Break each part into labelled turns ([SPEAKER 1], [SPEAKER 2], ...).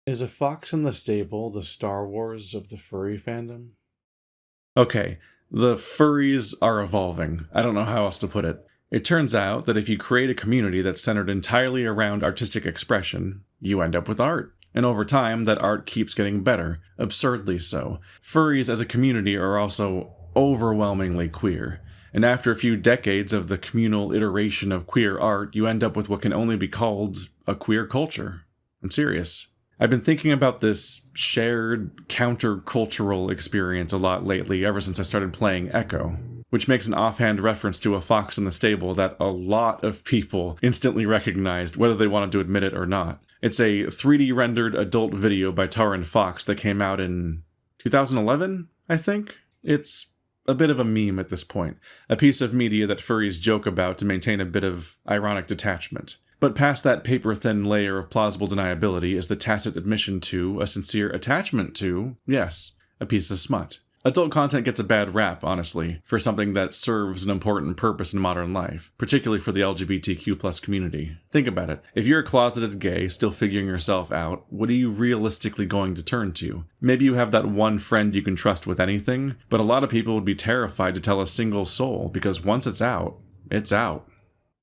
[SPEAKER 1] Is A Fox in the Stable the Star Wars of the furry fandom? Okay, the furries are evolving. I don't know how else to put it. It turns out that if you create a community that's centered entirely around artistic expression, you end up with art. And over time, that art keeps getting better, absurdly so. Furries as a community are also overwhelmingly queer. And after a few decades of the communal iteration of queer art, you end up with what can only be called a queer culture. I'm serious. I've been thinking about this shared countercultural experience a lot lately ever since I started playing Echo, which makes an offhand reference to A Fox in the Stable that a lot of people instantly recognized, whether they wanted to admit it or not. It's a 3D rendered adult video by Taran Fox that came out in 2011, I think? It's a bit of a meme at this point, a piece of media that furries joke about to maintain a bit of ironic detachment. But past that paper-thin layer of plausible deniability is the tacit admission to, a sincere attachment to, yes, a piece of smut. Adult content gets a bad rap, honestly, for something that serves an important purpose in modern life, particularly for the LGBTQ+ community. Think about it. If you're a closeted gay, still figuring yourself out, what are you realistically going to turn to? Maybe you have that one friend you can trust with anything, but a lot of people would be terrified to tell a single soul, because once it's out, it's out.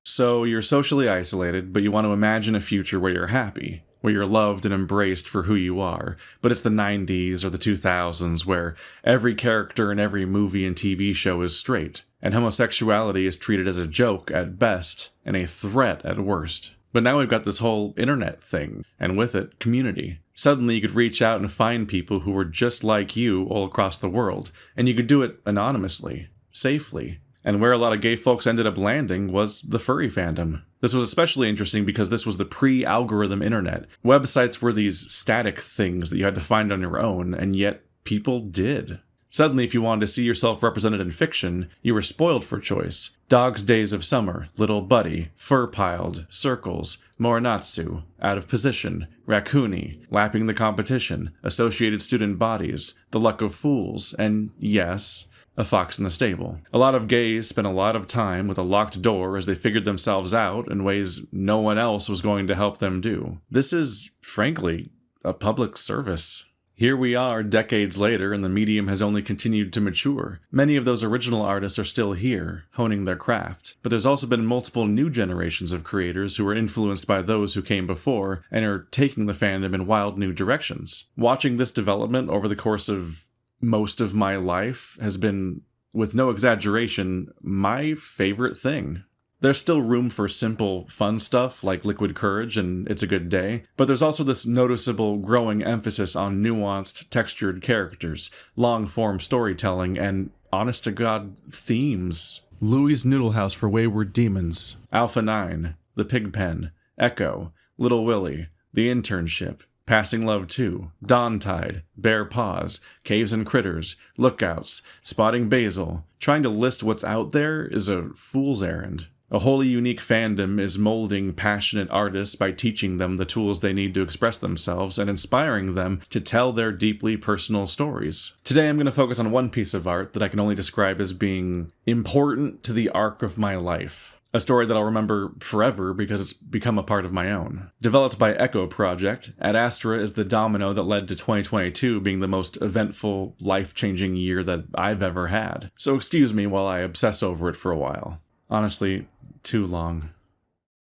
[SPEAKER 1] So you're socially isolated, but you want to imagine a future where you're happy, where you're loved and embraced for who you are, but it's the 90s or the 2000s where every character in every movie and TV show is straight, and homosexuality is treated as a joke at best and a threat at worst. But now we've got this whole internet thing, and with it, community. Suddenly you could reach out and find people who were just like you all across the world, and you could do it anonymously, safely. And where a lot of gay folks ended up landing was the furry fandom. This was especially interesting because this was the pre-algorithm internet. Websites were these static things that you had to find on your own, and yet people did. Suddenly, if you wanted to see yourself represented in fiction, you were spoiled for choice. Dog's Days of Summer, Little Buddy, Fur Piled, Circles, Morinatsu, Out of Position, Raccoony, Lapping the Competition, Associated Student Bodies, The Luck of Fools, and yes, A Fox in the Stable. A lot of gays spent a lot of time with a locked door as they figured themselves out in ways no one else was going to help them do. This is, frankly, a public service. Here we are decades later, and the medium has only continued to mature. Many of those original artists are still here, honing their craft. But there's also been multiple new generations of creators who were influenced by those who came before and are taking the fandom in wild new directions. Watching this development over the course of most of my life has been, with no exaggeration, my favorite thing. There's still room for simple, fun stuff like Liquid Courage and It's a Good Day, but there's also this noticeable growing emphasis on nuanced, textured characters, long-form storytelling, and honest-to-God themes. Louie's Noodle House for Wayward Demons, Alpha 9, The Pigpen, Echo, Little Willie, The Internship, Passing Love 2, Dawn Tide, Bear Paws, Caves and Critters, Lookouts, Spotting Basil. Trying to list what's out there is a fool's errand. A wholly unique fandom is molding passionate artists by teaching them the tools they need to express themselves and inspiring them to tell their deeply personal stories. Today I'm going to focus on one piece of art that I can only describe as being important to the arc of my life. A story that I'll remember forever because it's become a part of my own. Developed by Echo Project, Adastra is the domino that led to 2022 being the most eventful, life-changing year that I've ever had. So excuse me while I obsess over it for a while. Honestly, too long.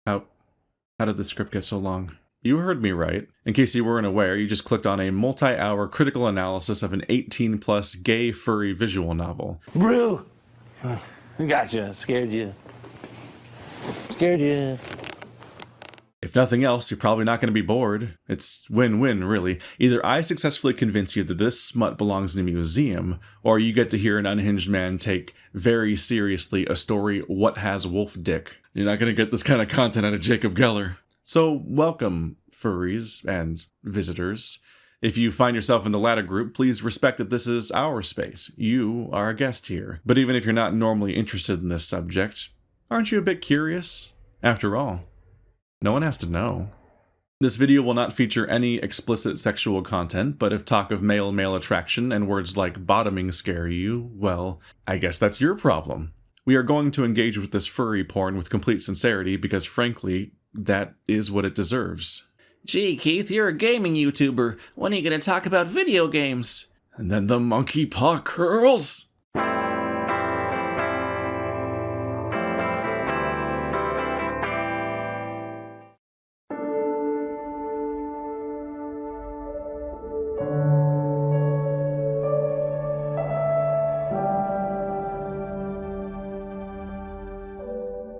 [SPEAKER 1] How did the script get so long? You heard me right. In case you weren't aware, you just clicked on a multi-hour critical analysis of an 18-plus gay furry visual novel.
[SPEAKER 2] Brew! Gotcha. Scared you.
[SPEAKER 1] If nothing else, you're probably not going to be bored. It's win-win, really. Either I successfully convince you that this smut belongs in a museum, or you get to hear an unhinged man take very seriously a story, What Has Wolf Dick? You're not going to get this kind of content out of Jacob Geller. So, welcome, furries and visitors. If you find yourself in the latter group, please respect that this is our space. You are a guest here. But even if you're not normally interested in this subject, aren't you a bit curious? After all, no one has to know. This video will not feature any explicit sexual content, but if talk of male-male attraction and words like bottoming scare you, well, I guess that's your problem. We are going to engage with this furry porn with complete sincerity because, frankly, that is what it deserves. Gee, Keith, you're a gaming YouTuber. When are you going to talk about video games? And then the monkey paw curls.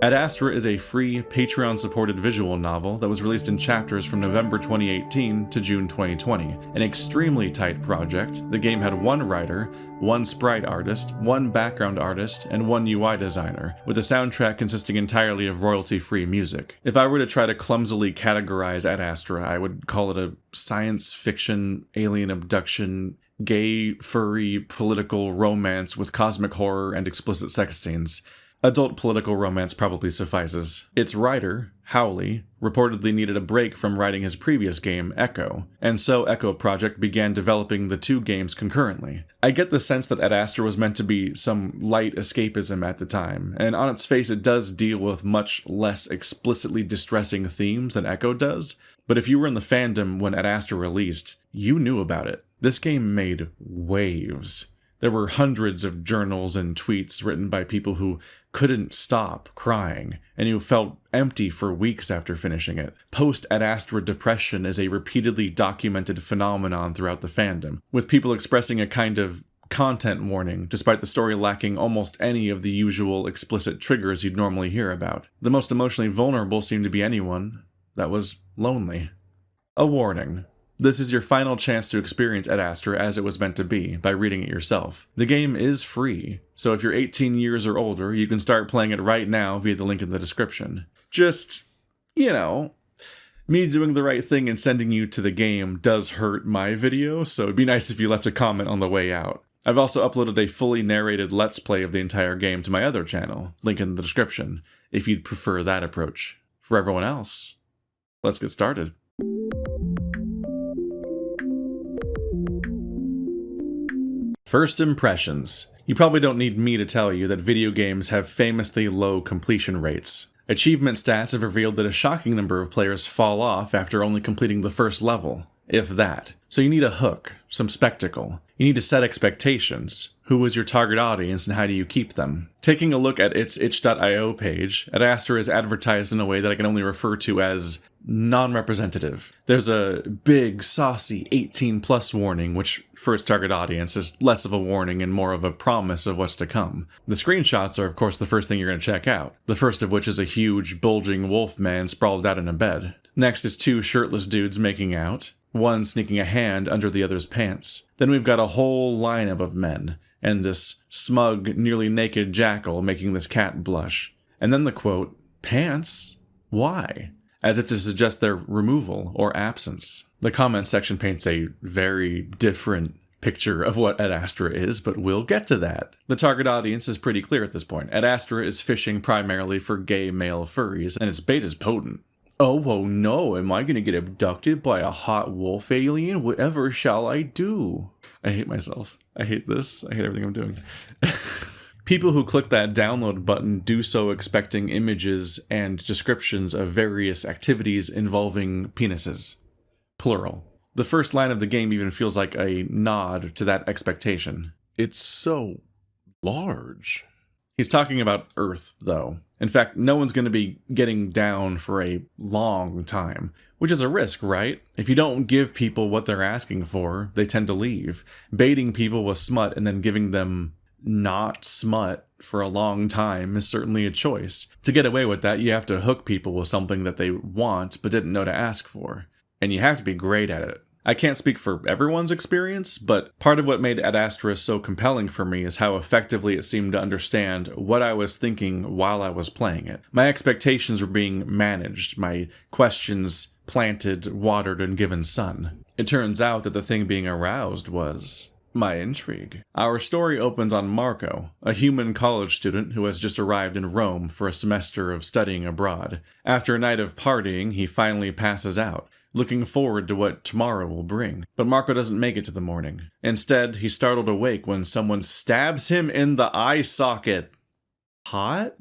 [SPEAKER 1] Adastra is a free, Patreon-supported visual novel that was released in chapters from November 2018 to June 2020. An extremely tight project, the game had one writer, one sprite artist, one background artist, and one UI designer, with a soundtrack consisting entirely of royalty-free music. If I were to try to clumsily categorize Adastra, I would call it a science fiction, alien abduction, gay, furry, political romance with cosmic horror and explicit sex scenes. Adult political romance probably suffices. Its writer, Howley, reportedly needed a break from writing his previous game, Echo, and so Echo Project began developing the two games concurrently. I get the sense that Adastra was meant to be some light escapism at the time, and on its face it does deal with much less explicitly distressing themes than Echo does, but if you were in the fandom when Adastra released, you knew about it. This game made waves. There were hundreds of journals and tweets written by people who couldn't stop crying, and who felt empty for weeks after finishing it. Post-Adastra depression is a repeatedly documented phenomenon throughout the fandom, with people expressing a kind of content warning, despite the story lacking almost any of the usual explicit triggers you'd normally hear about. The most emotionally vulnerable seemed to be anyone that was lonely. A warning. This is your final chance to experience Adastra as it was meant to be, by reading it yourself. The game is free, so if you're 18 years or older, you can start playing it right now via the link in the description. Just, me doing the right thing and sending you to the game does hurt my video, so it'd be nice if you left a comment on the way out. I've also uploaded a fully narrated Let's Play of the entire game to my other channel, link in the description, if you'd prefer that approach. For everyone else, let's get started. First impressions. You probably don't need me to tell you that video games have famously low completion rates. Achievement stats have revealed that a shocking number of players fall off after only completing the first level, if that. So you need a hook, some spectacle. You need to set expectations. Who is your target audience and how do you keep them? Taking a look at its itch.io page, Adastra is advertised in a way that I can only refer to as non-representative. There's a big, saucy 18+ warning, which for its target audience is less of a warning and more of a promise of what's to come. The screenshots are of course the first thing you're going to check out, the first of which is a huge, bulging wolf man sprawled out in a bed. Next is two shirtless dudes making out, one sneaking a hand under the other's pants. Then we've got a whole lineup of men, and this smug, nearly naked jackal making this cat blush. And then the quote, "Pants? Why?" As if to suggest their removal or absence. The comment section paints a very different picture of what Adastra is, but we'll get to that. The target audience is pretty clear at this point. Adastra is fishing primarily for gay male furries, and its bait is potent. Oh no, am I gonna get abducted by a hot wolf alien? Whatever shall I do? I hate myself. I hate this. I hate everything I'm doing. People who click that download button do so expecting images and descriptions of various activities involving penises. Plural. The first line of the game even feels like a nod to that expectation. It's so large. He's talking about Earth, though. In fact, no one's going to be getting down for a long time, which is a risk, right? If you don't give people what they're asking for, they tend to leave. Baiting people with smut and then giving them not smut for a long time is certainly a choice. To get away with that, you have to hook people with something that they want but didn't know to ask for. And you have to be great at it. I can't speak for everyone's experience, but part of what made Adastra so compelling for me is how effectively it seemed to understand what I was thinking while I was playing it. My expectations were being managed, my questions planted, watered, and given sun. It turns out that the thing being aroused was my intrigue. Our story opens on Marco, a human college student who has just arrived in Rome for a semester of studying abroad. After a night of partying, he finally passes out, looking forward to what tomorrow will bring. But Marco doesn't make it to the morning. Instead, he's startled awake when someone stabs him in the eye socket. Hot?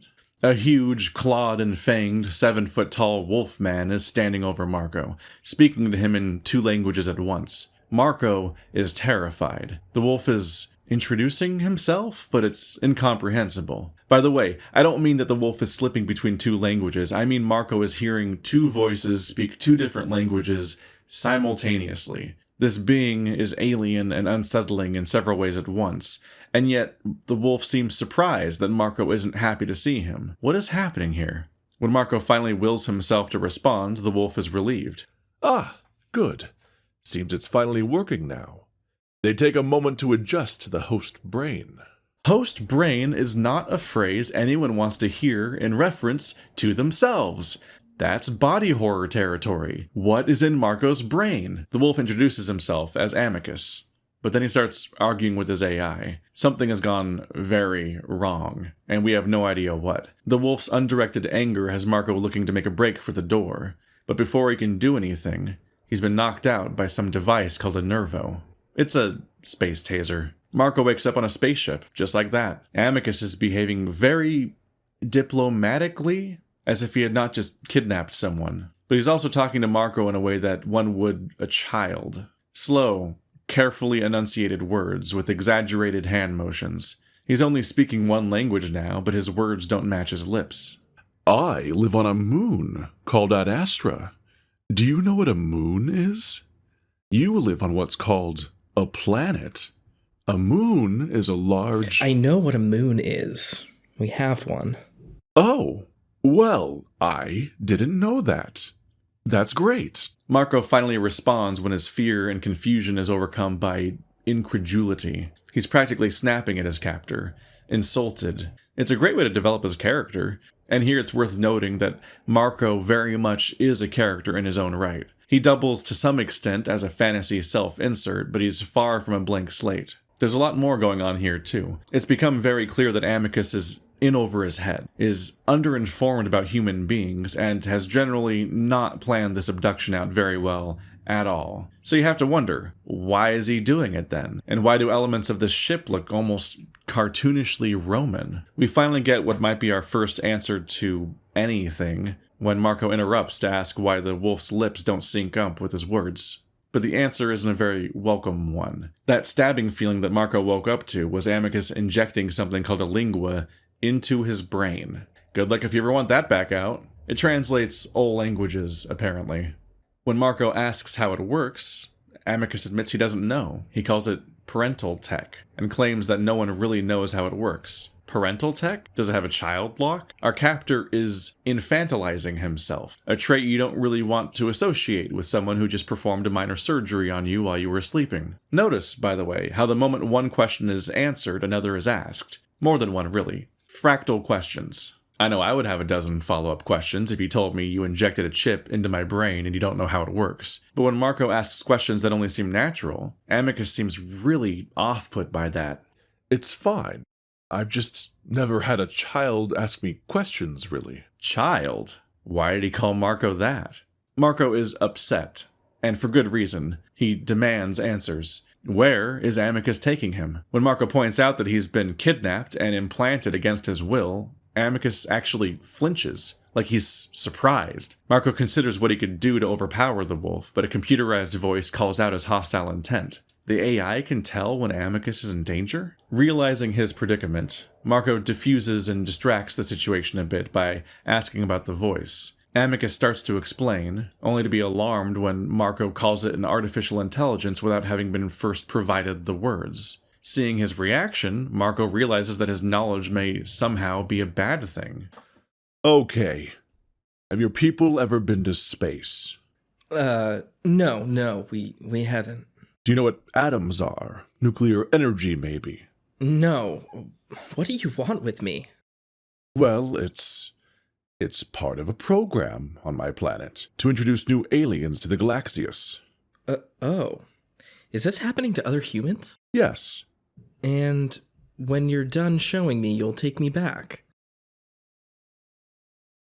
[SPEAKER 1] A huge, clawed and fanged, 7-foot-tall wolf man is standing over Marco, speaking to him in 2 languages at once. Marco is terrified. The wolf is introducing himself, but it's incomprehensible. By the way, I don't mean that the wolf is slipping between 2 languages. I mean Marco is hearing 2 voices speak 2 different languages simultaneously. This being is alien and unsettling in several ways at once, and yet the wolf seems surprised that Marco isn't happy to see him. What is happening here? When Marco finally wills himself to respond, the wolf is relieved.
[SPEAKER 3] Ah, good. Seems it's finally working now. They take a moment to adjust to the host brain.
[SPEAKER 1] Host brain is not a phrase anyone wants to hear in reference to themselves. That's body horror territory. What is in Marco's brain? The wolf introduces himself as Amicus, but then he starts arguing with his AI. Something has gone very wrong, and we have no idea what. The wolf's undirected anger has Marco looking to make a break for the door, but before he can do anything, he's been knocked out by some device called a Nervo. It's a space taser. Marco wakes up on a spaceship, just like that. Amicus is behaving very diplomatically, as if he had not just kidnapped someone. But he's also talking to Marco in a way that one would a child. Slow, carefully enunciated words with exaggerated hand motions. He's only speaking 1 language now, but his words don't match his lips.
[SPEAKER 3] I live on a moon called Adastra. Do you know what a moon is? You live on what's called a planet. A moon is a large...
[SPEAKER 4] I know what a moon is. We have one.
[SPEAKER 3] Oh, well, I didn't know that. That's great.
[SPEAKER 1] Marco finally responds when his fear and confusion is overcome by incredulity. He's practically snapping at his captor, insulted. It's a great way to develop his character, and here it's worth noting that Marco very much is a character in his own right. He doubles to some extent as a fantasy self-insert, but he's far from a blank slate. There's a lot more going on here, too. It's become very clear that Amicus is in over his head, is underinformed about human beings, and has generally not planned this abduction out very well at all. So you have to wonder, why is he doing it then? And why do elements of this ship look almost cartoonishly Roman? We finally get what might be our first answer to anything when Marco interrupts to ask why the wolf's lips don't sync up with his words. But the answer isn't a very welcome one. That stabbing feeling that Marco woke up to was Amicus injecting something called a lingua into his brain. Good luck if you ever want that back out. It translates all languages, apparently. When Marco asks how it works, Amicus admits he doesn't know. He calls it parental tech, and claims that no one really knows how it works. Parental tech? Does it have a child lock? Our captor is infantilizing himself, a trait you don't really want to associate with someone who just performed a minor surgery on you while you were sleeping. Notice, by the way, how the moment one question is answered, another is asked. More than one, really. Fractal questions. I know I would have a dozen follow-up questions if you told me you injected a chip into my brain and you don't know how it works. But when Marco asks questions that only seem natural, Amicus seems really off-put by that.
[SPEAKER 3] It's fine. I've just never had a child ask me questions, really.
[SPEAKER 1] Child? Why did he call Marco that? Marco is upset, and for good reason. He demands answers. Where is Amicus taking him? When Marco points out that he's been kidnapped and implanted against his will, Amicus actually flinches, like he's surprised. Marco considers what he could do to overpower the wolf, but a computerized voice calls out his hostile intent. The AI can tell when Amicus is in danger? Realizing his predicament, Marco diffuses and distracts the situation a bit by asking about the voice. Amicus starts to explain, only to be alarmed when Marco calls it an artificial intelligence without having been first provided the words. Seeing his reaction, Marco realizes that his knowledge may somehow be a bad thing.
[SPEAKER 3] Okay. Have your people ever been to space?
[SPEAKER 4] No, we haven't.
[SPEAKER 3] Do you know what atoms are? Nuclear energy, maybe?
[SPEAKER 4] No. What do you want with me?
[SPEAKER 3] Well, it's part of a program on my planet to introduce new aliens to the Galaxius.
[SPEAKER 4] Oh. Is this happening to other humans?
[SPEAKER 3] Yes.
[SPEAKER 4] And when you're done showing me, you'll take me back?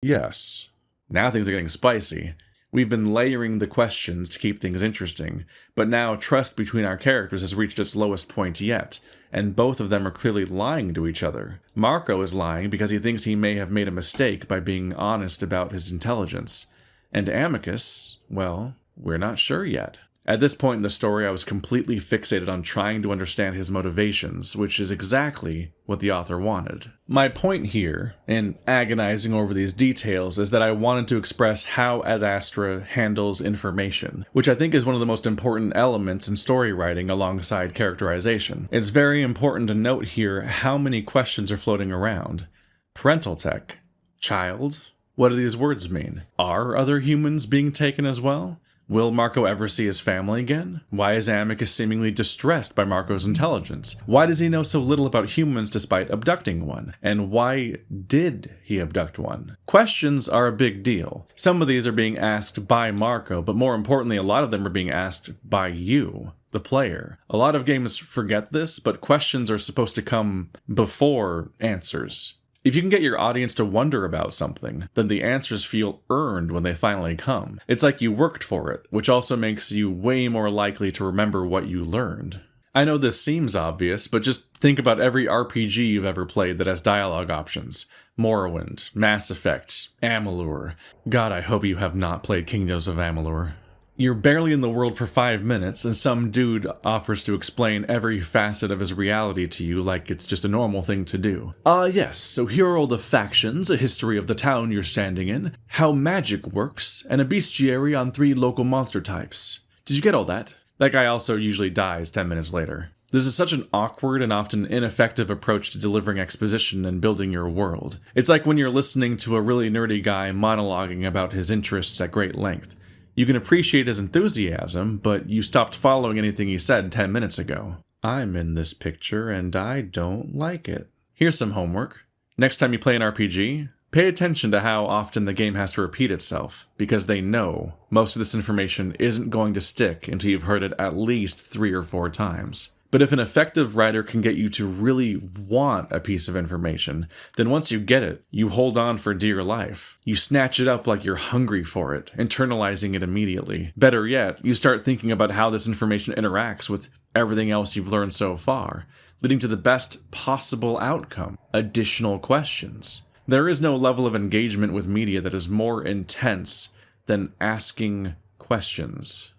[SPEAKER 3] Yes.
[SPEAKER 1] Now things are getting spicy. We've been layering the questions to keep things interesting, but now trust between our characters has reached its lowest point yet, and both of them are clearly lying to each other. Marco is lying because he thinks he may have made a mistake by being honest about his intelligence. And Amicus, well, we're not sure yet. At this point in the story, I was completely fixated on trying to understand his motivations, which is exactly what the author wanted. My point here, in agonizing over these details, is that I wanted to express how Adastra handles information, which I think is one of the most important elements in story writing alongside characterization. It's very important to note here how many questions are floating around. Parental tech? Child? What do these words mean? Are other humans being taken as well? Will Marco ever see his family again? Why is Amicus seemingly distressed by Marco's intelligence? Why does he know so little about humans despite abducting one? And why did he abduct one? Questions are a big deal. Some of these are being asked by Marco, but more importantly, a lot of them are being asked by you, the player. A lot of games forget this, but questions are supposed to come before answers. If you can get your audience to wonder about something, then the answers feel earned when they finally come. It's like you worked for it, which also makes you way more likely to remember what you learned. I know this seems obvious, but just think about every RPG you've ever played that has dialogue options. Morrowind, Mass Effect, Amalur. God, I hope you have not played Kingdoms of Amalur. You're barely in the world for 5 minutes, and some dude offers to explain every facet of his reality to you like it's just a normal thing to do. Yes, so here are all the factions, a history of the town you're standing in, how magic works, and a bestiary on 3 local monster types. Did you get all that? That guy also usually dies 10 minutes later. This is such an awkward and often ineffective approach to delivering exposition and building your world. It's like when you're listening to a really nerdy guy monologuing about his interests at great length. You can appreciate his enthusiasm, but you stopped following anything he said 10 minutes ago. I'm in this picture and I don't like it. Here's some homework. Next time you play an RPG, pay attention to how often the game has to repeat itself, because they know most of this information isn't going to stick until you've heard it at least 3 or 4 times. But if an effective writer can get you to really want a piece of information, then once you get it, you hold on for dear life. You snatch it up like you're hungry for it, internalizing it immediately. Better yet, you start thinking about how this information interacts with everything else you've learned so far, leading to the best possible outcome: additional questions. There is no level of engagement with media that is more intense than asking questions.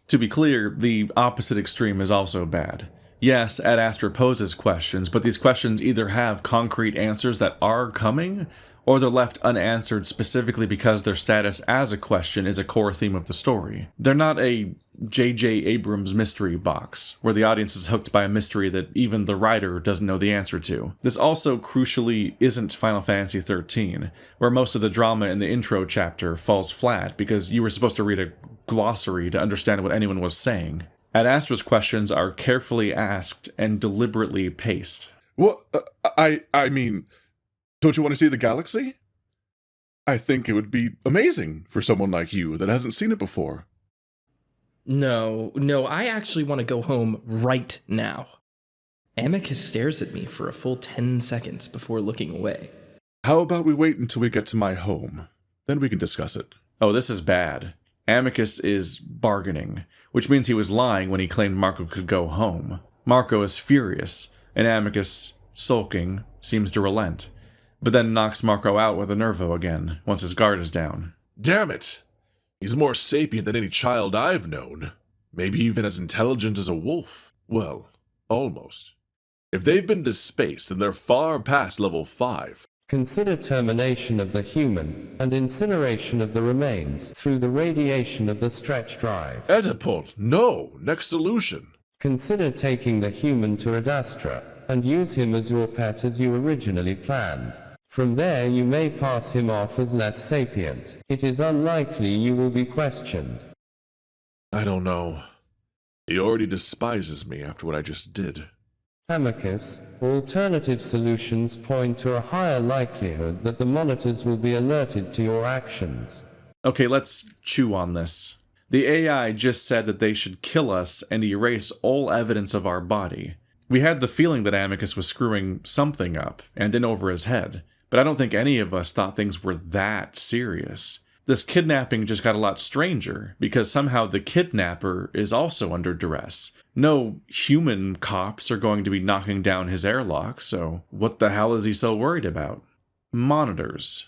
[SPEAKER 1] To be clear, the opposite extreme is also bad. Yes, Adastra poses questions, but these questions either have concrete answers that are coming, or they're left unanswered specifically because their status as a question is a core theme of the story. They're not a J.J. Abrams mystery box, where the audience is hooked by a mystery that even the writer doesn't know the answer to. This also crucially isn't Final Fantasy XIII, where most of the drama in the intro chapter falls flat because you were supposed to read a glossary to understand what anyone was saying. Adastra's questions are carefully asked and deliberately paced.
[SPEAKER 3] Well, I mean, don't you want to see the galaxy? I think it would be amazing for someone like you that hasn't seen it before.
[SPEAKER 4] No, I actually want to go home right now. Amicus stares at me for a full 10 seconds before looking away.
[SPEAKER 3] How about we wait until we get to my home? Then we can discuss it.
[SPEAKER 1] Oh, this is bad. Amicus is bargaining, which means he was lying when he claimed Marco could go home. Marco is furious, and Amicus, sulking, seems to relent, but then knocks Marco out with a Nervo again, once his guard is down.
[SPEAKER 3] Damn it! He's more sapient than any child I've known. Maybe even as intelligent as a wolf. Well, almost. If they've been to space, then they're far past level 5.
[SPEAKER 5] Consider termination of the human and incineration of the remains through the radiation of the stretch drive.
[SPEAKER 3] Oedipal, no! Next solution.
[SPEAKER 5] Consider taking the human to Adastra and use him as your pet as you originally planned. From there you may pass him off as less sapient. It is unlikely you will be questioned.
[SPEAKER 3] I don't know. He already despises me after what I just did.
[SPEAKER 5] Amicus, alternative solutions point to a higher likelihood that the monitors will be alerted to your actions.
[SPEAKER 1] Okay, let's chew on this. The AI just said that they should kill us and erase all evidence of our body. We had the feeling that Amicus was screwing something up and in over his head, but I don't think any of us thought things were that serious. This kidnapping just got a lot stranger, because somehow the kidnapper is also under duress. No human cops are going to be knocking down his airlock, so what the hell is he so worried about? Monitors.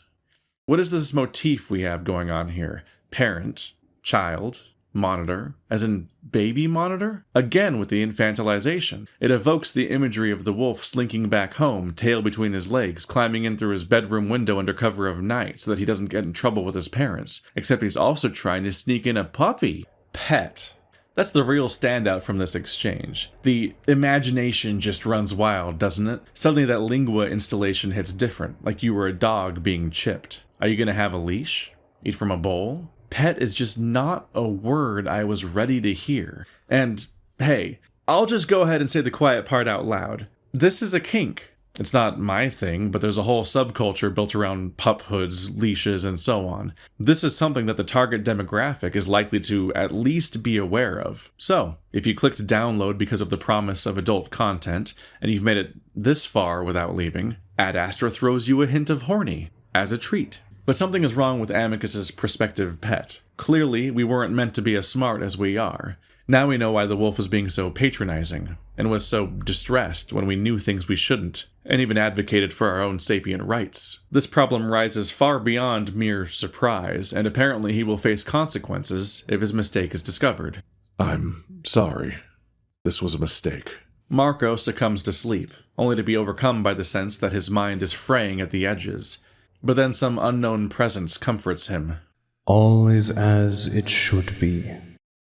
[SPEAKER 1] What is this motif we have going on here? Parent, child, monitor, as in baby monitor? Again with the infantilization. It evokes the imagery of the wolf slinking back home, tail between his legs, climbing in through his bedroom window under cover of night so that he doesn't get in trouble with his parents. Except he's also trying to sneak in a puppy. Pet. That's the real standout from this exchange. The imagination just runs wild, doesn't it? Suddenly that lingua installation hits different, like you were a dog being chipped. Are you gonna have a leash? Eat from a bowl? Pet is just not a word I was ready to hear. And, hey, I'll just go ahead and say the quiet part out loud. This is a kink. It's not my thing, but there's a whole subculture built around pup hoods, leashes, and so on. This is something that the target demographic is likely to at least be aware of. So, if you clicked download because of the promise of adult content, and you've made it this far without leaving, Adastra throws you a hint of horny, as a treat. But something is wrong with Amicus's prospective pet. Clearly, we weren't meant to be as smart as we are. Now we know why the wolf was being so patronizing, and was so distressed when we knew things we shouldn't, and even advocated for our own sapient rights. This problem rises far beyond mere surprise, and apparently he will face consequences if his mistake is discovered.
[SPEAKER 3] I'm sorry. This was a mistake.
[SPEAKER 1] Marco succumbs to sleep, only to be overcome by the sense that his mind is fraying at the edges. But then some unknown presence comforts him.
[SPEAKER 6] All is as it should be.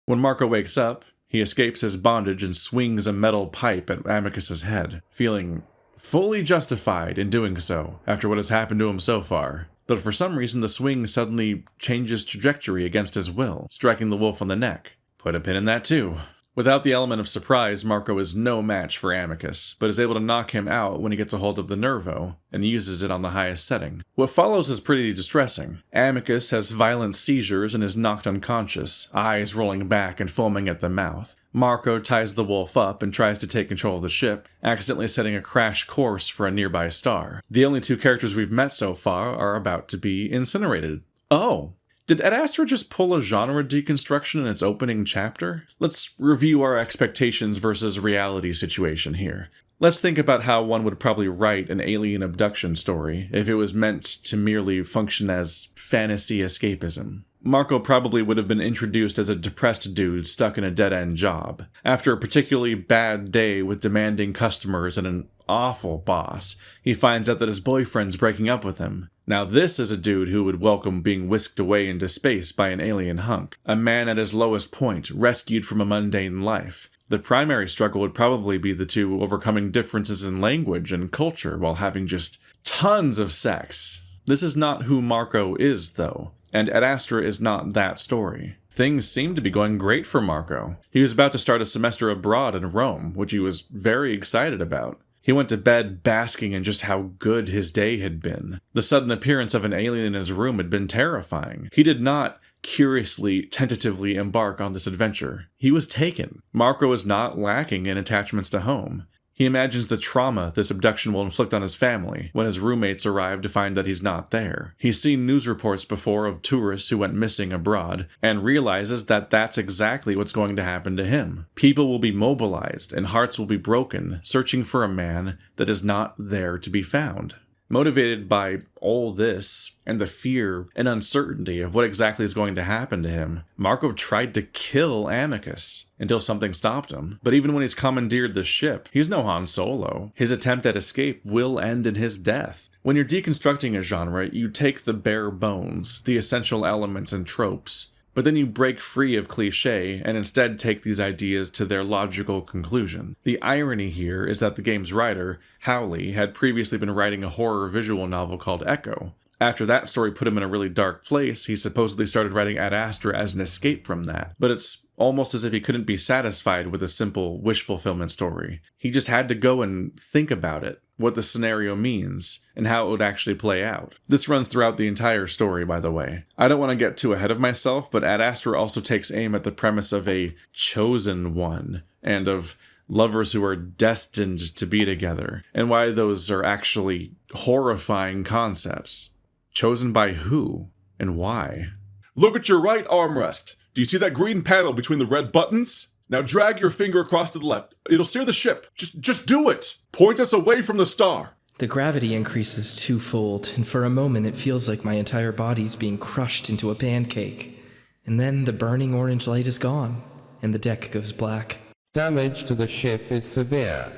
[SPEAKER 1] When Marco wakes up, he escapes his bondage and swings a metal pipe at Amicus's head, feeling fully justified in doing so after what has happened to him so far. But for some reason the swing suddenly changes trajectory against his will, striking the wolf on the neck. Put a pin in that too. Without the element of surprise, Marco is no match for Amicus, but is able to knock him out when he gets a hold of the Nervo, and uses it on the highest setting. What follows is pretty distressing. Amicus has violent seizures and is knocked unconscious, eyes rolling back and foaming at the mouth. Marco ties the wolf up and tries to take control of the ship, accidentally setting a crash course for a nearby star. The only two characters we've met so far are about to be incinerated. Oh! Did Adastra just pull a genre deconstruction in its opening chapter? Let's review our expectations versus reality situation here. Let's think about how one would probably write an alien abduction story if it was meant to merely function as fantasy escapism. Marco probably would have been introduced as a depressed dude stuck in a dead-end job. After a particularly bad day with demanding customers and an awful boss, he finds out that his boyfriend's breaking up with him. Now this is a dude who would welcome being whisked away into space by an alien hunk. A man at his lowest point, rescued from a mundane life. The primary struggle would probably be the two overcoming differences in language and culture while having just tons of sex. This is not who Marco is, though, and Adastra is not that story. Things seem to be going great for Marco. He was about to start a semester abroad in Rome, which he was very excited about. He went to bed basking in just how good his day had been. The sudden appearance of an alien in his room had been terrifying. He did not curiously, tentatively embark on this adventure. He was taken. Marco is not lacking in attachments to home. He imagines the trauma this abduction will inflict on his family when his roommates arrive to find that he's not there. He's seen news reports before of tourists who went missing abroad, and realizes that that's exactly what's going to happen to him. People will be mobilized, and hearts will be broken, searching for a man that is not there to be found. Motivated by all this, and the fear and uncertainty of what exactly is going to happen to him, Marco tried to kill Amicus, until something stopped him. But even when he's commandeered the ship, he's no Han Solo. His attempt at escape will end in his death. When you're deconstructing a genre, you take the bare bones, the essential elements and tropes, but then you break free of cliché and instead take these ideas to their logical conclusion. The irony here is that the game's writer, Howley, had previously been writing a horror visual novel called Echo. After that story put him in a really dark place, he supposedly started writing Adastra as an escape from that. But it's almost as if he couldn't be satisfied with a simple wish fulfillment story. He just had to go and think about it, what the scenario means, and how it would actually play out. This runs throughout the entire story, by the way. I don't want to get too ahead of myself, but Adastra also takes aim at the premise of a chosen one, and of lovers who are destined to be together, and why those are actually horrifying concepts. Chosen by who, and why?
[SPEAKER 3] Look at your right armrest. Do you see that green panel between the red buttons? Now drag your finger across to the left. It'll steer the ship. Just do it. Point us away from the star.
[SPEAKER 4] The gravity increases twofold, and for a moment it feels like my entire body's being crushed into a pancake. And then the burning orange light is gone, and the deck goes black.
[SPEAKER 5] Damage to the ship is severe.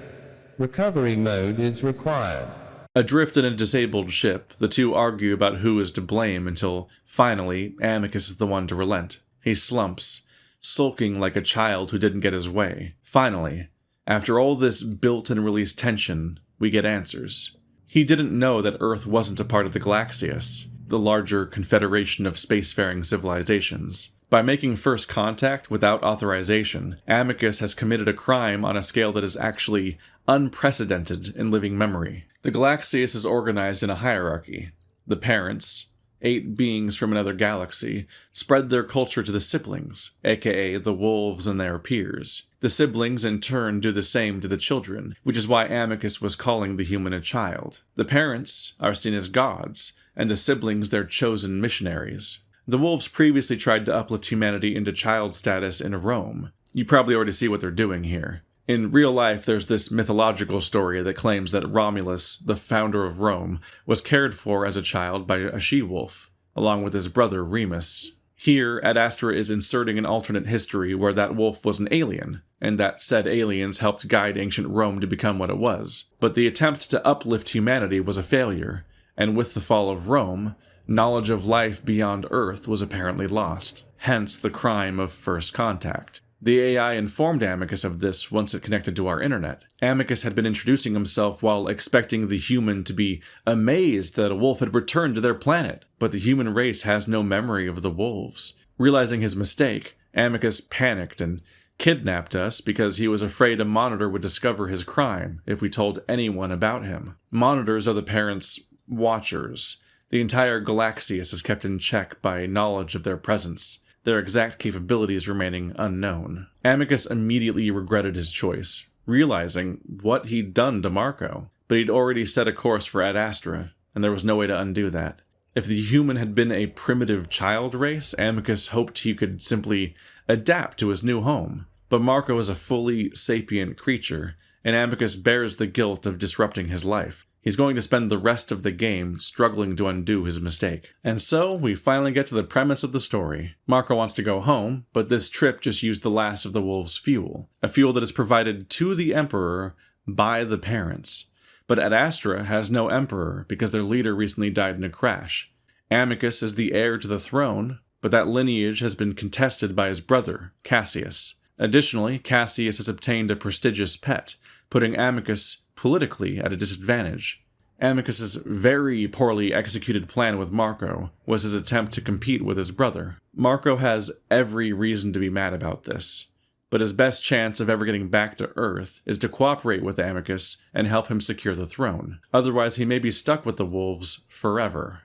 [SPEAKER 5] Recovery mode is required.
[SPEAKER 1] Adrift in a disabled ship, the two argue about who is to blame until, finally, Amicus is the one to relent. He slumps, sulking like a child who didn't get his way. Finally, after all this built-and-released tension, we get answers. He didn't know that Earth wasn't a part of the Galaxius, the larger confederation of spacefaring civilizations. By making first contact without authorization, Amicus has committed a crime on a scale that is actually unprecedented in living memory. The Galaxius is organized in a hierarchy. The parents, 8 beings from another galaxy, spread their culture to the siblings, aka the wolves and their peers. The siblings in turn do the same to the children, which is why Amicus was calling the human a child. The parents are seen as gods, and the siblings their chosen missionaries. The wolves previously tried to uplift humanity into child status in Rome. You probably already see what they're doing here. In real life, there's this mythological story that claims that Romulus, the founder of Rome, was cared for as a child by a she-wolf, along with his brother Remus. Here, Adastra is inserting an alternate history where that wolf was an alien, and that said aliens helped guide ancient Rome to become what it was. But the attempt to uplift humanity was a failure, and with the fall of Rome, knowledge of life beyond Earth was apparently lost, hence the crime of first contact. The AI informed Amicus of this once it connected to our internet. Amicus had been introducing himself while expecting the human to be amazed that a wolf had returned to their planet, but the human race has no memory of the wolves. Realizing his mistake, Amicus panicked and kidnapped us because he was afraid a monitor would discover his crime if we told anyone about him. Monitors are the parents' watchers. The entire Galaxius is kept in check by knowledge of their presence, their exact capabilities remaining unknown. Amicus immediately regretted his choice, realizing what he'd done to Marco, but he'd already set a course for Adastra, and there was no way to undo that. If the human had been a primitive child race, Amicus hoped he could simply adapt to his new home. But Marco is a fully sapient creature, and Amicus bears the guilt of disrupting his life. He's going to spend the rest of the game struggling to undo his mistake. And so, we finally get to the premise of the story. Marco wants to go home, but this trip just used the last of the wolves' fuel. A fuel that is provided to the Emperor by the parents. But Adastra has no Emperor because their leader recently died in a crash. Amicus is the heir to the throne, but that lineage has been contested by his brother, Cassius. Additionally, Cassius has obtained a prestigious pet, putting Amicus politically at a disadvantage. Amicus's very poorly executed plan with Marco was his attempt to compete with his brother. Marco has every reason to be mad about this, but his best chance of ever getting back to Earth is to cooperate with Amicus and help him secure the throne. Otherwise, he may be stuck with the wolves forever.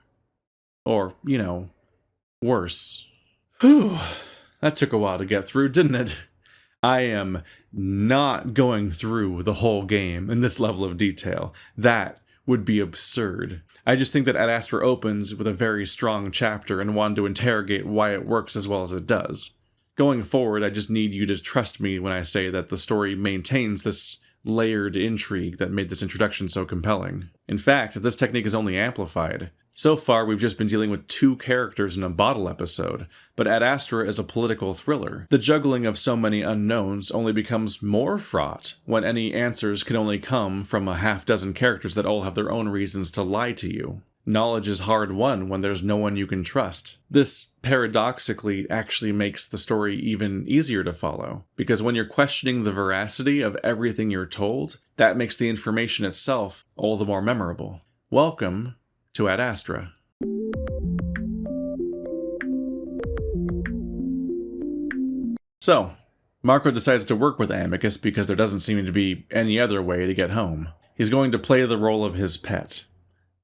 [SPEAKER 1] Or, worse. Whew, that took a while to get through, didn't it? I am not going through the whole game in this level of detail. That would be absurd. I just think that Adastra opens with a very strong chapter and wanted to interrogate why it works as well as it does. Going forward, I just need you to trust me when I say that the story maintains this layered intrigue that made this introduction so compelling. In fact, this technique is only amplified. So far, we've just been dealing with 2 characters in a bottle episode, but Adastra is a political thriller. The juggling of so many unknowns only becomes more fraught when any answers can only come from a half-dozen characters that all have their own reasons to lie to you. Knowledge is hard won when there's no one you can trust. This, paradoxically, actually makes the story even easier to follow, because when you're questioning the veracity of everything you're told, that makes the information itself all the more memorable. Welcome to Adastra. So, Marco decides to work with Amicus because there doesn't seem to be any other way to get home. He's going to play the role of his pet,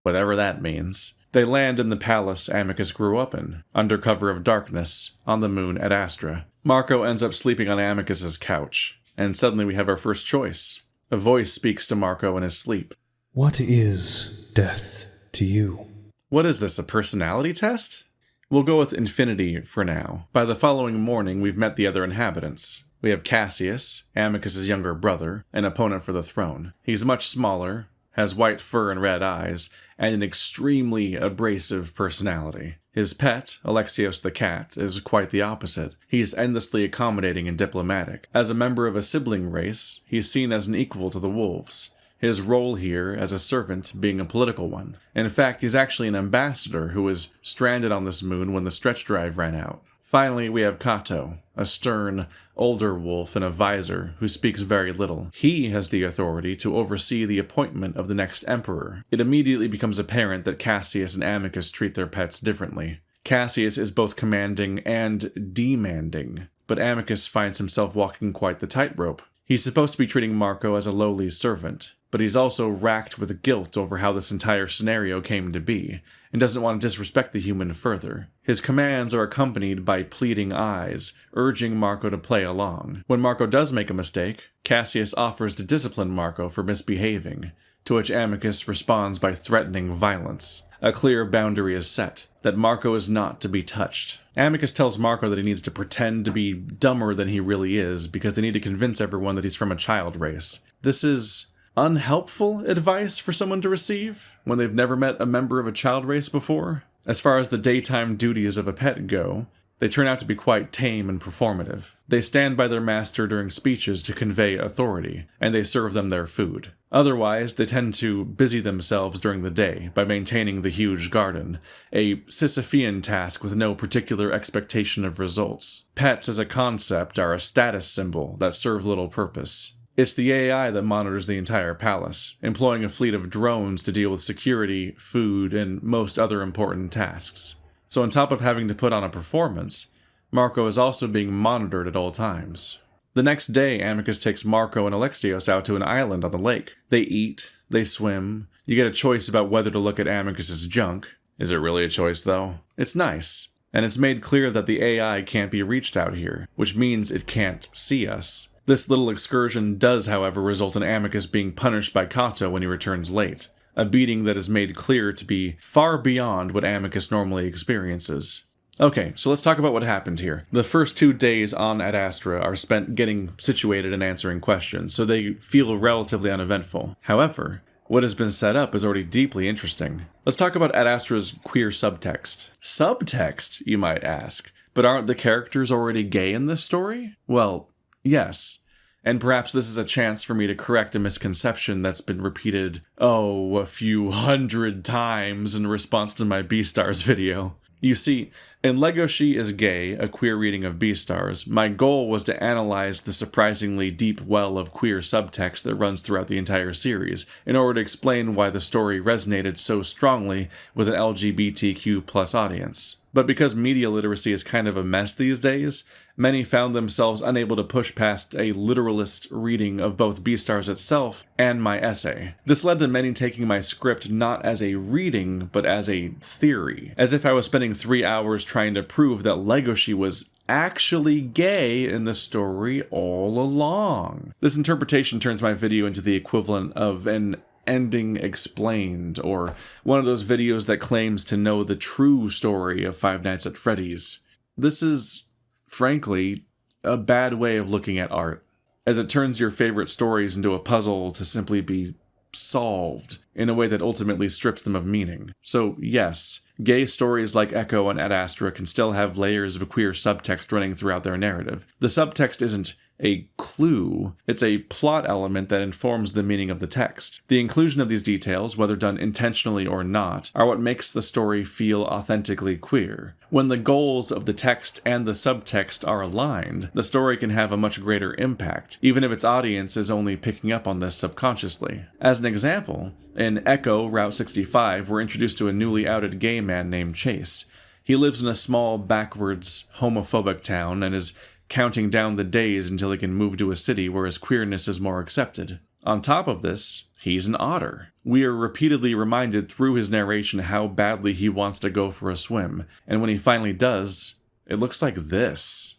[SPEAKER 1] whatever that means. They land in the palace Amicus grew up in, under cover of darkness, on the moon Adastra. Marco ends up sleeping on Amicus's couch, and suddenly we have our first choice. A voice speaks to Marco in his sleep.
[SPEAKER 6] What is death to you?
[SPEAKER 1] What is this, a personality test? We'll go with infinity for now. By the following morning, we've met the other inhabitants. We have Cassius, Amicus's younger brother, an opponent for the throne. He's much smaller, has white fur and red eyes, and an extremely abrasive personality. His pet, Alexios the cat, is quite the opposite. He's endlessly accommodating and diplomatic. As a member of a sibling race, he's seen as an equal to the wolves. His role here as a servant being a political one. In fact, he's actually an ambassador who was stranded on this moon when the stretch drive ran out. Finally, we have Kato, a stern, older wolf in a visor who speaks very little. He has the authority to oversee the appointment of the next emperor. It immediately becomes apparent that Cassius and Amicus treat their pets differently. Cassius is both commanding and demanding, but Amicus finds himself walking quite the tightrope. He's supposed to be treating Marco as a lowly servant, but he's also racked with guilt over how this entire scenario came to be, and doesn't want to disrespect the human further. His commands are accompanied by pleading eyes, urging Marco to play along. When Marco does make a mistake, Cassius offers to discipline Marco for misbehaving, to which Amicus responds by threatening violence. A clear boundary is set, that Marco is not to be touched. Amicus tells Marco that he needs to pretend to be dumber than he really is, because they need to convince everyone that he's from a child race. This is unhelpful advice for someone to receive when they've never met a member of a child race before. As far as the daytime duties of a pet go, they turn out to be quite tame and performative. They stand by their master during speeches to convey authority, and they serve them their food. Otherwise, they tend to busy themselves during the day by maintaining the huge garden, a Sisyphean task with no particular expectation of results. Pets as a concept are a status symbol that serve little purpose. It's the AI that monitors the entire palace, employing a fleet of drones to deal with security, food, and most other important tasks. So on top of having to put on a performance, Marco is also being monitored at all times. The next day, Amicus takes Marco and Alexios out to an island on the lake. They eat, they swim. You get a choice about whether to look at Amicus's junk. Is it really a choice, though? It's nice. And it's made clear that the AI can't be reached out here, which means it can't see us. This little excursion does, however, result in Amicus being punished by Kato when he returns late, a beating that is made clear to be far beyond what Amicus normally experiences. Okay, so let's talk about what happened here. The first 2 days on Adastra are spent getting situated and answering questions, so they feel relatively uneventful. However, what has been set up is already deeply interesting. Let's talk about Adastra's queer subtext. Subtext, you might ask, but aren't the characters already gay in this story? Well, yes. And perhaps this is a chance for me to correct a misconception that's been repeated, a few hundred times in response to my Beastars video. You see, in Lego She is Gay, a queer reading of Beastars, my goal was to analyze the surprisingly deep well of queer subtext that runs throughout the entire series, in order to explain why the story resonated so strongly with an LGBTQ+ audience. But because media literacy is kind of a mess these days, many found themselves unable to push past a literalist reading of both Beastars itself and my essay. This led to many taking my script not as a reading, but as a theory, as if I was spending 3 hours trying to prove that Legoshi was actually gay in the story all along. This interpretation turns my video into the equivalent of an ending explained, or one of those videos that claims to know the true story of Five Nights at Freddy's. This is, frankly, a bad way of looking at art, as it turns your favorite stories into a puzzle to simply be solved in a way that ultimately strips them of meaning. So yes, gay stories like Echo and Adastra can still have layers of queer subtext running throughout their narrative. The subtext isn't a clue, it's a plot element that informs the meaning of the text. The inclusion of these details, whether done intentionally or not, are what makes the story feel authentically queer. When the goals of the text and the subtext are aligned, the story can have a much greater impact, even if its audience is only picking up on this subconsciously. As an example, in Echo Route 65, we're introduced to a newly outed gay man named Chase. He lives in a small, backwards, homophobic town and is counting down the days until he can move to a city where his queerness is more accepted. On top of this, he's an otter. We are repeatedly reminded through his narration how badly he wants to go for a swim, and when he finally does, it looks like this.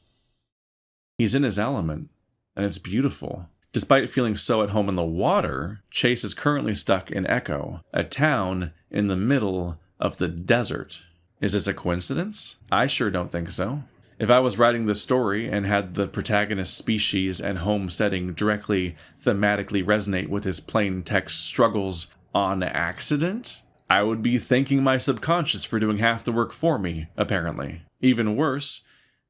[SPEAKER 1] He's in his element, and it's beautiful. Despite feeling so at home in the water, Chase is currently stuck in Echo, a town in the middle of the desert. Is this a coincidence? I sure don't think so. If I was writing the story and had the protagonist's species and home setting directly thematically resonate with his plain text struggles on accident, I would be thanking my subconscious for doing half the work for me, apparently. Even worse,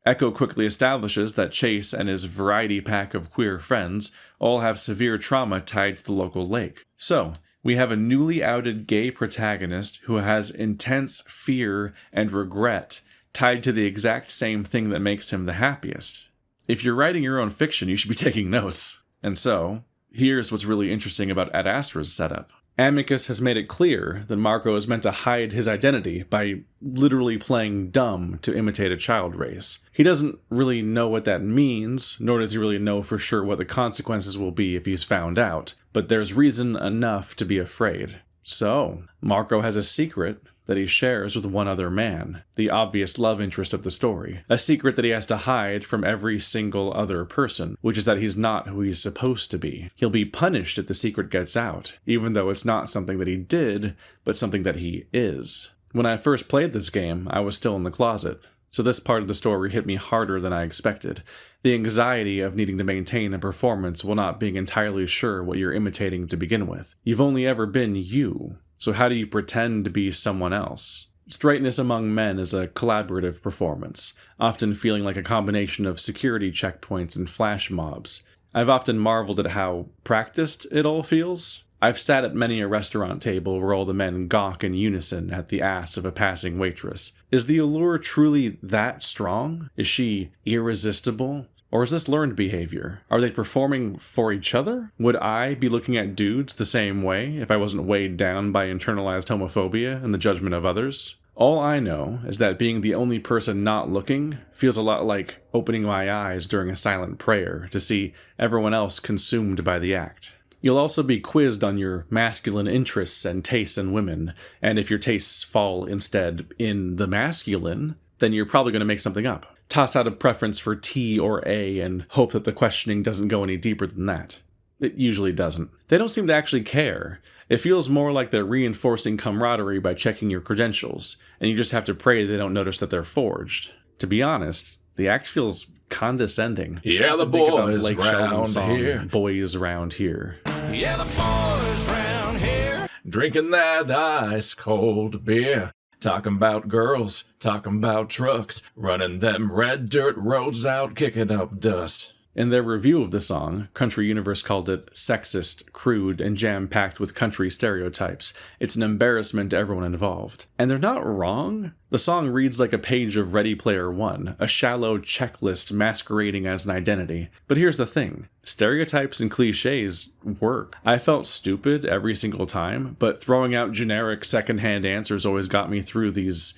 [SPEAKER 1] Echo quickly establishes that Chase and his variety pack of queer friends all have severe trauma tied to the local lake. So, we have a newly outed gay protagonist who has intense fear and regret tied to the exact same thing that makes him the happiest. If you're writing your own fiction, you should be taking notes. And so, here's what's really interesting about Adastra's setup. Amicus has made it clear that Marco is meant to hide his identity by literally playing dumb to imitate a child race. He doesn't really know what that means, nor does he really know for sure what the consequences will be if he's found out, but there's reason enough to be afraid. So, Marco has a secret that he shares with one other man, the obvious love interest of the story. A secret that he has to hide from every single other person, which is that he's not who he's supposed to be. He'll be punished if the secret gets out, even though it's not something that he did, but something that he is. When I first played this game, I was still in the closet, so this part of the story hit me harder than I expected. The anxiety of needing to maintain a performance while not being entirely sure what you're imitating to begin with. You've only ever been you. So how do you pretend to be someone else? Straightness among men is a collaborative performance, often feeling like a combination of security checkpoints and flash mobs. I've often marveled at how practiced it all feels. I've sat at many a restaurant table where all the men gawk in unison at the ass of a passing waitress. Is the allure truly that strong? Is she irresistible? Or is this learned behavior? Are they performing for each other? Would I be looking at dudes the same way if I wasn't weighed down by internalized homophobia and the judgment of others? All I know is that being the only person not looking feels a lot like opening my eyes during a silent prayer to see everyone else consumed by the act. You'll also be quizzed on your masculine interests and tastes in women, and if your tastes fall instead in the masculine, then you're probably going to make something up. Toss out a preference for T or A and hope that the questioning doesn't go any deeper than that. It usually doesn't. They don't seem to actually care. It feels more like they're reinforcing camaraderie by checking your credentials, and you just have to pray they don't notice that they're forged. To be honest, the act feels condescending.
[SPEAKER 3] Yeah, the
[SPEAKER 1] Think about
[SPEAKER 3] boys
[SPEAKER 1] Blake Shelton's
[SPEAKER 3] round
[SPEAKER 1] song,
[SPEAKER 3] here.
[SPEAKER 1] Boys Round Here.
[SPEAKER 3] Yeah, the boys round here. Drinking that ice cold beer. Talking about girls, talking about trucks, running them red dirt roads out, kicking up dust.
[SPEAKER 1] In their review of the song, Country Universe called it sexist, crude, and jam-packed with country stereotypes. It's an embarrassment to everyone involved. And they're not wrong. The song reads like a page of Ready Player One, a shallow checklist masquerading as an identity. But here's the thing. Stereotypes and cliches work. I felt stupid every single time, but throwing out generic secondhand answers always got me through these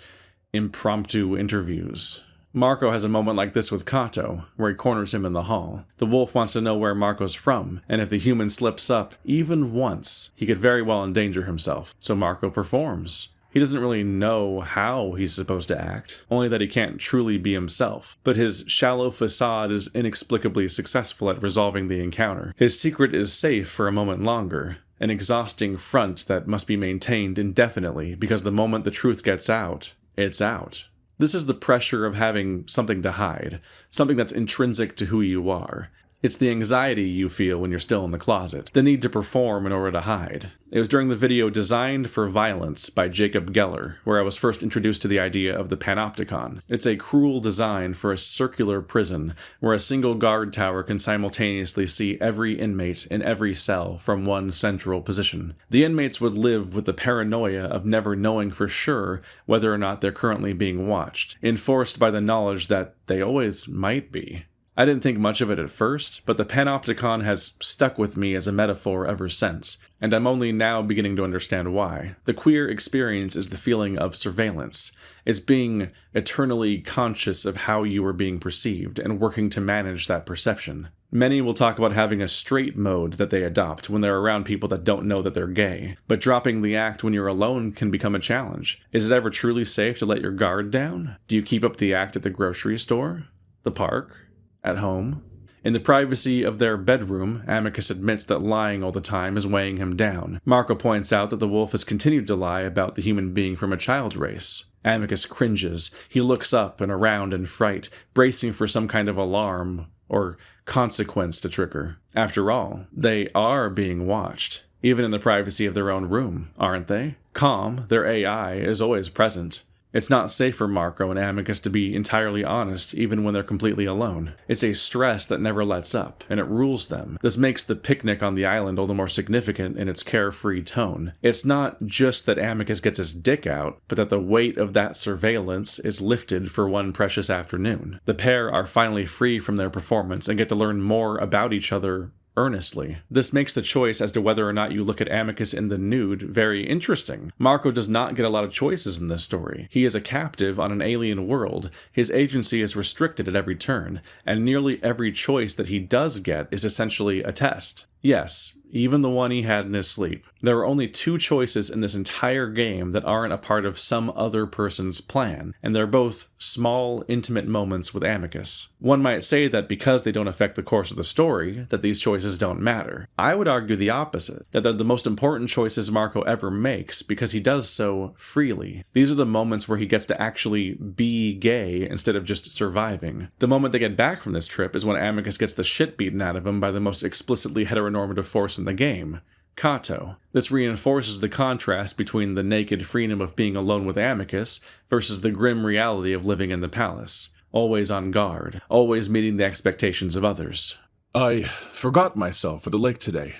[SPEAKER 1] impromptu interviews. Marco has a moment like this with Kato, where he corners him in the hall. The wolf wants to know where Marco's from, and if the human slips up, even once, he could very well endanger himself. So Marco performs. He doesn't really know how he's supposed to act, only that he can't truly be himself. But his shallow facade is inexplicably successful at resolving the encounter. His secret is safe for a moment longer, an exhausting front that must be maintained indefinitely because the moment the truth gets out, it's out. This is the pressure of having something to hide, something that's intrinsic to who you are. It's the anxiety you feel when you're still in the closet, the need to perform in order to hide. It was during the video Designed for Violence by Jacob Geller, where I was first introduced to the idea of the Panopticon. It's a cruel design for a circular prison, where a single guard tower can simultaneously see every inmate in every cell from one central position. The inmates would live with the paranoia of never knowing for sure whether or not they're currently being watched, enforced by the knowledge that they always might be. I didn't think much of it at first, but the Panopticon has stuck with me as a metaphor ever since, and I'm only now beginning to understand why. The queer experience is the feeling of surveillance. It's being eternally conscious of how you are being perceived and working to manage that perception. Many will talk about having a straight mode that they adopt when they're around people that don't know that they're gay, but dropping the act when you're alone can become a challenge. Is it ever truly safe to let your guard down? Do you keep up the act at the grocery store? The park? At home? In the privacy of their bedroom, Amicus admits that lying all the time is weighing him down. Marco points out that the wolf has continued to lie about the human being from a child race. Amicus cringes. He looks up and around in fright, bracing for some kind of alarm or consequence to trigger. After all, they are being watched, even in the privacy of their own room, aren't they? Calm, their AI, is always present. It's not safe for Marco and Amicus to be entirely honest even when they're completely alone. It's a stress that never lets up, and it rules them. This makes the picnic on the island all the more significant in its carefree tone. It's not just that Amicus gets his dick out, but that the weight of that surveillance is lifted for one precious afternoon. The pair are finally free from their performance and get to learn more about each other earnestly. This makes the choice as to whether or not you look at Amicus in the nude very interesting. Marco does not get a lot of choices in this story. He is a captive on an alien world, his agency is restricted at every turn, and nearly every choice that he does get is essentially a test. Yes, even the one he had in his sleep. There are only 2 choices in this entire game that aren't a part of some other person's plan, and they're both small, intimate moments with Amicus. One might say that because they don't affect the course of the story, that these choices don't matter. I would argue the opposite, that they're the most important choices Marco ever makes because he does so freely. These are the moments where he gets to actually be gay instead of just surviving. The moment they get back from this trip is when Amicus gets the shit beaten out of him by the most explicitly heteronormative force in the game, Kato. This reinforces the contrast between the naked freedom of being alone with Amicus versus the grim reality of living in the palace, always on guard, always meeting the expectations of others.
[SPEAKER 3] I forgot myself at the lake today,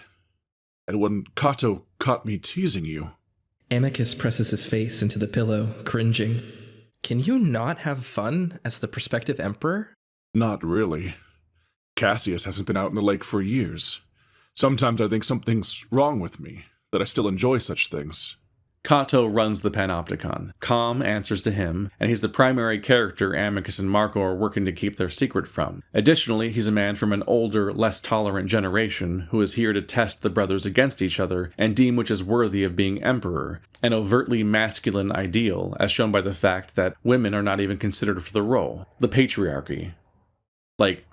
[SPEAKER 3] and when Kato caught me teasing you...
[SPEAKER 4] Amicus presses his face into the pillow, cringing. Can you not have fun as the prospective emperor?
[SPEAKER 3] Not really. Cassius hasn't been out in the lake for years. Sometimes I think something's wrong with me, that I still enjoy such things.
[SPEAKER 1] Kato runs the Panopticon. Calm answers to him, and he's the primary character Amicus and Marco are working to keep their secret from. Additionally, he's a man from an older, less tolerant generation who is here to test the brothers against each other and deem which is worthy of being emperor, an overtly masculine ideal, as shown by the fact that women are not even considered for the role. The patriarchy. Like,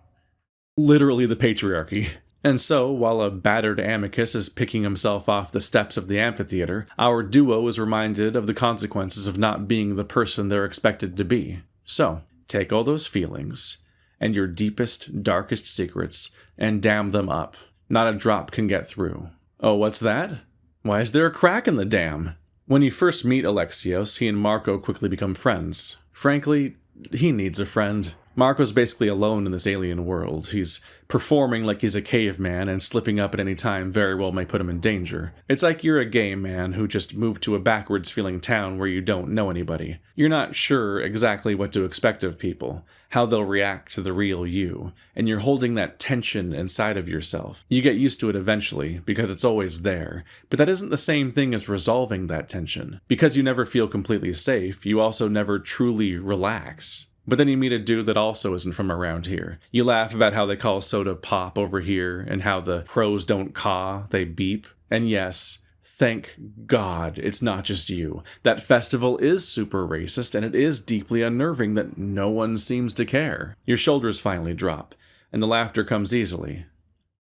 [SPEAKER 1] literally the patriarchy. And so, while a battered Amicus is picking himself off the steps of the amphitheater, our duo is reminded of the consequences of not being the person they're expected to be. So, take all those feelings, and your deepest, darkest secrets, and dam them up. Not a drop can get through. Oh, what's that? Why is there a crack in the dam? When you first meet Alexios, he and Marco quickly become friends. Frankly, he needs a friend. Marco's basically alone in this alien world. He's performing like he's a caveman, and slipping up at any time very well may put him in danger. It's like you're a gay man who just moved to a backwards-feeling town where you don't know anybody. You're not sure exactly what to expect of people, how they'll react to the real you, and you're holding that tension inside of yourself. You get used to it eventually, because it's always there, but that isn't the same thing as resolving that tension. Because you never feel completely safe, you also never truly relax. But then you meet a dude that also isn't from around here. You laugh about how they call soda pop over here, and how the pros don't caw, they beep. And yes, thank God it's not just you. That festival is super racist, and it is deeply unnerving that no one seems to care. Your shoulders finally drop, and the laughter comes easily.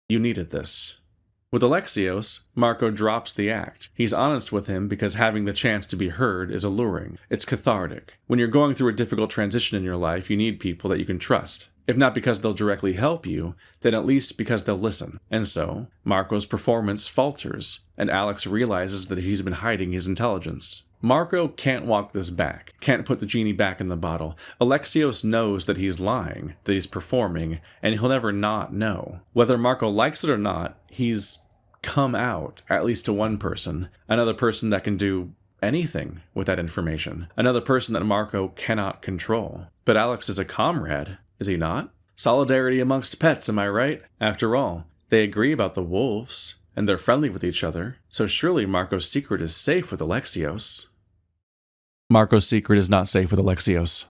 [SPEAKER 1] You needed this. With Alexios, Marco drops the act. He's honest with him because having the chance to be heard is alluring. It's cathartic. When you're going through a difficult transition in your life, you need people that you can trust. If not because they'll directly help you, then at least because they'll listen. And so, Marco's performance falters, and Alex realizes that he's been hiding his intelligence. Marco can't walk this back, can't put the genie back in the bottle. Alexios knows that he's lying, that he's performing, and he'll never not know. Whether Marco likes it or not, he's come out, at least to one person, another person that can do anything with that information, another person that Marco cannot control. But Alex is a comrade, is he not? Solidarity amongst pets, am I right? After all, they agree about the wolves, and they're friendly with each other, so surely Marco's secret is safe with Alexios. Marco's secret is not safe with Alexios.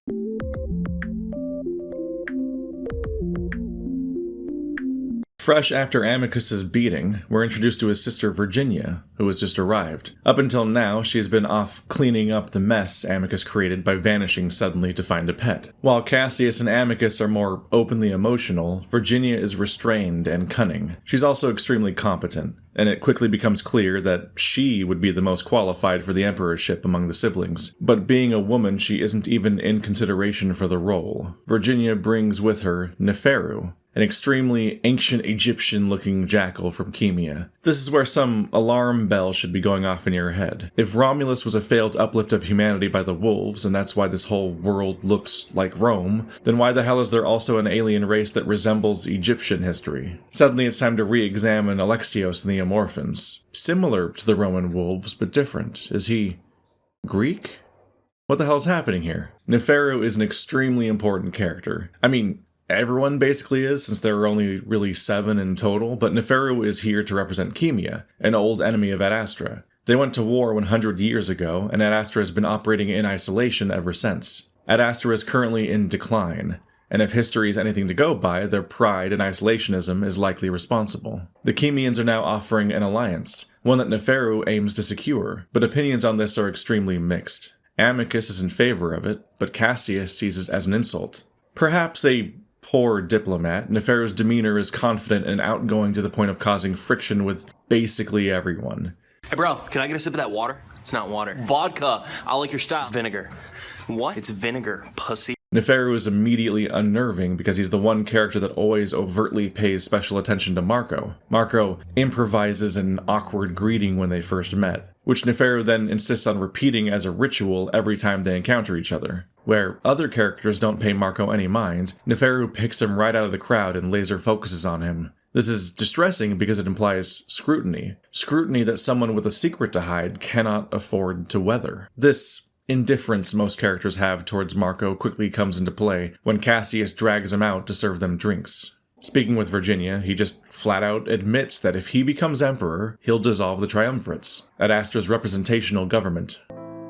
[SPEAKER 1] Fresh after Amicus's beating, we're introduced to his sister Virginia, who has just arrived. Up until now, she's been off cleaning up the mess Amicus created by vanishing suddenly to find a pet. While Cassius and Amicus are more openly emotional, Virginia is restrained and cunning. She's also extremely competent, and it quickly becomes clear that she would be the most qualified for the emperorship among the siblings. But being a woman, she isn't even in consideration for the role. Virginia brings with her Neferu, an extremely ancient Egyptian-looking jackal from Chemia. This is where some alarm bell should be going off in your head. If Romulus was a failed uplift of humanity by the wolves, and that's why this whole world looks like Rome, then why the hell is there also an alien race that resembles Egyptian history? Suddenly it's time to re-examine Alexios and the Amorphans. Similar to the Roman wolves, but different. Is he Greek? What the hell's happening here? Neferu is an extremely important character. I mean, everyone basically is, since there are only really 7 in total, but Neferu is here to represent Chemia, an old enemy of Adastra. They went to war 100 years ago, and Adastra has been operating in isolation ever since. Adastra is currently in decline, and if history is anything to go by, their pride and isolationism is likely responsible. The Chemians are now offering an alliance, one that Neferu aims to secure, but opinions on this are extremely mixed. Amicus is in favor of it, but Cassius sees it as an insult. Perhaps a poor diplomat, Neferu's demeanor is confident and outgoing to the point of causing friction with basically everyone.
[SPEAKER 7] Hey bro, can I get a sip of that water? It's not water. Vodka. I like your style. It's vinegar. What? It's vinegar, pussy.
[SPEAKER 1] Neferu is immediately unnerving because he's the one character that always overtly pays special attention to Marco. Marco improvises an awkward greeting when they first met, which Neferu then insists on repeating as a ritual every time they encounter each other. Where other characters don't pay Marco any mind, Neferu picks him right out of the crowd and laser focuses on him. This is distressing because it implies scrutiny. Scrutiny that someone with a secret to hide cannot afford to weather. This indifference most characters have towards Marco quickly comes into play when Cassius drags him out to serve them drinks. Speaking with Virginia, he just flat out admits that if he becomes emperor, he'll dissolve the triumvirates, Adastra's representational government.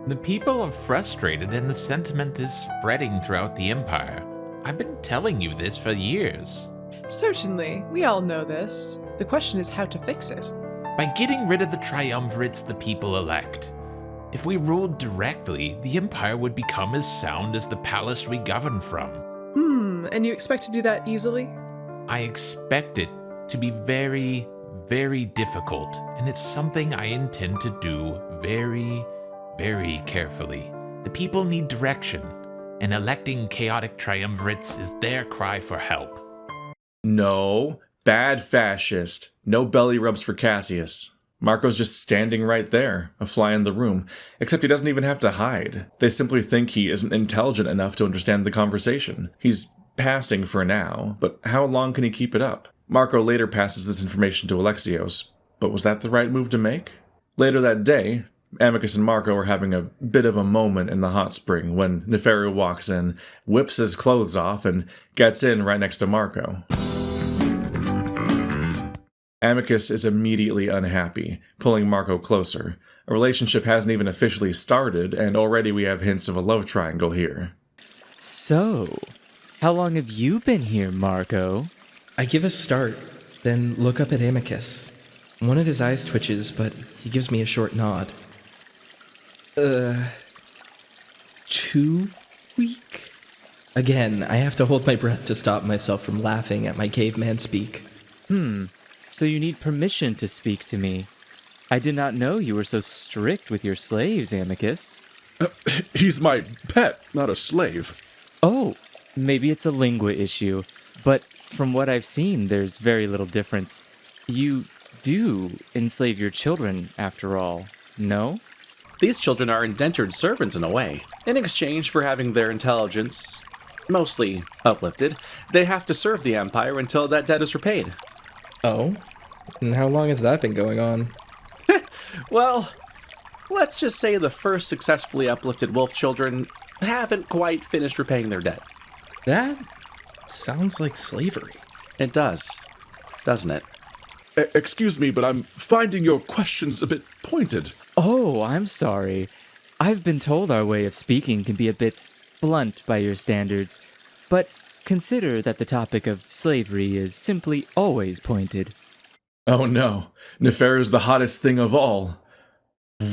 [SPEAKER 8] The people are frustrated and the sentiment is spreading throughout the Empire. I've been telling you this for years.
[SPEAKER 9] Certainly, we all know this. The question is how to fix it.
[SPEAKER 8] By getting rid of the triumvirates the people elect. If we ruled directly, the Empire would become as sound as the palace we govern from.
[SPEAKER 9] And you expect to do that easily?
[SPEAKER 8] I expect it to be very, very difficult, and it's something I intend to do very, very carefully. The people need direction, and electing chaotic triumvirates is their cry for help.
[SPEAKER 1] No, bad fascist. No belly rubs for Cassius. Marco's just standing right there, a fly in the room, except he doesn't even have to hide. They simply think he isn't intelligent enough to understand the conversation. He's passing for now, but how long can he keep it up? Marco later passes this information to Alexios, but was that the right move to make? Later that day, Amicus and Marco are having a bit of a moment in the hot spring when Neferu walks in, whips his clothes off, and gets in right next to Marco. Amicus is immediately unhappy, pulling Marco closer. A relationship hasn't even officially started, and already we have hints of a love triangle here.
[SPEAKER 10] So, how long have you been here, Marco?
[SPEAKER 4] I give a start, then look up at Amicus. One of his eyes twitches, but he gives me a short nod. 2 week? Again, I have to hold my breath to stop myself from laughing at my caveman speak.
[SPEAKER 10] So you need permission to speak to me. I did not know you were so strict with your slaves, Amicus.
[SPEAKER 3] He's my pet, not a slave.
[SPEAKER 10] Oh, maybe it's a lingua issue, but from what I've seen, there's very little difference. You do enslave your children, after all, no?
[SPEAKER 11] These children are indentured servants in a way. In exchange for having their intelligence mostly uplifted, they have to serve the Empire until that debt is repaid.
[SPEAKER 4] Oh? And how long has that been going on?
[SPEAKER 11] Well, let's just say the first successfully uplifted wolf children haven't quite finished repaying their debt.
[SPEAKER 4] That sounds like slavery.
[SPEAKER 11] It does, doesn't it?
[SPEAKER 3] Excuse me, but I'm finding your questions a bit pointed.
[SPEAKER 10] Oh, I'm sorry. I've been told our way of speaking can be a bit blunt by your standards, but consider that the topic of slavery is simply always pointed.
[SPEAKER 1] Oh no, Neferu's the hottest thing of all.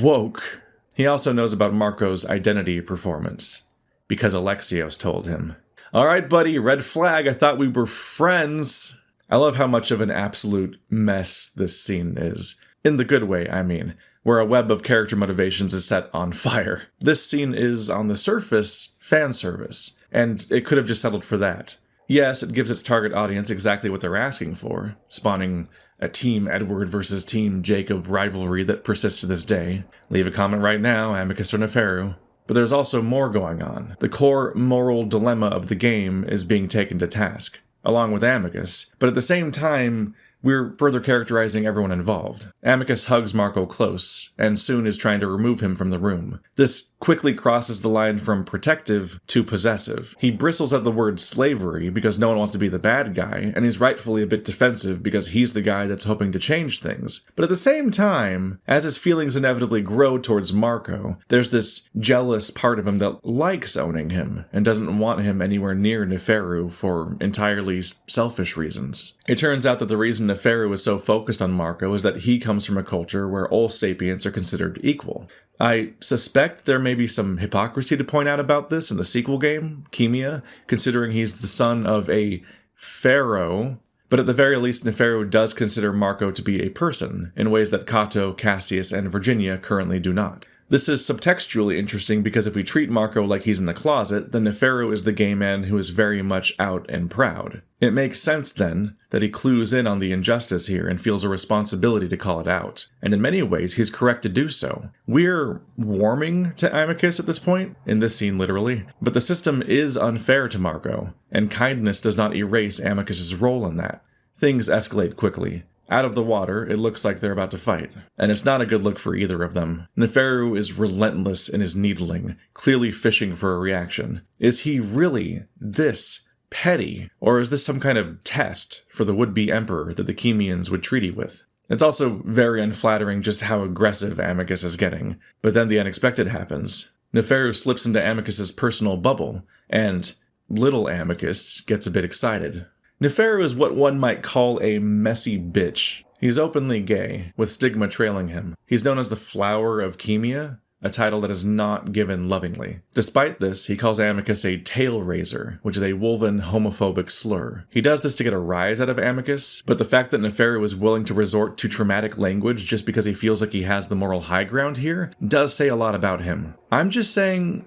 [SPEAKER 1] Woke. He also knows about Marco's identity performance, because Alexios told him. Alright, buddy, red flag, I thought we were friends. I love how much of an absolute mess this scene is. In the good way, I mean, where a web of character motivations is set on fire. This scene is, on the surface, fan service, and it could have just settled for that. Yes, it gives its target audience exactly what they're asking for, spawning a Team Edward versus Team Jacob rivalry that persists to this day. Leave a comment right now, Amicus or Neferu. But there's also more going on. The core moral dilemma of the game is being taken to task, along with Amicus, but at the same time, we're further characterizing everyone involved. Amicus hugs Marco close, and soon is trying to remove him from the room. This quickly crosses the line from protective to possessive. He bristles at the word slavery because no one wants to be the bad guy, and he's rightfully a bit defensive because he's the guy that's hoping to change things. But at the same time, as his feelings inevitably grow towards Marco, there's this jealous part of him that likes owning him and doesn't want him anywhere near Neferu for entirely selfish reasons. It turns out that the reason Neferu is so focused on Marco is that he comes from a culture where all sapients are considered equal. I suspect there may be some hypocrisy to point out about this in the sequel game, Chemia, considering he's the son of a pharaoh, but at the very least Neferu does consider Marco to be a person, in ways that Cato, Cassius, and Virginia currently do not. This is subtextually interesting because if we treat Marco like he's in the closet, then Neferu is the gay man who is very much out and proud. It makes sense, then, that he clues in on the injustice here and feels a responsibility to call it out. And in many ways, he's correct to do so. We're warming to Amicus at this point, in this scene literally, but the system is unfair to Marco, and kindness does not erase Amicus's role in that. Things escalate quickly. Out of the water, it looks like they're about to fight. And it's not a good look for either of them. Neferu is relentless in his needling, clearly fishing for a reaction. Is he really this petty? Or is this some kind of test for the would-be emperor that the Chemians would treaty with? It's also very unflattering just how aggressive Amicus is getting. But then the unexpected happens. Neferu slips into Amicus's personal bubble, and little Amicus gets a bit excited. Neferu is what one might call a messy bitch. He's openly gay, with stigma trailing him. He's known as the Flower of Chemia, a title that is not given lovingly. Despite this, he calls Amicus a tail raiser, which is a woven homophobic slur. He does this to get a rise out of Amicus, but the fact that Neferu is willing to resort to traumatic language just because he feels like he has the moral high ground here does say a lot about him. I'm just saying,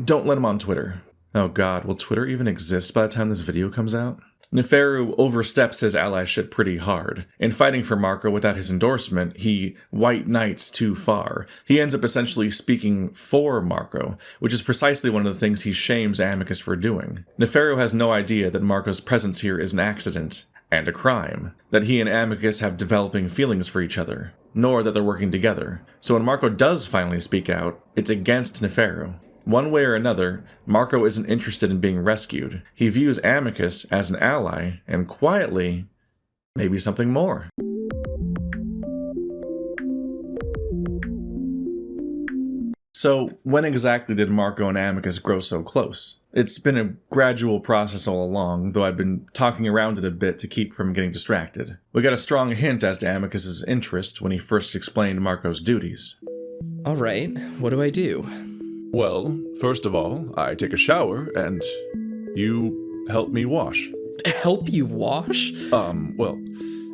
[SPEAKER 1] don't let him on Twitter. Oh god, will Twitter even exist by the time this video comes out? Neferu oversteps his allyship pretty hard. In fighting for Marco without his endorsement, he white knights too far. He ends up essentially speaking for Marco, which is precisely one of the things he shames Amicus for doing. Neferu has no idea that Marco's presence here is an accident and a crime, that he and Amicus have developing feelings for each other, nor that they're working together. So when Marco does finally speak out, it's against Neferu. One way or another, Marco isn't interested in being rescued. He views Amicus as an ally, and quietly, maybe something more. So, when exactly did Marco and Amicus grow so close? It's been a gradual process all along, though I've been talking around it a bit to keep from getting distracted. We got a strong hint as to Amicus's interest when he first explained Marco's duties.
[SPEAKER 4] Alright, what do I do?
[SPEAKER 3] Well, first of all, I take a shower, and you help me wash.
[SPEAKER 4] Help you wash?
[SPEAKER 3] Well,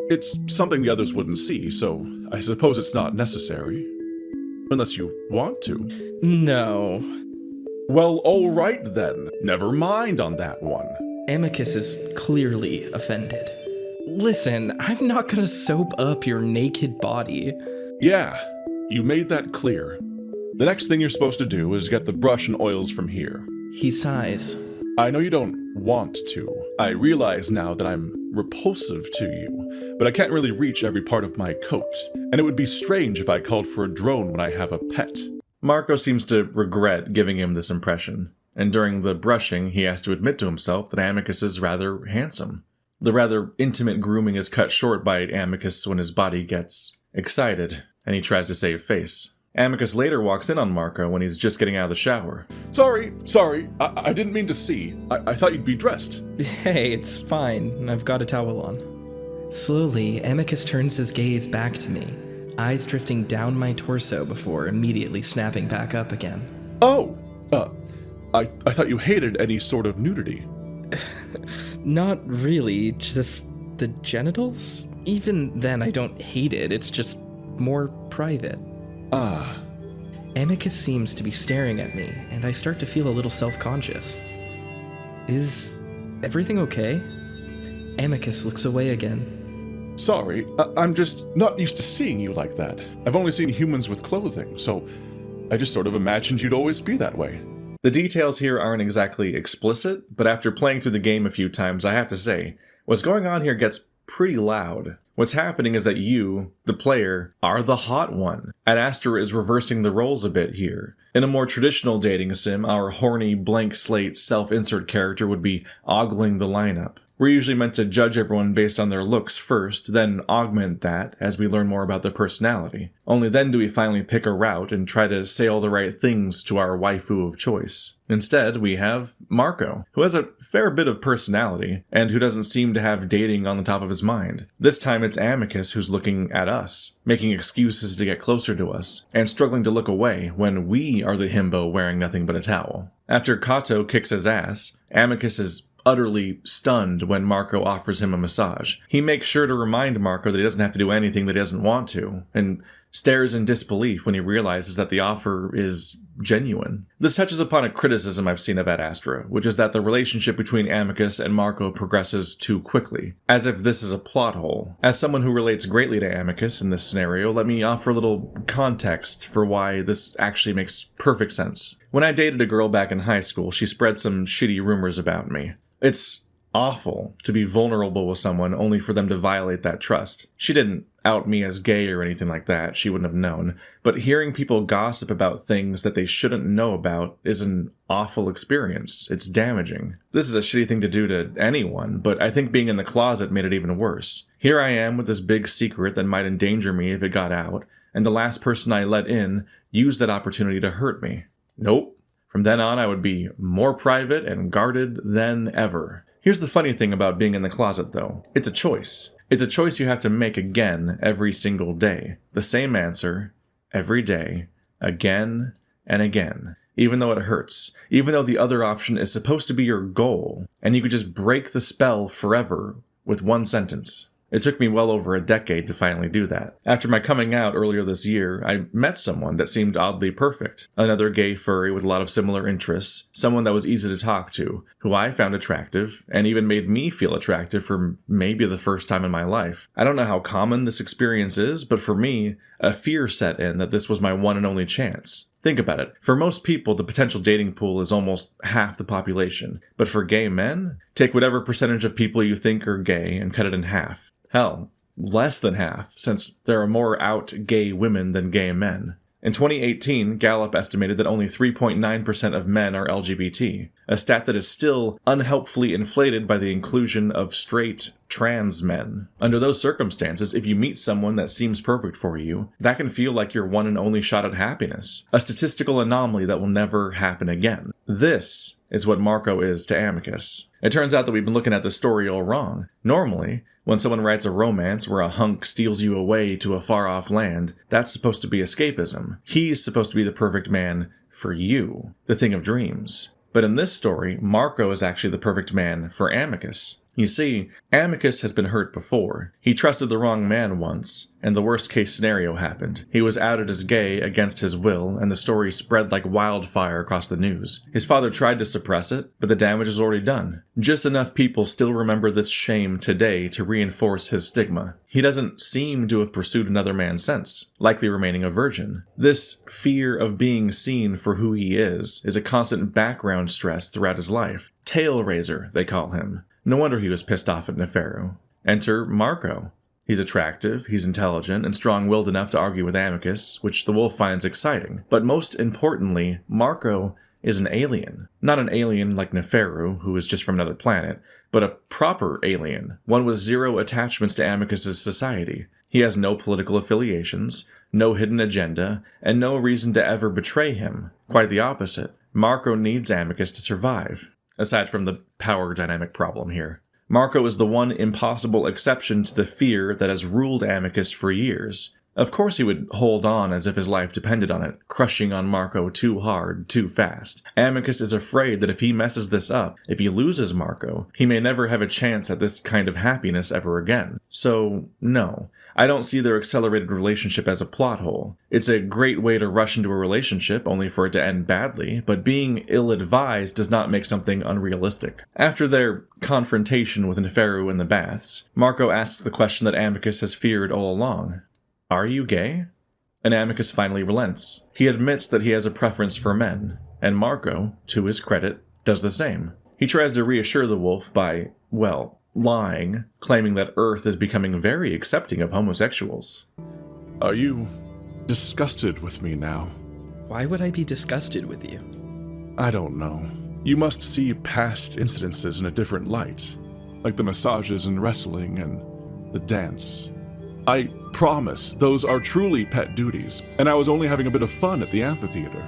[SPEAKER 3] it's something the others wouldn't see, so I suppose it's not necessary. Unless you want to.
[SPEAKER 4] No.
[SPEAKER 3] Well, alright then. Never mind on that one.
[SPEAKER 4] Amicus is clearly offended. Listen, I'm not gonna soap up your naked body.
[SPEAKER 3] Yeah, you made that clear. The next thing you're supposed to do is get the brush and oils from here.
[SPEAKER 4] He sighs.
[SPEAKER 3] I know you don't want to. I realize now that I'm repulsive to you, but I can't really reach every part of my coat, and it would be strange if I called for a drone when I have a pet.
[SPEAKER 1] Marco seems to regret giving him this impression, and during the brushing he has to admit to himself that Amicus is rather handsome. The rather intimate grooming is cut short by Amicus when his body gets excited, and he tries to save face. Amicus later walks in on Marco when he's just getting out of the shower.
[SPEAKER 3] Sorry, I didn't mean to see. I thought you'd be dressed.
[SPEAKER 4] Hey, it's fine. I've got a towel on. Slowly, Amicus turns his gaze back to me, eyes drifting down my torso before immediately snapping back up again.
[SPEAKER 3] Oh, I thought you hated any sort of nudity.
[SPEAKER 4] Not really, just the genitals? Even then, I don't hate it, it's just more private.
[SPEAKER 3] Ah.
[SPEAKER 4] Amicus seems to be staring at me, and I start to feel a little self-conscious. Is everything okay? Amicus looks away again.
[SPEAKER 3] Sorry, I'm just not used to seeing you like that. I've only seen humans with clothing, so I just sort of imagined you'd always be that way.
[SPEAKER 1] The details here aren't exactly explicit, but after playing through the game a few times, I have to say, what's going on here gets pretty loud. What's happening is that you, the player, are the hot one. Adastra is reversing the roles a bit here. In a more traditional dating sim, our horny, blank slate, self-insert character would be ogling the lineup. We're usually meant to judge everyone based on their looks first, then augment that as we learn more about their personality. Only then do we finally pick a route and try to say all the right things to our waifu of choice. Instead, we have Marco, who has a fair bit of personality, and who doesn't seem to have dating on the top of his mind. This time it's Amicus who's looking at us, making excuses to get closer to us, and struggling to look away when we are the himbo wearing nothing but a towel. After Kato kicks his ass, Amicus is utterly stunned when Marco offers him a massage. He makes sure to remind Marco that he doesn't have to do anything that he doesn't want to, and stares in disbelief when he realizes that the offer is genuine. This touches upon a criticism I've seen of Adastra, which is that the relationship between Amicus and Marco progresses too quickly, as if this is a plot hole. As someone who relates greatly to Amicus in this scenario, let me offer a little context for why this actually makes perfect sense. When I dated a girl back in high school, she spread some shitty rumors about me. It's awful to be vulnerable with someone only for them to violate that trust. She didn't out me as gay or anything like that, she wouldn't have known, but hearing people gossip about things that they shouldn't know about is an awful experience. It's damaging. This is a shitty thing to do to anyone, but I think being in the closet made it even worse. Here I am with this big secret that might endanger me if it got out, and the last person I let in used that opportunity to hurt me. Nope. From then on, I would be more private and guarded than ever. Here's the funny thing about being in the closet, though. It's a choice. It's a choice you have to make again every single day. The same answer, every day, again and again. Even though it hurts. Even though the other option is supposed to be your goal, and you could just break the spell forever with one sentence. It took me well over a decade to finally do that. After my coming out earlier this year, I met someone that seemed oddly perfect. Another gay furry with a lot of similar interests, someone that was easy to talk to, who I found attractive, and even made me feel attractive for maybe the first time in my life. I don't know how common this experience is, but for me, a fear set in that this was my one and only chance. Think about it. For most people, the potential dating pool is almost half the population. But for gay men, take whatever percentage of people you think are gay and cut it in half. Hell, less than half, since there are more out gay women than gay men. In 2018, Gallup estimated that only 3.9% of men are LGBT, a stat that is still unhelpfully inflated by the inclusion of straight trans men. Under those circumstances, if you meet someone that seems perfect for you, that can feel like your one and only shot at happiness, a statistical anomaly that will never happen again. This is what Marco is to Amicus. It turns out that we've been looking at this story all wrong. Normally, when someone writes a romance where a hunk steals you away to a far-off land, that's supposed to be escapism. He's supposed to be the perfect man for you, the thing of dreams. But in this story, Marco is actually the perfect man for Amicus. You see, Amicus has been hurt before. He trusted the wrong man once, and the worst case scenario happened. He was outed as gay against his will, and the story spread like wildfire across the news. His father tried to suppress it, but the damage is already done. Just enough people still remember this shame today to reinforce his stigma. He doesn't seem to have pursued another man since, likely remaining a virgin. This fear of being seen for who he is a constant background stress throughout his life. Tail raiser, they call him. No wonder he was pissed off at Neferu. Enter Marco. He's attractive, he's intelligent, and strong-willed enough to argue with Amicus, which the wolf finds exciting. But most importantly, Marco is an alien. Not an alien like Neferu, who is just from another planet, but a proper alien, one with zero attachments to Amicus's society. He has no political affiliations, no hidden agenda, and no reason to ever betray him. Quite the opposite. Marco needs Amicus to survive, aside from the power dynamic problem here. Marco is the one impossible exception to the fear that has ruled Amicus for years. Of course he would hold on as if his life depended on it, crushing on Marco too hard, too fast. Amicus is afraid that if he messes this up, if he loses Marco, he may never have a chance at this kind of happiness ever again. So, no. I don't see their accelerated relationship as a plot hole. It's a great way to rush into a relationship, only for it to end badly, but being ill-advised does not make something unrealistic. After their confrontation with Neferu in the baths, Marco asks the question that Amicus has feared all along. Are you gay? And Amicus finally relents. He admits that he has a preference for men, and Marco, to his credit, does the same. He tries to reassure the wolf by, well, lying, claiming that Earth is becoming very accepting of homosexuals.
[SPEAKER 3] Are you disgusted with me now?
[SPEAKER 4] Why would I be disgusted with you?
[SPEAKER 3] I don't know. You must see past incidences in a different light, like the massages and wrestling and the dance. I promise those are truly pet duties, and I was only having a bit of fun at the amphitheater.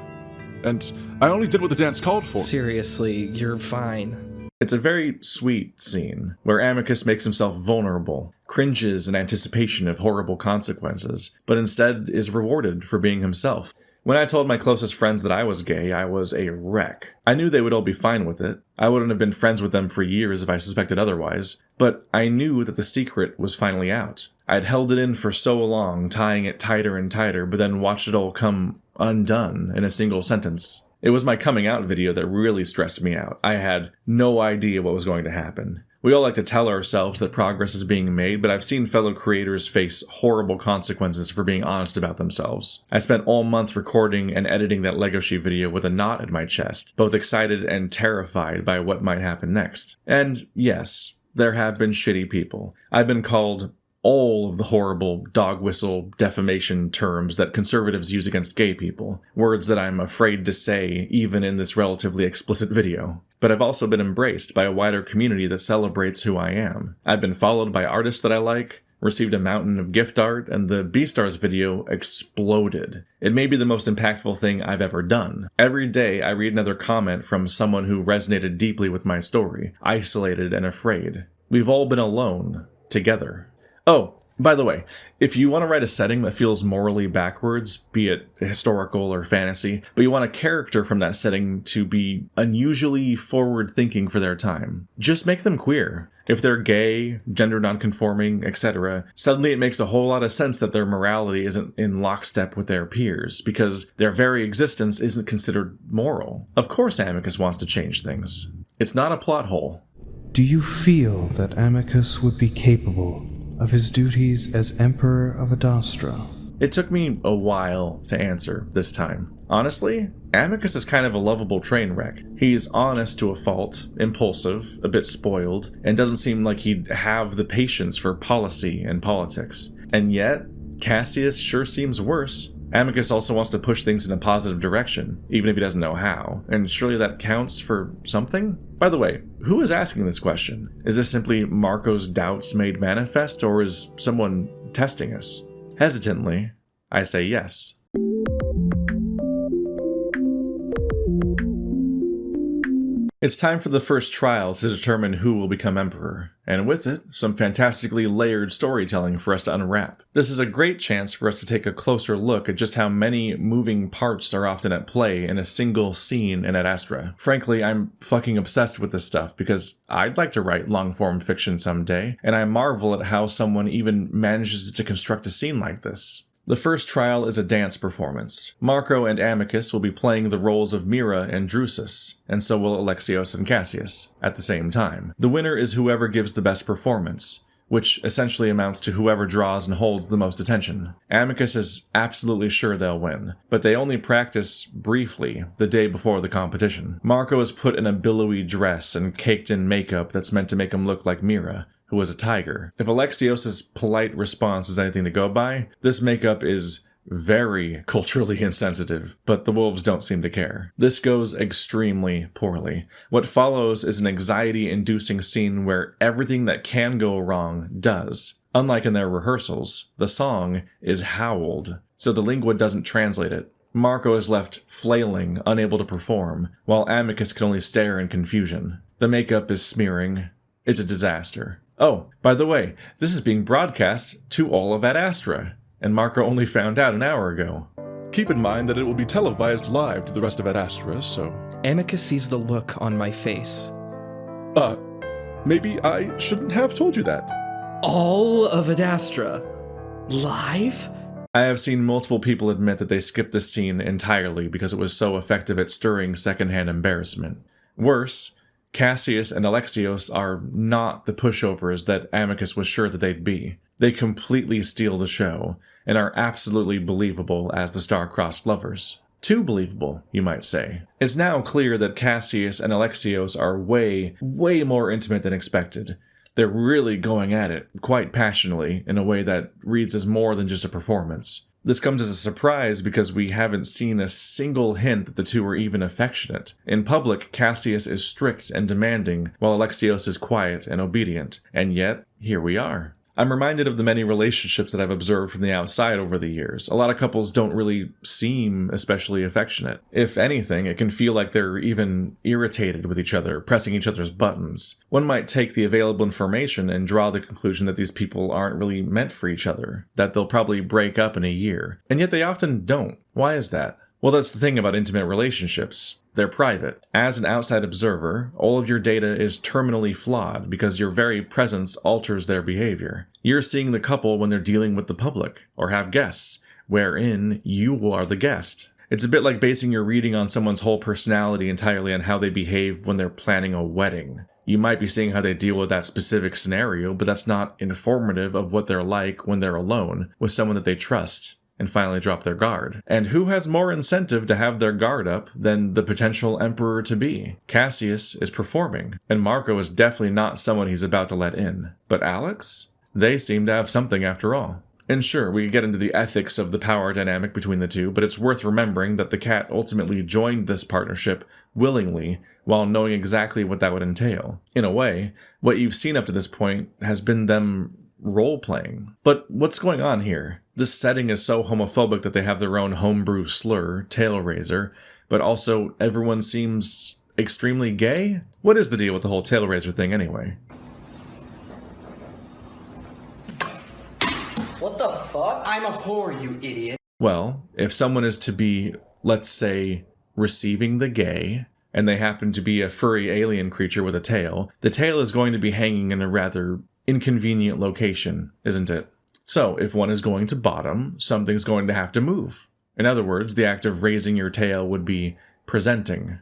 [SPEAKER 3] And I only did what the dance called for.
[SPEAKER 4] Seriously, you're fine.
[SPEAKER 1] It's a very sweet scene, where Amicus makes himself vulnerable, cringes in anticipation of horrible consequences, but instead is rewarded for being himself. When I told my closest friends that I was gay, I was a wreck. I knew they would all be fine with it. I wouldn't have been friends with them for years if I suspected otherwise, but I knew that the secret was finally out. I'd held it in for so long, tying it tighter and tighter, but then watched it all come undone in a single sentence. It was my coming out video that really stressed me out. I had no idea what was going to happen. We all like to tell ourselves that progress is being made, but I've seen fellow creators face horrible consequences for being honest about themselves. I spent all month recording and editing that Lego Sheep video with a knot in my chest, both excited and terrified by what might happen next. And yes, there have been shitty people. I've been called all of the horrible dog whistle defamation terms that conservatives use against gay people, words that I'm afraid to say even in this relatively explicit video. But I've also been embraced by a wider community that celebrates who I am. I've been followed by artists that I like, received a mountain of gift art, and the Beastars video exploded. It may be the most impactful thing I've ever done. Every day I read another comment from someone who resonated deeply with my story, isolated and afraid. We've all been alone, together. Oh, by the way, if you want to write a setting that feels morally backwards, be it historical or fantasy, but you want a character from that setting to be unusually forward-thinking for their time, just make them queer. If they're gay, gender nonconforming, etc., suddenly it makes a whole lot of sense that their morality isn't in lockstep with their peers, because their very existence isn't considered moral. Of course Amicus wants to change things. It's not a plot hole.
[SPEAKER 6] Do you feel that Amicus would be capable of his duties as Emperor of Adastra?
[SPEAKER 1] It took me a while to answer this time. Honestly, Amicus is kind of a lovable train wreck. He's honest to a fault, impulsive, a bit spoiled, and doesn't seem like he'd have the patience for policy and politics. And yet, Cassius sure seems worse. Amicus also wants to push things in a positive direction, even if he doesn't know how, and surely that counts for something? By the way, who is asking this question? Is this simply Marco's doubts made manifest, or is someone testing us? Hesitantly, I say yes. It's time for the first trial to determine who will become emperor, and with it, some fantastically layered storytelling for us to unwrap. This is a great chance for us to take a closer look at just how many moving parts are often at play in a single scene in Adastra. Frankly, I'm fucking obsessed with this stuff because I'd like to write long-form fiction someday, and I marvel at how someone even manages to construct a scene like this. The first trial is a dance performance. Marco and Amicus will be playing the roles of Mira and Drusus, and so will Alexios and Cassius, at the same time. The winner is whoever gives the best performance, which essentially amounts to whoever draws and holds the most attention. Amicus is absolutely sure they'll win, but they only practice briefly the day before the competition. Marco is put in a billowy dress and caked in makeup that's meant to make him look like Mira, who was a tiger. If Alexios' polite response is anything to go by, this makeup is very culturally insensitive, but the wolves don't seem to care. This goes extremely poorly. What follows is an anxiety-inducing scene where everything that can go wrong does. Unlike in their rehearsals, the song is howled, so the lingua doesn't translate it. Marco is left flailing, unable to perform, while Amicus can only stare in confusion. The makeup is smearing. It's a disaster. Oh, by the way, this is being broadcast to all of Adastra, and Marco only found out an hour ago.
[SPEAKER 3] Keep in mind that it will be televised live to the rest of Adastra, so...
[SPEAKER 4] Amicus sees the look on my face.
[SPEAKER 3] Maybe I shouldn't have told you that.
[SPEAKER 4] All of Adastra? Live?
[SPEAKER 1] I have seen multiple people admit that they skipped this scene entirely because it was so effective at stirring secondhand embarrassment. Worse, Cassius and Alexios are not the pushovers that Amicus was sure that they'd be. They completely steal the show, and are absolutely believable as the star-crossed lovers. Too believable, you might say. It's now clear that Cassius and Alexios are way, way more intimate than expected. They're really going at it, quite passionately, in a way that reads as more than just a performance. This comes as a surprise because we haven't seen a single hint that the two are even affectionate. In public, Cassius is strict and demanding, while Alexios is quiet and obedient. And yet, here we are. I'm reminded of the many relationships that I've observed from the outside over the years. A lot of couples don't really seem especially affectionate. If anything, it can feel like they're even irritated with each other, pressing each other's buttons. One might take the available information and draw the conclusion that these people aren't really meant for each other, that they'll probably break up in a year. And yet they often don't. Why is that? Well, that's the thing about intimate relationships. They're private. As an outside observer, all of your data is terminally flawed because your very presence alters their behavior. You're seeing the couple when they're dealing with the public, or have guests, wherein you are the guest. It's a bit like basing your reading on someone's whole personality entirely on how they behave when they're planning a wedding. You might be seeing how they deal with that specific scenario, but that's not informative of what they're like when they're alone with someone that they trust and finally drop their guard. And who has more incentive to have their guard up than the potential emperor-to-be? Cassius is performing, and Marco is definitely not someone he's about to let in. But Alex? They seem to have something after all. And sure, we could get into the ethics of the power dynamic between the two, but it's worth remembering that the cat ultimately joined this partnership willingly while knowing exactly what that would entail. In a way, what you've seen up to this point has been them role-playing. But what's going on here? This setting is so homophobic that they have their own homebrew slur, tail razor, but also everyone seems extremely gay? What is the deal with the whole tail razor thing anyway?
[SPEAKER 12] What the fuck? I'm a whore, you idiot.
[SPEAKER 1] Well, if someone is to be, let's say, receiving the gay, and they happen to be a furry alien creature with a tail, the tail is going to be hanging in a rather inconvenient location, isn't it? So, if one is going to bottom, something's going to have to move. In other words, the act of raising your tail would be presenting.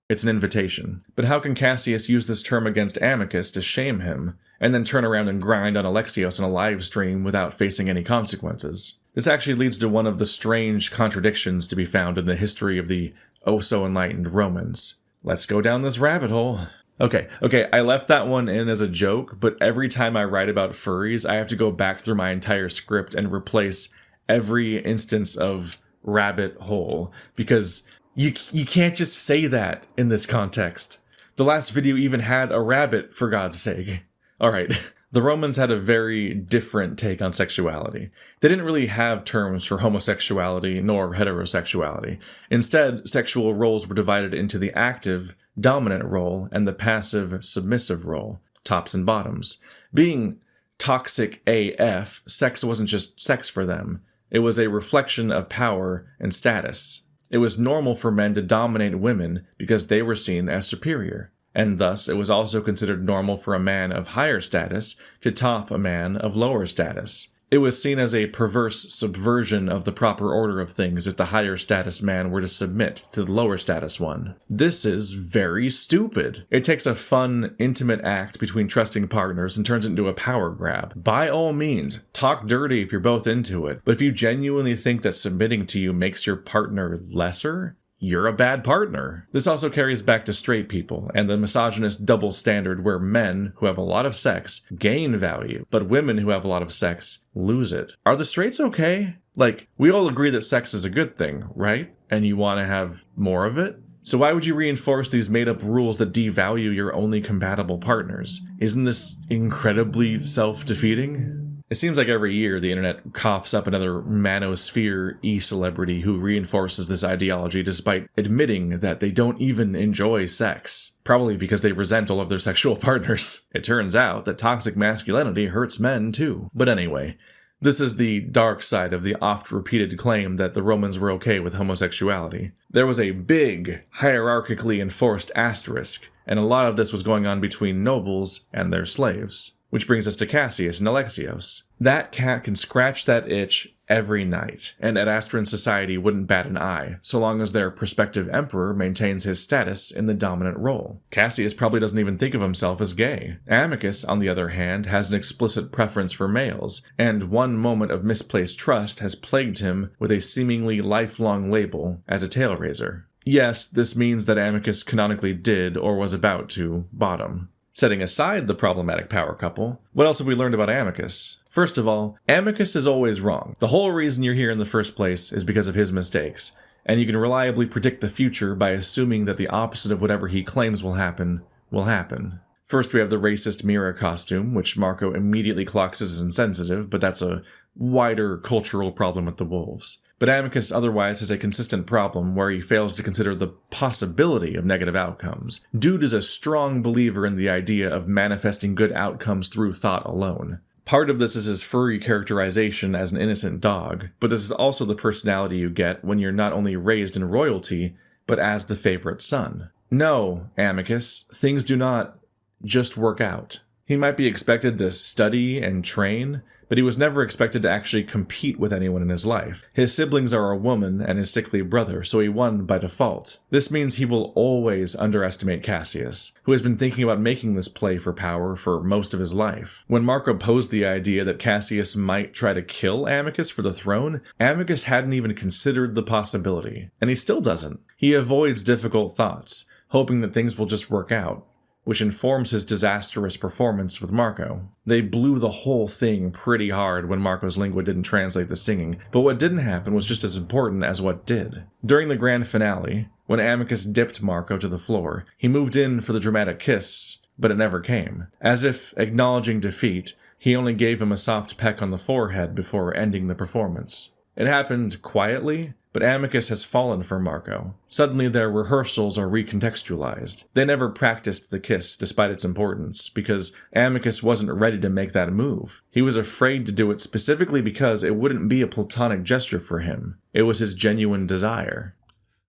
[SPEAKER 1] It's an invitation. But how can Cassius use this term against Amicus to shame him, and then turn around and grind on Alexios in a live stream without facing any consequences? This actually leads to one of the strange contradictions to be found in the history of the oh-so-enlightened Romans. Let's go down this rabbit hole. Okay, I left that one in as a joke, but every time I write about furries, I have to go back through my entire script and replace every instance of rabbit hole, because you can't just say that in this context. The last video even had a rabbit, for God's sake. Alright, the Romans had a very different take on sexuality. They didn't really have terms for homosexuality nor heterosexuality. Instead, sexual roles were divided into the active, dominant role and the passive, submissive role, tops and bottoms. Being toxic AF, sex wasn't just sex for them. It was a reflection of power and status. It was normal for men to dominate women because they were seen as superior, and thus it was also considered normal for a man of higher status to top a man of lower status. It was seen as a perverse subversion of the proper order of things if the higher status man were to submit to the lower status one. This is very stupid. It takes a fun, intimate act between trusting partners and turns it into a power grab. By all means, talk dirty if you're both into it, but if you genuinely think that submitting to you makes your partner lesser, you're a bad partner. This also carries back to straight people and the misogynist double standard where men who have a lot of sex gain value, but women who have a lot of sex lose it. Are the straights okay? Like, we all agree that sex is a good thing, right? And you want to have more of it? So why would you reinforce these made-up rules that devalue your only compatible partners? Isn't this incredibly self-defeating? It seems like every year the internet coughs up another manosphere e-celebrity who reinforces this ideology despite admitting that they don't even enjoy sex. Probably because they resent all of their sexual partners. It turns out that toxic masculinity hurts men too. But anyway, this is the dark side of the oft-repeated claim that the Romans were okay with homosexuality. There was a big, hierarchically enforced asterisk, and a lot of this was going on between nobles and their slaves. Which brings us to Cassius and Alexios. That cat can scratch that itch every night, and Adastran society wouldn't bat an eye, so long as their prospective emperor maintains his status in the dominant role. Cassius probably doesn't even think of himself as gay. Amicus, on the other hand, has an explicit preference for males, and one moment of misplaced trust has plagued him with a seemingly lifelong label as a tail raiser. Yes, this means that Amicus canonically did, or was about to, bottom. Setting aside the problematic power couple, what else have we learned about Amicus? First of all, Amicus is always wrong. The whole reason you're here in the first place is because of his mistakes, and you can reliably predict the future by assuming that the opposite of whatever he claims will happen, will happen. First, we have the racist Mira costume, which Marco immediately clocks as insensitive, but that's a wider cultural problem with the wolves. But Amicus otherwise has a consistent problem where he fails to consider the possibility of negative outcomes. Dude is a strong believer in the idea of manifesting good outcomes through thought alone. Part of this is his furry characterization as an innocent dog, but this is also the personality you get when you're not only raised in royalty, but as the favorite son. No, Amicus, things do not just work out. He might be expected to study and train, but he was never expected to actually compete with anyone in his life. His siblings are a woman and his sickly brother, so he won by default. This means he will always underestimate Cassius, who has been thinking about making this play for power for most of his life. When Marco posed the idea that Cassius might try to kill Amicus for the throne, Amicus hadn't even considered the possibility, and he still doesn't. He avoids difficult thoughts, hoping that things will just work out, which informs his disastrous performance with Marco. They blew the whole thing pretty hard when Marco's lingua didn't translate the singing, but what didn't happen was just as important as what did. During the grand finale, when Amicus dipped Marco to the floor, he moved in for the dramatic kiss, but it never came. As if acknowledging defeat, he only gave him a soft peck on the forehead before ending the performance. It happened quietly, but Amicus has fallen for Marco. Suddenly their rehearsals are recontextualized. They never practiced the kiss despite its importance, because Amicus wasn't ready to make that move. He was afraid to do it specifically because it wouldn't be a platonic gesture for him. It was his genuine desire.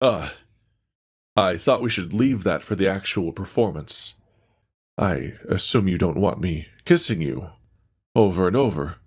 [SPEAKER 3] I thought we should leave that for the actual performance. I assume you don't want me kissing you over and over.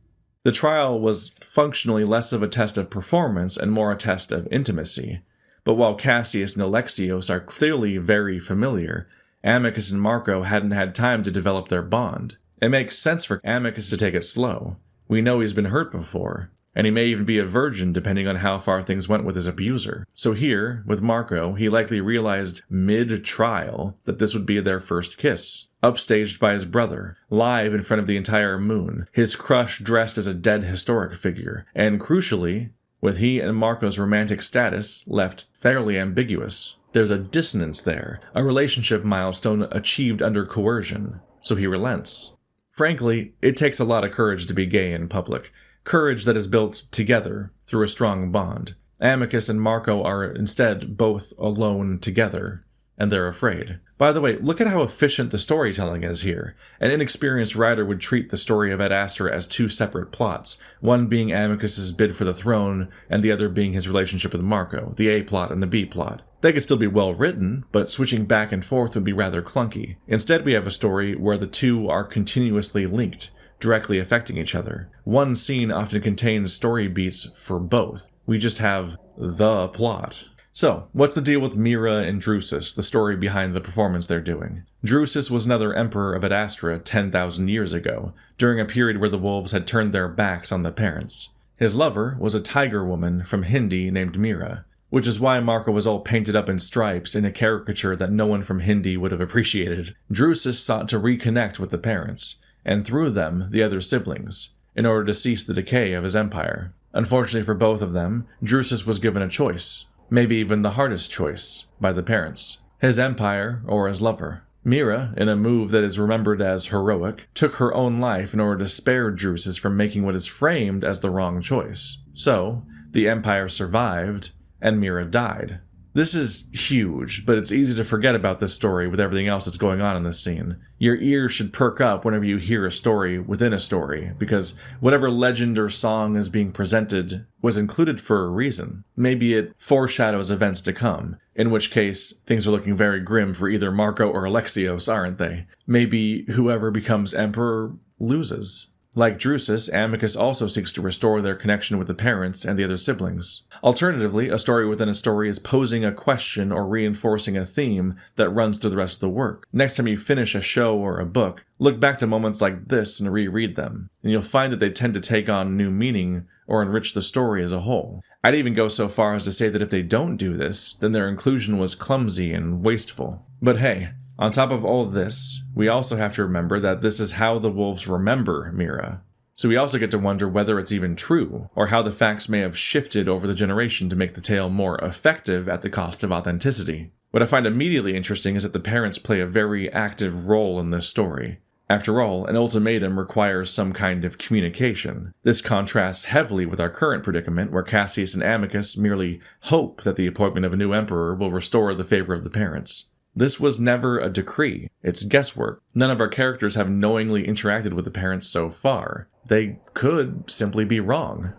[SPEAKER 1] The trial was functionally less of a test of performance and more a test of intimacy. But while Cassius and Alexios are clearly very familiar, Amicus and Marco hadn't had time to develop their bond. It makes sense for Amicus to take it slow. We know he's been hurt before, and he may even be a virgin depending on how far things went with his abuser. So here, with Marco, he likely realized mid-trial that this would be their first kiss. Upstaged by his brother, live in front of the entire moon, his crush dressed as a dead historic figure, and crucially, with he and Marco's romantic status left fairly ambiguous. There's a dissonance there, a relationship milestone achieved under coercion, so he relents. Frankly, it takes a lot of courage to be gay in public, courage that is built together through a strong bond. Amicus and Marco are instead both alone together, and they're afraid. By the way, look at how efficient the storytelling is here. An inexperienced writer would treat the story of Adastra as two separate plots, one being Amicus's bid for the throne, and the other being his relationship with Marco, the A plot and the B plot. They could still be well written, but switching back and forth would be rather clunky. Instead, we have a story where the two are continuously linked, directly affecting each other. One scene often contains story beats for both. We just have the plot. So, what's the deal with Mira and Drusus, the story behind the performance they're doing? Drusus was another emperor of Adastra 10,000 years ago, during a period where the wolves had turned their backs on the parents. His lover was a tiger woman from Hindi named Mira. which is why Marco was all painted up in stripes in a caricature that no one from Hindi would have appreciated. Drusus sought to reconnect with the parents, and through them, the other siblings, in order to cease the decay of his empire. Unfortunately for both of them, Drusus was given a choice, maybe even the hardest choice, by the parents: his empire or his lover. Mira, in a move that is remembered as heroic, took her own life in order to spare Drusus from making what is framed as the wrong choice. So, the empire survived, and Mira died. This is huge, but it's easy to forget about this story with everything else that's going on in this scene. Your ears should perk up whenever you hear a story within a story, because whatever legend or song is being presented was included for a reason. Maybe it foreshadows events to come, in which case things are looking very grim for either Marco or Alexios, aren't they? Maybe whoever becomes emperor loses. Like Drusus, Amicus also seeks to restore their connection with the parents and the other siblings. Alternatively, a story within a story is posing a question or reinforcing a theme that runs through the rest of the work. Next time you finish a show or a book, look back to moments like this and reread them, and you'll find that they tend to take on new meaning or enrich the story as a whole. I'd even go so far as to say that if they don't do this, then their inclusion was clumsy and wasteful. But hey, on top of all this, we also have to remember that this is how the wolves remember Mira. So we also get to wonder whether it's even true, or how the facts may have shifted over the generation to make the tale more effective at the cost of authenticity. What I find immediately interesting is that the parents play a very active role in this story. After all, an ultimatum requires some kind of communication. This contrasts heavily with our current predicament, where Cassius and Amicus merely hope that the appointment of a new emperor will restore the favor of the parents. This was never a decree. It's guesswork. None of our characters have knowingly interacted with the parents so far. They could simply be wrong.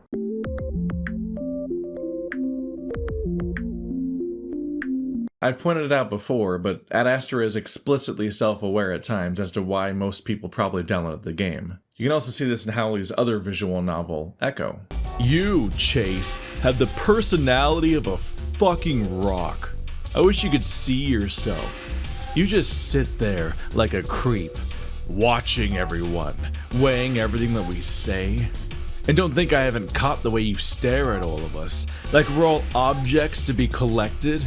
[SPEAKER 1] I've pointed it out before, but Adastra is explicitly self-aware at times as to why most people probably downloaded the game. You can also see this in Howley's other visual novel, Echo.
[SPEAKER 3] You, Chase, have the personality of a fucking rock. I wish you could see yourself. You just sit there like a creep, watching everyone, weighing everything that we say. And don't think I haven't caught the way you stare at all of us, like we're all objects to be collected.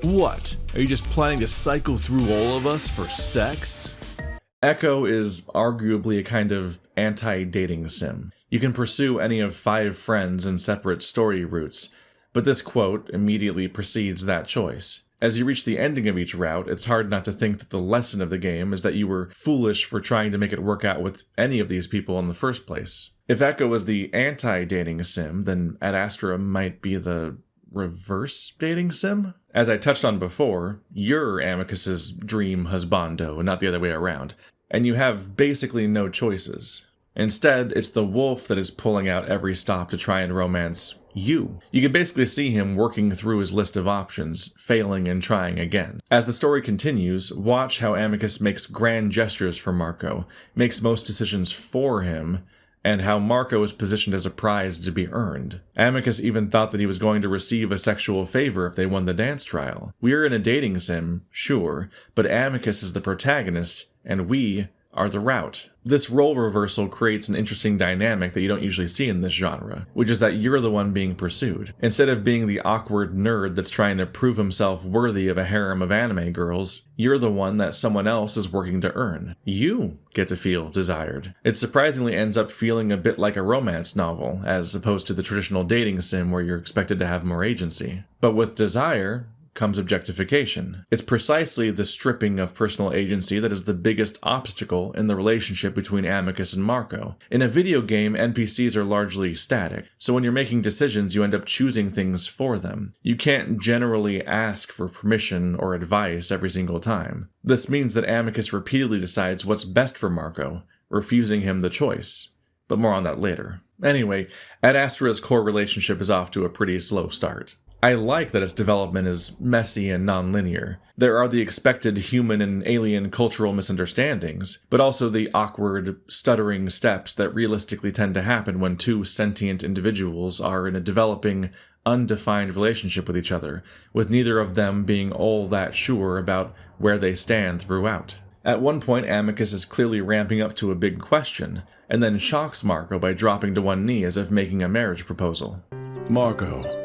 [SPEAKER 3] What? Are you just planning to cycle through all of us for sex?
[SPEAKER 1] Echo is arguably a kind of anti-dating sim. You can pursue any of 5 friends in separate story routes, but this quote immediately precedes that choice. As you reach the ending of each route, it's hard not to think that the lesson of the game is that you were foolish for trying to make it work out with any of these people in the first place. If Echo was the anti-dating sim, then Adastra might be the reverse dating sim? As I touched on before, you're Amicus's dream husbando and not the other way around, and you have basically no choices. Instead, it's the wolf that is pulling out every stop to try and romance you. You can basically see him working through his list of options, failing and trying again. As the story continues, watch how Amicus makes grand gestures for Marco, makes most decisions for him, and how Marco is positioned as a prize to be earned. Amicus even thought that he was going to receive a sexual favor if they won the dance trial. We are in a dating sim, sure, but Amicus is the protagonist, and we are the route. This role reversal creates an interesting dynamic that you don't usually see in this genre, which is that you're the one being pursued. Instead of being the awkward nerd that's trying to prove himself worthy of a harem of anime girls, you're the one that someone else is working to earn. You get to feel desired. It surprisingly ends up feeling a bit like a romance novel, as opposed to the traditional dating sim where you're expected to have more agency. But with desire comes objectification. It's precisely the stripping of personal agency that is the biggest obstacle in the relationship between Amicus and Marco. In a video game, NPCs are largely static, so when you're making decisions, you end up choosing things for them. You can't generally ask for permission or advice every single time. This means that Amicus repeatedly decides what's best for Marco, refusing him the choice. But more on that later. Anyway, Adastra's core relationship is off to a pretty slow start. I like that its development is messy and non-linear. There are the expected human and alien cultural misunderstandings, but also the awkward, stuttering steps that realistically tend to happen when 2 sentient individuals are in a developing, undefined relationship with each other, with neither of them being all that sure about where they stand throughout. At one point, Amicus is clearly ramping up to a big question, and then shocks Marco by dropping to one knee as if making a marriage proposal.
[SPEAKER 3] Marco,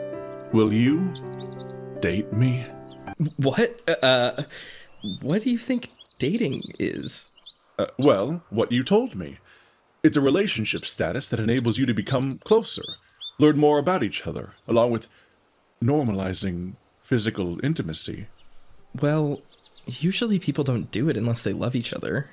[SPEAKER 3] Will you date me?
[SPEAKER 4] What? What do you think dating is?
[SPEAKER 3] Well, what you told me. It's a relationship status that enables you to become closer, learn more about each other, along with normalizing physical intimacy.
[SPEAKER 4] Well, usually people don't do it unless they love each other.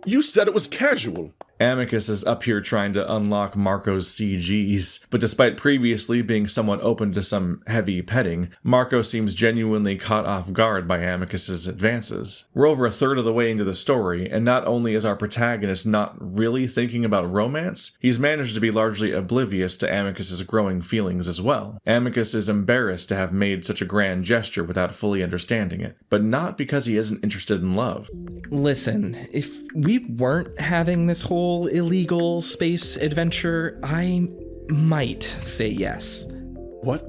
[SPEAKER 3] You said it was casual.
[SPEAKER 1] Amicus is up here trying to unlock Marco's CGs, but despite previously being somewhat open to some heavy petting, Marco seems genuinely caught off guard by Amicus's advances. We're over a third of the way into the story, and not only is our protagonist not really thinking about romance, he's managed to be largely oblivious to Amicus's growing feelings as well. Amicus is embarrassed to have made such a grand gesture without fully understanding it, but not because he isn't interested in love.
[SPEAKER 4] Listen, if we weren't having this whole illegal space adventure, I might say yes.
[SPEAKER 3] What?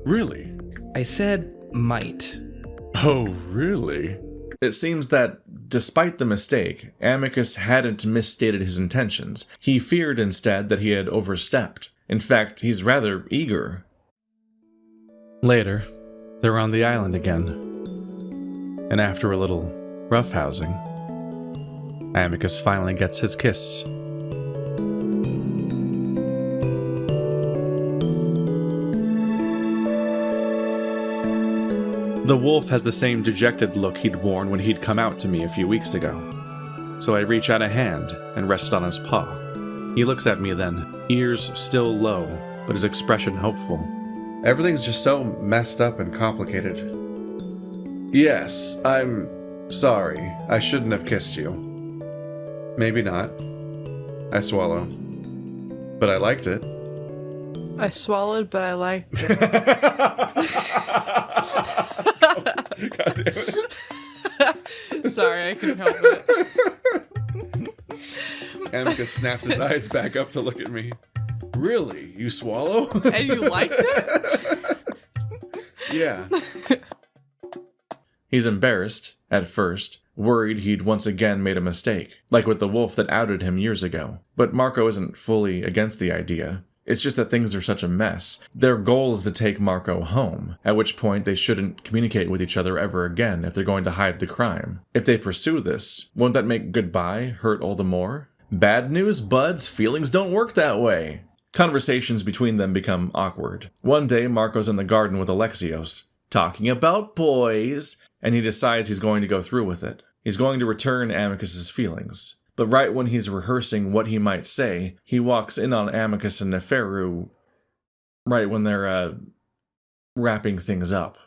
[SPEAKER 3] Really?
[SPEAKER 4] I said might.
[SPEAKER 3] Oh, really?
[SPEAKER 1] It seems that, despite the mistake, Amicus hadn't misstated his intentions. He feared instead that he had overstepped. In fact, he's rather eager.
[SPEAKER 11] Later, they're on the island again. And after a little roughhousing, Amicus finally gets his kiss. The wolf has the same dejected look he'd worn when he'd come out to me a few weeks ago. So I reach out a hand and rest on his paw. He looks at me then, ears still low, but his expression hopeful.
[SPEAKER 1] Everything's just so messed up and complicated. Yes, I'm sorry. I shouldn't have kissed you. Maybe not. I swallow. But I liked it.
[SPEAKER 9] I swallowed, but I liked it.
[SPEAKER 1] God damn it.
[SPEAKER 9] Sorry, I couldn't help it.
[SPEAKER 1] Amicus snaps his eyes back up to look at me. Really? You swallow?
[SPEAKER 9] And you liked it?
[SPEAKER 1] Yeah. He's embarrassed, at first, worried he'd once again made a mistake, like with the wolf that outed him years ago. But Marco isn't fully against the idea. It's just that things are such a mess. Their goal is to take Marco home, at which point they shouldn't communicate with each other ever again if they're going to hide the crime. If they pursue this, won't that make goodbye hurt all the more? Bad news, buds, feelings don't work that way. Conversations between them become awkward. One day, Marco's in the garden with Alexios, talking about boys, and he decides he's going to go through with it. He's going to return Amicus's feelings. But right when he's rehearsing what he might say, he walks in on Amicus and Neferu right when they're, wrapping things up.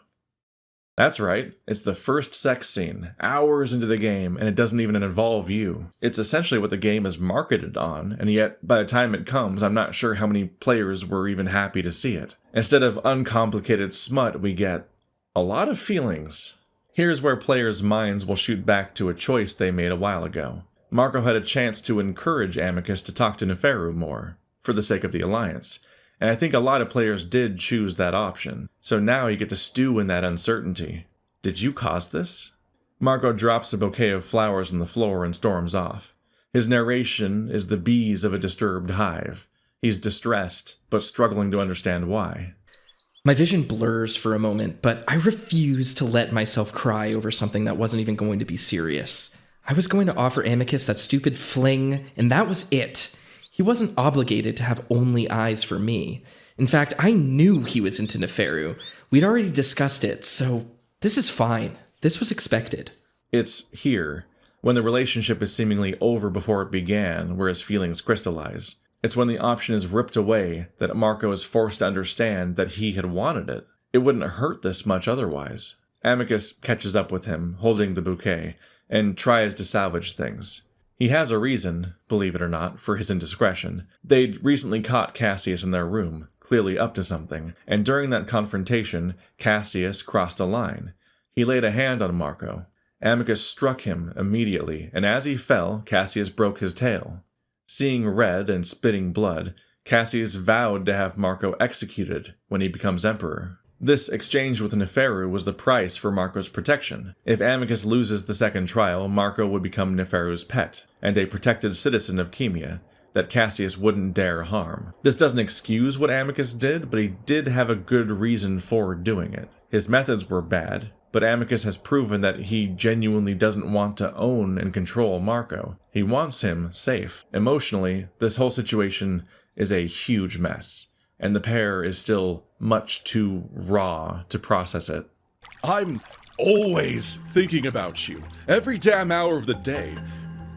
[SPEAKER 1] That's right, it's the first sex scene, hours into the game, and it doesn't even involve you. It's essentially what the game is marketed on, and yet, by the time it comes, I'm not sure how many players were even happy to see it. Instead of uncomplicated smut, we get a lot of feelings. Here's where players' minds will shoot back to a choice they made a while ago. Marco had a chance to encourage Amicus to talk to Neferu more, for the sake of the Alliance, and I think a lot of players did choose that option, so now you get to stew in that uncertainty. Did you cause this? Marco drops a bouquet of flowers on the floor and storms off. His narration is the bees of a disturbed hive. He's distressed, but struggling to understand why.
[SPEAKER 4] My vision blurs for a moment, but I refuse to let myself cry over something that wasn't even going to be serious. I was going to offer Amicus that stupid fling, and that was it. He wasn't obligated to have only eyes for me. In fact, I knew he was into Neferu. We'd already discussed it, so this is fine. This was expected.
[SPEAKER 1] It's here, when the relationship is seemingly over before it began, where his feelings crystallize. It's when the option is ripped away that Marco is forced to understand that he had wanted it. It wouldn't hurt this much otherwise. Amicus catches up with him, holding the bouquet, and tries to salvage things. He has a reason, believe it or not, for his indiscretion. They'd recently caught Cassius in their room, clearly up to something, and during that confrontation, Cassius crossed a line. He laid a hand on Marco. Amicus struck him immediately, and as he fell, Cassius broke his tail. Seeing red and spitting blood, Cassius vowed to have Marco executed when he becomes emperor. This exchange with Neferu was the price for Marco's protection. If Amicus loses the second trial, Marco would become Neferu's pet, and a protected citizen of Chemia, that Cassius wouldn't dare harm. This doesn't excuse what Amicus did, but he did have a good reason for doing it. His methods were bad, but Amicus has proven that he genuinely doesn't want to own and control Marco. He wants him safe. Emotionally, this whole situation is a huge mess, and the pair is still much too raw to process it.
[SPEAKER 3] I'm always thinking about you, every damn hour of the day.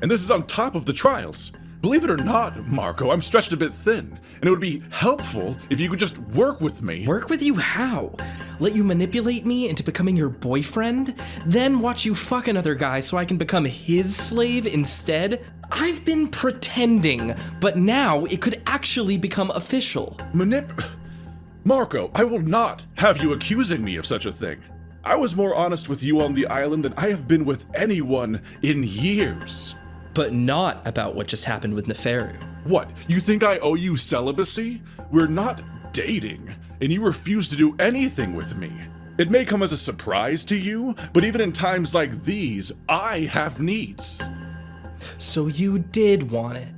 [SPEAKER 3] And this is on top of the trials. Believe it or not, Marco, I'm stretched a bit thin, and it would be helpful if you could just work with me.
[SPEAKER 4] Work with you how? Let you manipulate me into becoming your boyfriend? Then watch you fuck another guy so I can become his slave instead? I've been pretending, but now it could actually become official.
[SPEAKER 3] Marco, I will not have you accusing me of such a thing. I was more honest with you on the island than I have been with anyone in years.
[SPEAKER 4] But not about what just happened with Neferu.
[SPEAKER 3] What, you think I owe you celibacy? We're not dating, and you refuse to do anything with me. It may come as a surprise to you, but even in times like these, I have needs.
[SPEAKER 4] So you did want it.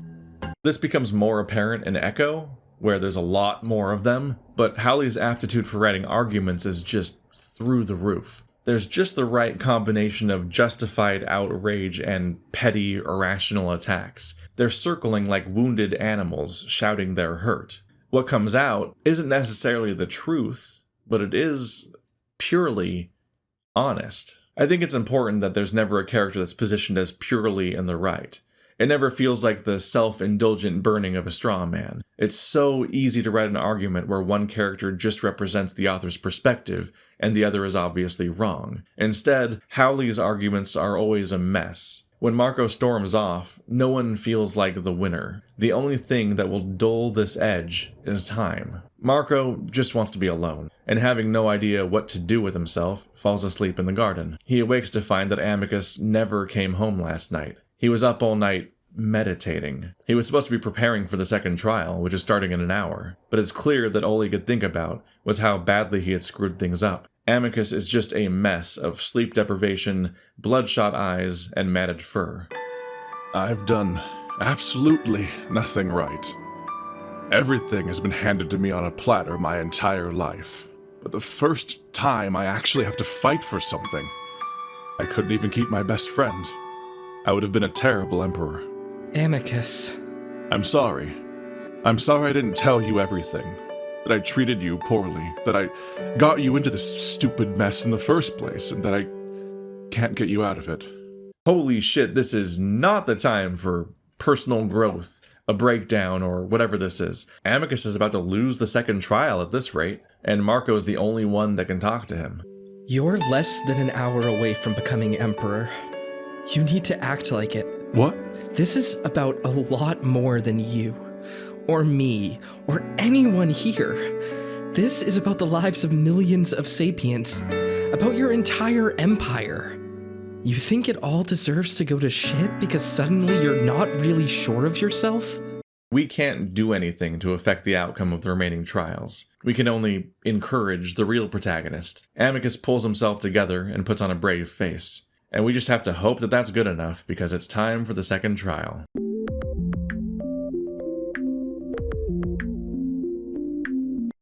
[SPEAKER 1] This becomes more apparent in Echo, where there's a lot more of them, but Howley's aptitude for writing arguments is just through the roof. There's just the right combination of justified outrage and petty, irrational attacks. They're circling like wounded animals, shouting their hurt. What comes out isn't necessarily the truth, but it is purely honest. I think it's important that there's never a character that's positioned as purely in the right. It never feels like the self-indulgent burning of a straw man. It's so easy to write an argument where one character just represents the author's perspective and the other is obviously wrong. Instead, Howley's arguments are always a mess. When Marco storms off, no one feels like the winner. The only thing that will dull this edge is time. Marco just wants to be alone, and having no idea what to do with himself, falls asleep in the garden. He awakes to find that Amicus never came home last night. He was up all night meditating. He was supposed to be preparing for the second trial, which is starting in an hour, but it's clear that all he could think about was how badly he had screwed things up. Amicus is just a mess of sleep deprivation, bloodshot eyes, and matted fur.
[SPEAKER 3] I've done absolutely nothing right. Everything has been handed to me on a platter my entire life. But the first time I actually have to fight for something, I couldn't even keep my best friend. I would have been a terrible emperor.
[SPEAKER 4] Amicus.
[SPEAKER 3] I'm sorry. I'm sorry I didn't tell you everything. That I treated you poorly. That I got you into this stupid mess in the first place. And that I can't get you out of it.
[SPEAKER 1] Holy shit, this is not the time for personal growth, a breakdown, or whatever this is. Amicus is about to lose the second trial at this rate, and Marco is the only one that can talk to him.
[SPEAKER 4] You're less than an hour away from becoming emperor. You need to act like it.
[SPEAKER 3] What?
[SPEAKER 4] This is about a lot more than you, or me, or anyone here. This is about the lives of millions of sapients, about your entire empire. You think it all deserves to go to shit because suddenly you're not really sure of yourself?
[SPEAKER 1] We can't do anything to affect the outcome of the remaining trials. We can only encourage the real protagonist. Amicus pulls himself together and puts on a brave face. And we just have to hope that that's good enough, because it's time for the second trial.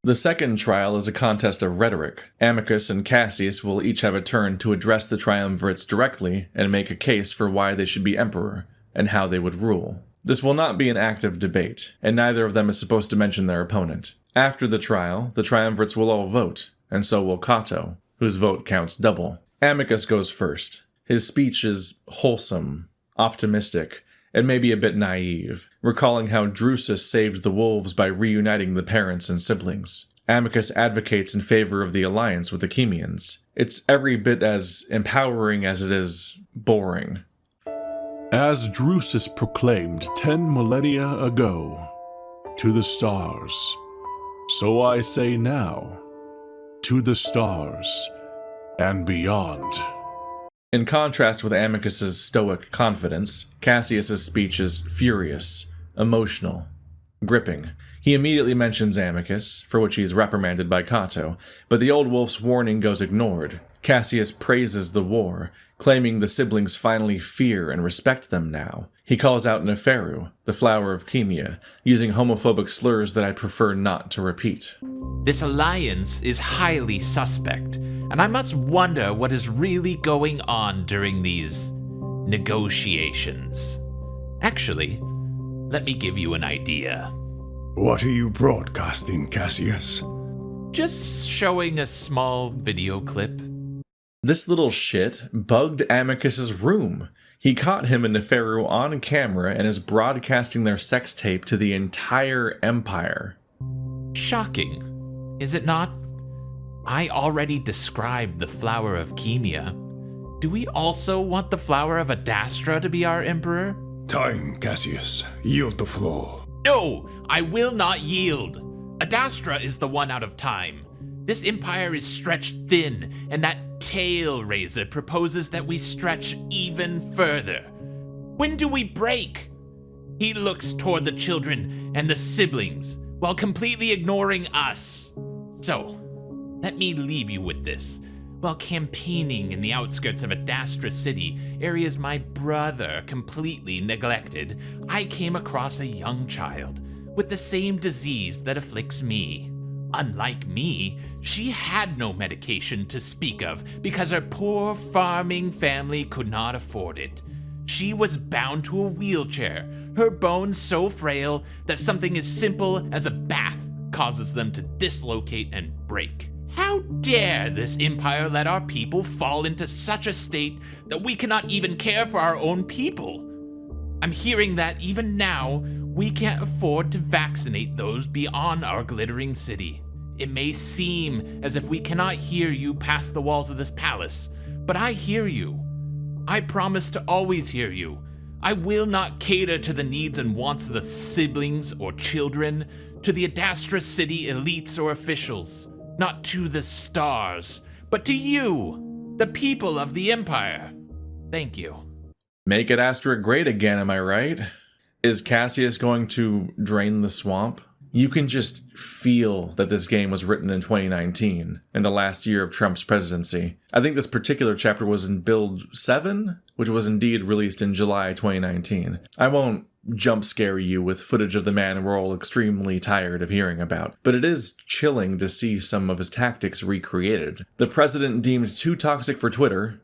[SPEAKER 1] The second trial is a contest of rhetoric. Amicus and Cassius will each have a turn to address the triumvirates directly and make a case for why they should be emperor, and how they would rule. This will not be an active debate, and neither of them is supposed to mention their opponent. After the trial, the triumvirates will all vote, and so will Cato, whose vote counts double. Amicus goes first. His speech is wholesome, optimistic, and maybe a bit naive, recalling how Drusus saved the wolves by reuniting the parents and siblings. Amicus advocates in favor of the alliance with the Chemians. It's every bit as empowering as it is boring.
[SPEAKER 3] As Drusus proclaimed 10 millennia ago, to the stars, so I say now, to the stars and beyond.
[SPEAKER 1] In contrast with Amicus's stoic confidence, Cassius's speech is furious, emotional, gripping. He immediately mentions Amicus, for which he is reprimanded by Cato, but the old wolf's warning goes ignored. Cassius praises the war, claiming the siblings finally fear and respect them now. He He calls out Neferu, the flower of Chemia, using homophobic slurs that I prefer not to repeat.
[SPEAKER 8] This alliance is highly suspect, and I must wonder what is really going on during these negotiations. Actually, let me give you an idea.
[SPEAKER 13] What are you broadcasting, Cassius?
[SPEAKER 8] Just showing a small video clip.
[SPEAKER 1] This little shit bugged Amicus's room. He caught him and Neferu on camera and is broadcasting their sex tape to the entire Empire.
[SPEAKER 8] Shocking, is it not? I already described the flower of Chemia. Do we also want the flower of Adastra to be our emperor?
[SPEAKER 13] Time, Cassius. Yield the floor.
[SPEAKER 8] No, I will not yield. Adastra is the one out of time. This empire is stretched thin, and that tail raiser proposes that we stretch even further. When do we break? He looks toward the children and the siblings, while completely ignoring us. So, let me leave you with this. While campaigning in the outskirts of Adastra City, areas my brother completely neglected, I came across a young child with the same disease that afflicts me. Unlike me, she had no medication to speak of because her poor farming family could not afford it. She was bound to a wheelchair, her bones so frail that something as simple as a bath causes them to dislocate and break. How dare this empire let our people fall into such a state that we cannot even care for our own people? I'm hearing that even now, we can't afford to vaccinate those beyond our glittering city. It may seem as if we cannot hear you past the walls of this palace, but I hear you. I promise to always hear you. I will not cater to the needs and wants of the siblings or children, to the Adastra City elites or officials, not to the stars, but to you, the people of the Empire. Thank you.
[SPEAKER 1] Make Adastra great again, am I right? Is Cassius going to drain the swamp? You can just feel that this game was written in 2019, in the last year of Trump's presidency. I think this particular chapter was in Build 7, which was indeed released in July 2019. I won't jump scare you with footage of the man we're all extremely tired of hearing about, but it is chilling to see some of his tactics recreated. The president deemed too toxic for Twitter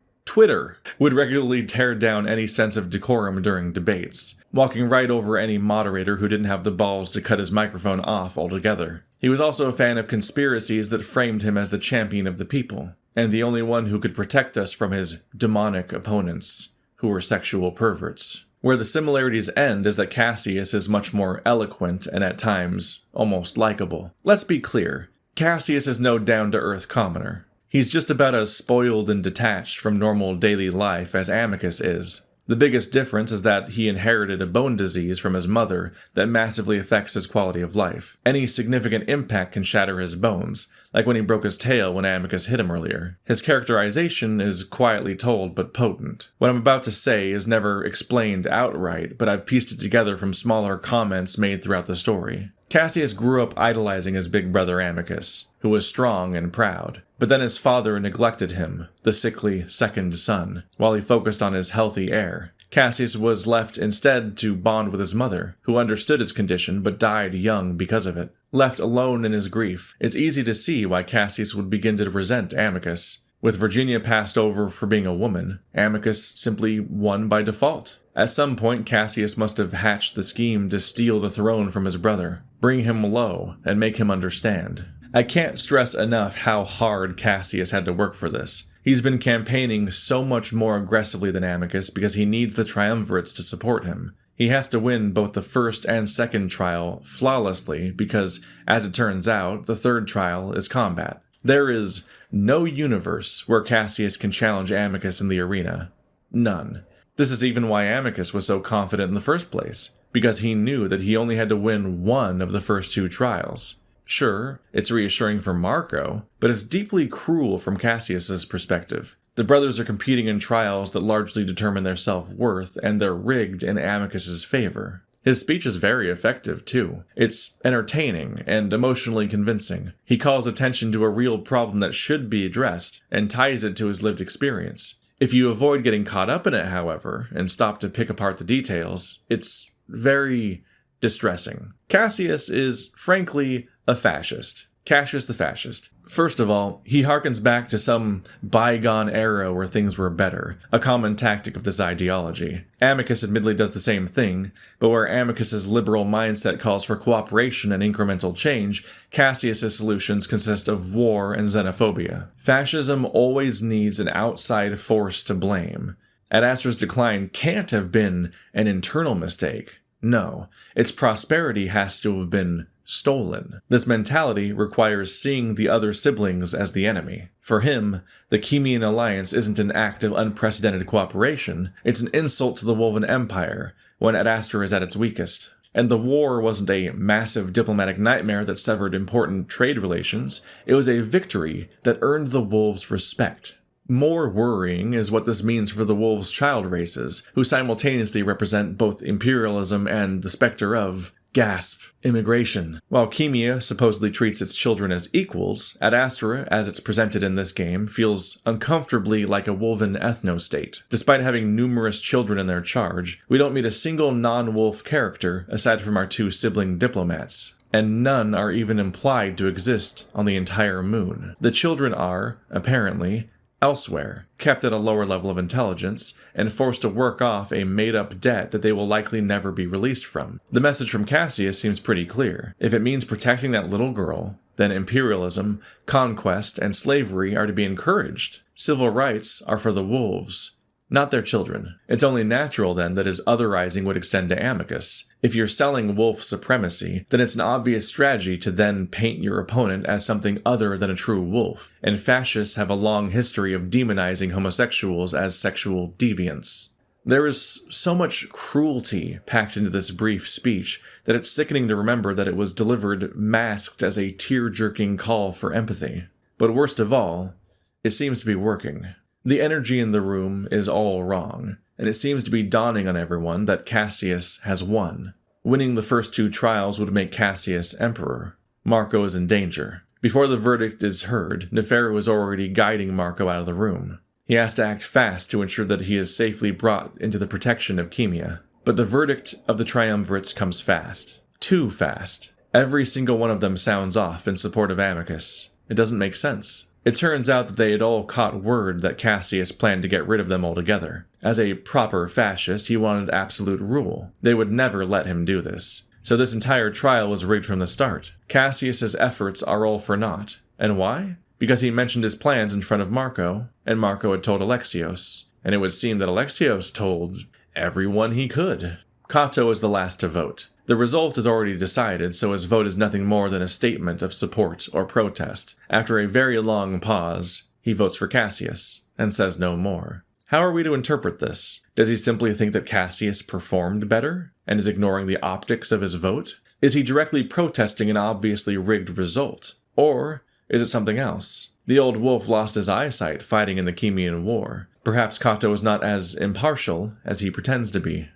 [SPEAKER 1] would regularly tear down any sense of decorum during debates, walking right over any moderator who didn't have the balls to cut his microphone off altogether. He was also a fan of conspiracies that framed him as the champion of the people, and the only one who could protect us from his demonic opponents, who were sexual perverts. Where the similarities end is that Cassius is much more eloquent and at times almost likable. Let's be clear, Cassius is no down-to-earth commoner. He's just about as spoiled and detached from normal daily life as Amicus is. The biggest difference is that he inherited a bone disease from his mother that massively affects his quality of life. Any significant impact can shatter his bones, like when he broke his tail when Amicus hit him earlier. His characterization is quietly told but potent. What I'm about to say is never explained outright, but I've pieced it together from smaller comments made throughout the story. Cassius grew up idolizing his big brother Amicus, who was strong and proud. But then his father neglected him, the sickly second son, while he focused on his healthy heir. Cassius was left instead to bond with his mother, who understood his condition but died young because of it. Left alone in his grief, it's easy to see why Cassius would begin to resent Amicus. With Virginia passed over for being a woman, Amicus simply won by default. At some point, Cassius must have hatched the scheme to steal the throne from his brother, bring him low, and make him understand. I can't stress enough how hard Cassius had to work for this. He's been campaigning so much more aggressively than Amicus because he needs the triumvirates to support him. He has to win both the first and second trial flawlessly because, as it turns out, the third trial is combat. There is no universe where Cassius can challenge Amicus in the arena. None. This is even why Amicus was so confident in the first place, because he knew that he only had to win one of the first two trials. Sure, it's reassuring for Marco, but it's deeply cruel from Cassius's perspective. The brothers are competing in trials that largely determine their self-worth, and they're rigged in Amicus's favor. His speech is very effective, too. It's entertaining and emotionally convincing. He calls attention to a real problem that should be addressed, and ties it to his lived experience. If you avoid getting caught up in it, however, and stop to pick apart the details, it's very distressing. Cassius is, frankly, a fascist. Cassius the fascist. First of all, he harkens back to some bygone era where things were better, a common tactic of this ideology. Amicus admittedly does the same thing, but where Amicus's liberal mindset calls for cooperation and incremental change, Cassius's solutions consist of war and xenophobia. Fascism always needs an outside force to blame. Adastra's decline can't have been an internal mistake. No, its prosperity has to have been stolen. This mentality requires seeing the other siblings as the enemy. For him, the Chemian alliance isn't an act of unprecedented cooperation, it's an insult to the Woven Empire when Adastra is at its weakest. And the war wasn't a massive diplomatic nightmare that severed important trade relations, it was a victory that earned the wolves' respect. More worrying is what this means for the wolves' child races, who simultaneously represent both imperialism and the specter of, gasp, immigration. While Chemia supposedly treats its children as equals, Adastra, as it's presented in this game, feels uncomfortably like a woven ethno-state. Despite having numerous children in their charge, we don't meet a single non-wolf character aside from our two sibling diplomats. And none are even implied to exist on the entire moon. The children are, apparently, elsewhere, kept at a lower level of intelligence, and forced to work off a made-up debt that they will likely never be released from. The message from Cassius seems pretty clear. If it means protecting that little girl, then imperialism, conquest, and slavery are to be encouraged. Civil rights are for the wolves, not their children. It's only natural, then, that his otherizing would extend to Amicus. If you're selling wolf supremacy, then it's an obvious strategy to then paint your opponent as something other than a true wolf, and fascists have a long history of demonizing homosexuals as sexual deviants. There is so much cruelty packed into this brief speech that it's sickening to remember that it was delivered masked as a tear-jerking call for empathy. But worst of all, it seems to be working. The energy in the room is all wrong, and it seems to be dawning on everyone that Cassius has won. Winning the first two trials would make Cassius emperor. Marco is in danger. Before the verdict is heard, Neferu is already guiding Marco out of the room. He has to act fast to ensure that he is safely brought into the protection of Chemia. But the verdict of the triumvirates comes fast. Too fast. Every single one of them sounds off in support of Amicus. It doesn't make sense. It turns out that they had all caught word that Cassius planned to get rid of them altogether. As a proper fascist, he wanted absolute rule. They would never let him do this. So this entire trial was rigged from the start. Cassius's efforts are all for naught. And why? Because he mentioned his plans in front of Marco, and Marco had told Alexios. And it would seem that Alexios told everyone he could. Cato is the last to vote. The result is already decided, so his vote is nothing more than a statement of support or protest. After a very long pause, he votes for Cassius, and says no more. How are we to interpret this? Does he simply think that Cassius performed better, and is ignoring the optics of his vote? Is he directly protesting an obviously rigged result? Or is it something else? The old wolf lost his eyesight fighting in the Chemian War. Perhaps Cato is not as impartial as he pretends to be.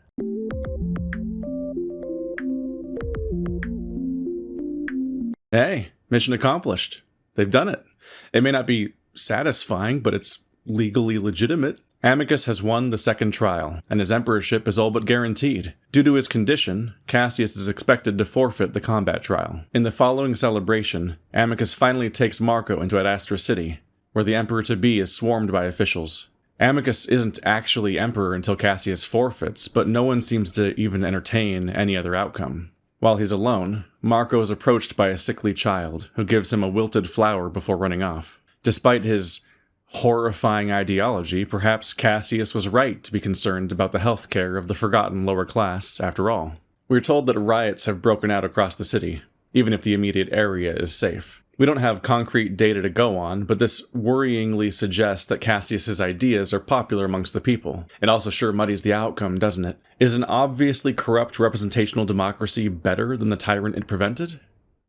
[SPEAKER 11] Hey, mission accomplished. They've done it. It may not be satisfying, but it's legally legitimate. Amicus has won the second trial, and his emperorship is all but guaranteed. Due to his condition, Cassius is expected to forfeit the combat trial. In the following celebration, Amicus finally takes Marco into Adastra City, where the emperor-to-be is swarmed by officials. Amicus isn't actually emperor until Cassius forfeits, but no one seems to even entertain any other outcome. While he's alone, Marco is approached by a sickly child, who gives him a wilted flower before running off. Despite his horrifying ideology, perhaps Cassius was right to be concerned about the health care of the forgotten lower class, after all. We're told that riots have broken out across the city, even if the immediate area is safe. We don't have concrete data to go on, but this worryingly suggests that Cassius's ideas are popular amongst the people. It also sure muddies the outcome, doesn't it? Is an obviously corrupt representational democracy better than the tyrant it prevented?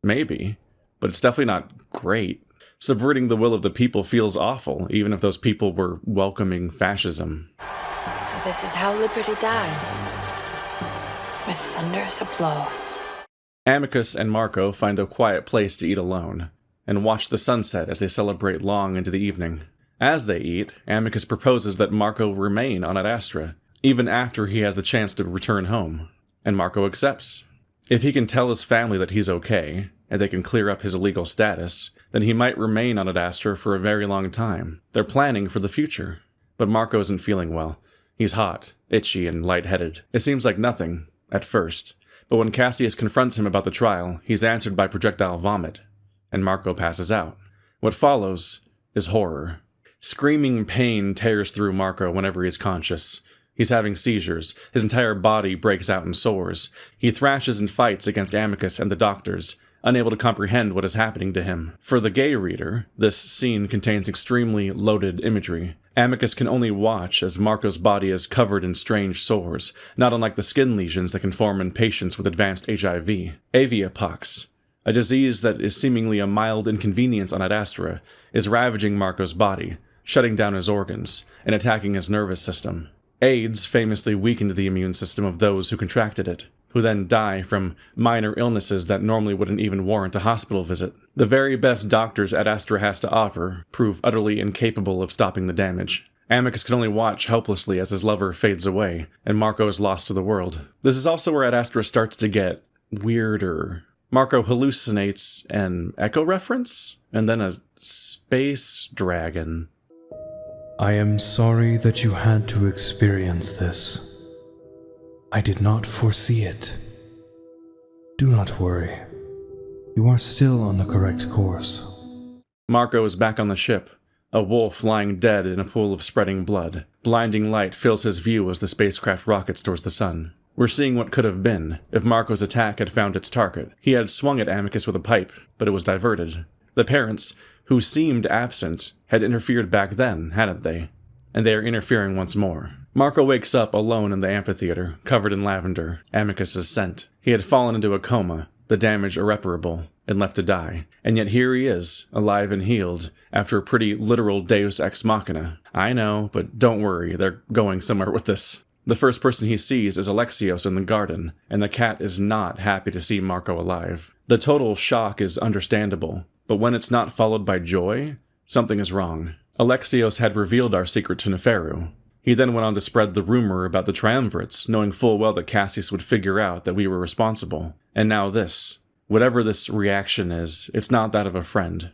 [SPEAKER 11] Maybe, but it's definitely not great. Subverting the will of the people feels awful, even if those people were welcoming fascism.
[SPEAKER 14] So this is how liberty dies. With thunderous applause.
[SPEAKER 11] Amicus and Marco find a quiet place to eat alone, and watch the sunset as they celebrate long into the evening.
[SPEAKER 1] As they eat, Amicus proposes that Marco remain on Adastra, even after he has the chance to return home, and Marco accepts. If he can tell his family that he's okay, and they can clear up his illegal status, then he might remain on Adastra for a very long time. They're planning for the future. But Marco isn't feeling well. He's hot, itchy, and lightheaded. It seems like nothing, at first, but when Cassius confronts him about the trial, he's answered by projectile vomit, and Marco passes out. What follows is horror. Screaming pain tears through Marco whenever he's conscious. He's having seizures. His entire body breaks out in sores. He thrashes and fights against Amicus and the doctors, unable to comprehend what is happening to him. For the gay reader, this scene contains extremely loaded imagery. Amicus can only watch as Marco's body is covered in strange sores, not unlike the skin lesions that can form in patients with advanced HIV. Avia Pox, a disease that is seemingly a mild inconvenience on Adastra, is ravaging Marco's body, shutting down his organs, and attacking his nervous system. AIDS famously weakened the immune system of those who contracted it, who then die from minor illnesses that normally wouldn't even warrant a hospital visit. The very best doctors Adastra has to offer prove utterly incapable of stopping the damage. Amicus can only watch helplessly as his lover fades away, and Marco is lost to the world. This is also where Adastra starts to get weirder. Marco hallucinates an Echo reference, and then a space dragon.
[SPEAKER 6] I am sorry that you had to experience this. I did not foresee it. Do not worry. You are still on the correct course.
[SPEAKER 1] Marco is back on the ship, a wolf lying dead in a pool of spreading blood. Blinding light fills his view as the spacecraft rockets towards the sun. We're seeing what could have been if Marco's attack had found its target. He had swung at Amicus with a pipe, but it was diverted. The parents, who seemed absent, had interfered back then, hadn't they? And they are interfering once more. Marco wakes up alone in the amphitheater, covered in lavender, Amicus's scent. He had fallen into a coma, the damage irreparable, and left to die. And yet here he is, alive and healed, after a pretty literal deus ex machina. I know, but don't worry, they're going somewhere with this. The first person he sees is Alexios in the garden, and the cat is not happy to see Marco alive. The total shock is understandable, but when it's not followed by joy, something is wrong. Alexios had revealed our secret to Neferu. He then went on to spread the rumor about the triumvirates, knowing full well that Cassius would figure out that we were responsible. And now this. Whatever this reaction is, it's not that of a friend.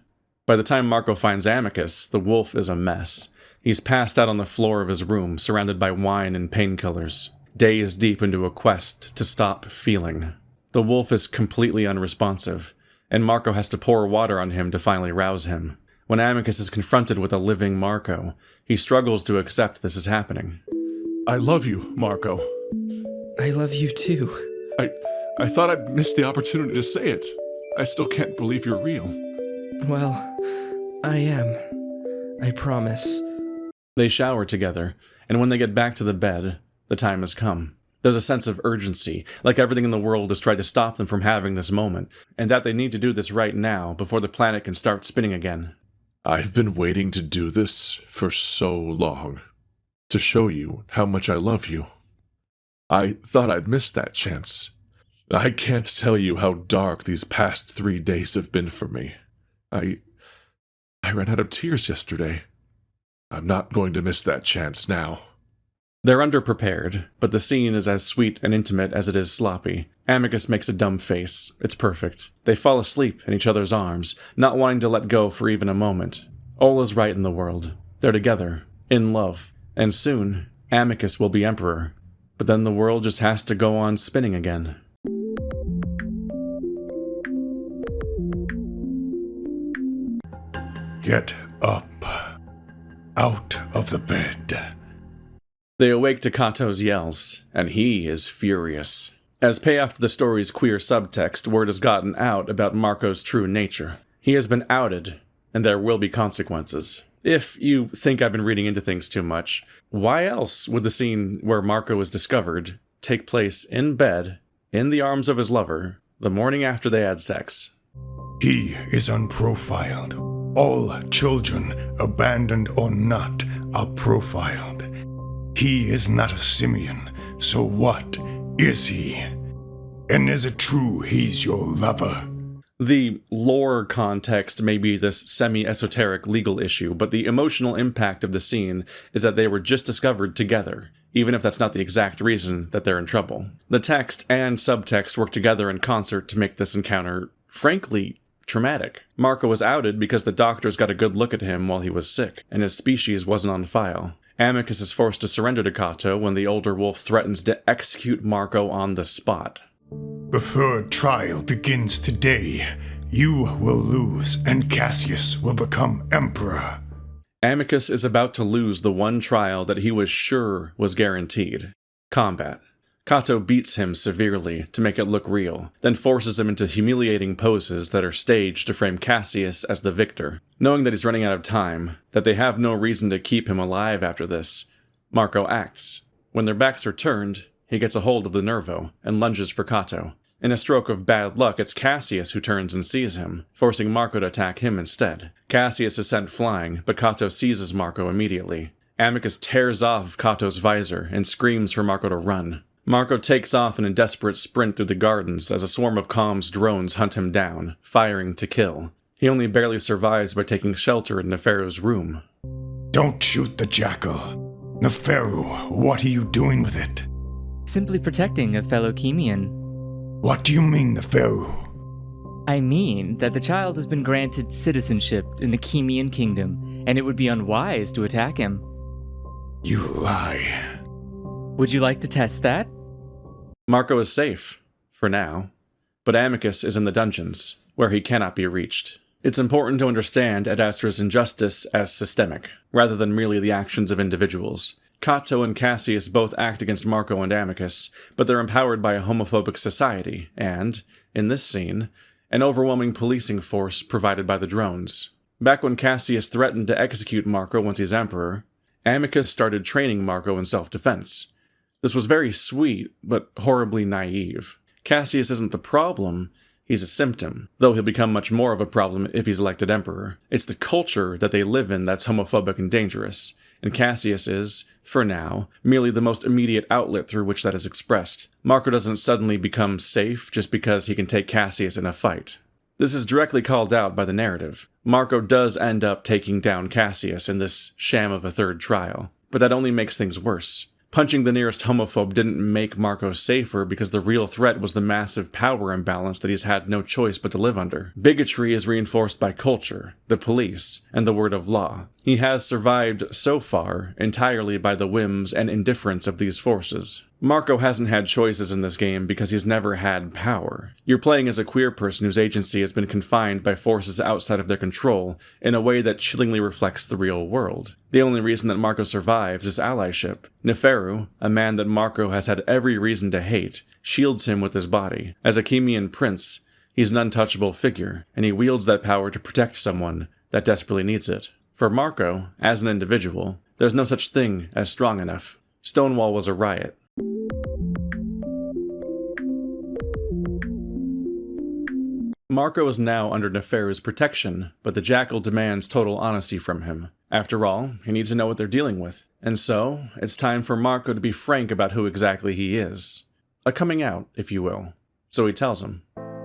[SPEAKER 1] By the time Marco finds Amicus, the wolf is a mess. He's passed out on the floor of his room, surrounded by wine and painkillers, dazed deep into a quest to stop feeling. The wolf is completely unresponsive, and Marco has to pour water on him to finally rouse him. When Amicus is confronted with a living Marco, he struggles to accept this is happening.
[SPEAKER 3] I love you, Marco.
[SPEAKER 4] I love you too.
[SPEAKER 3] I thought I'd missed the opportunity to say it. I still can't believe you're real.
[SPEAKER 4] Well, I am. I promise.
[SPEAKER 1] They shower together, and when they get back to the bed, the time has come. There's a sense of urgency, like everything in the world has tried to stop them from having this moment, and that they need to do this right now before the planet can start spinning again.
[SPEAKER 3] I've been waiting to do this for so long, to show you how much I love you. I thought I'd missed that chance. I can't tell you how dark these past 3 days have been for me. I ran out of tears yesterday. I'm not going to miss that chance now.
[SPEAKER 1] They're underprepared, but the scene is as sweet and intimate as it is sloppy. Amicus makes a dumb face. It's perfect. They fall asleep in each other's arms, not wanting to let go for even a moment. All is right in the world. They're together, in love, and soon, Amicus will be emperor. But then the world just has to go on spinning again.
[SPEAKER 13] Get up. Out of the bed.
[SPEAKER 1] They awake to Kato's yells, and he is furious. As payoff to the story's queer subtext, word has gotten out about Marco's true nature. He has been outed, and there will be consequences. If you think I've been reading into things too much, why else would the scene where Marco is discovered take place in bed, in the arms of his lover, the morning after they had sex?
[SPEAKER 13] He is unprofiled. All children, abandoned or not, are profiled. He is not a simian, so what is he? And is it true he's your lover?
[SPEAKER 1] The lore context may be this semi-esoteric legal issue, but the emotional impact of the scene is that they were just discovered together, even if that's not the exact reason that they're in trouble. The text and subtext work together in concert to make this encounter, frankly, traumatic. Marco was outed because the doctors got a good look at him while he was sick, and his species wasn't on file. Amicus is forced to surrender to Cato when the older wolf threatens to execute Marco on the spot.
[SPEAKER 13] The third trial begins today. You will lose, and Cassius will become emperor.
[SPEAKER 1] Amicus is about to lose the one trial that he was sure was guaranteed: combat. Cato beats him severely to make it look real, then forces him into humiliating poses that are staged to frame Cassius as the victor. Knowing that he's running out of time, that they have no reason to keep him alive after this, Marco acts. When their backs are turned, he gets a hold of the Nervo and lunges for Cato. In a stroke of bad luck, it's Cassius who turns and sees him, forcing Marco to attack him instead. Cassius is sent flying, but Cato seizes Marco immediately. Amicus tears off Cato's visor and screams for Marco to run. Marco takes off in a desperate sprint through the gardens as a swarm of comms drones hunt him down, firing to kill. He only barely survives by taking shelter in Neferu's room.
[SPEAKER 13] Don't shoot the jackal. Neferu, what are you doing with it?
[SPEAKER 10] Simply protecting a fellow Chemian.
[SPEAKER 13] What do you mean, Neferu?
[SPEAKER 10] I mean that the child has been granted citizenship in the Chemian kingdom, and it would be unwise to attack him.
[SPEAKER 13] You lie.
[SPEAKER 10] Would you like to test that?
[SPEAKER 1] Marco is safe, for now, but Amicus is in the dungeons, where he cannot be reached. It's important to understand Adastra's injustice as systemic, rather than merely the actions of individuals. Cato and Cassius both act against Marco and Amicus, but they're empowered by a homophobic society, and, in this scene, an overwhelming policing force provided by the drones. Back when Cassius threatened to execute Marco once he's emperor, Amicus started training Marco in self-defense. This was very sweet, but horribly naive. Cassius isn't the problem, he's a symptom, though he'll become much more of a problem if he's elected emperor. It's the culture that they live in that's homophobic and dangerous, and Cassius is, for now, merely the most immediate outlet through which that is expressed. Marco doesn't suddenly become safe just because he can take Cassius in a fight. This is directly called out by the narrative. Marco does end up taking down Cassius in this sham of a third trial, but that only makes things worse. Punching the nearest homophobe didn't make Marco safer because the real threat was the massive power imbalance that he's had no choice but to live under. Bigotry is reinforced by culture, the police, and the word of law. He has survived so far entirely by the whims and indifference of these forces. Marco hasn't had choices in this game because he's never had power. You're playing as a queer person whose agency has been confined by forces outside of their control in a way that chillingly reflects the real world. The only reason that Marco survives is allyship. Neferu, a man that Marco has had every reason to hate, shields him with his body. As a Chemian prince, he's an untouchable figure, and he wields that power to protect someone that desperately needs it. For Marco, as an individual, there's no such thing as strong enough. Stonewall was a riot. Marco is now under Neferu's protection, but the Jackal demands total honesty from him. After all, he needs to know what they're dealing with. And so, it's time for Marco to be frank about who exactly he is. A coming out, if you will. So he tells him.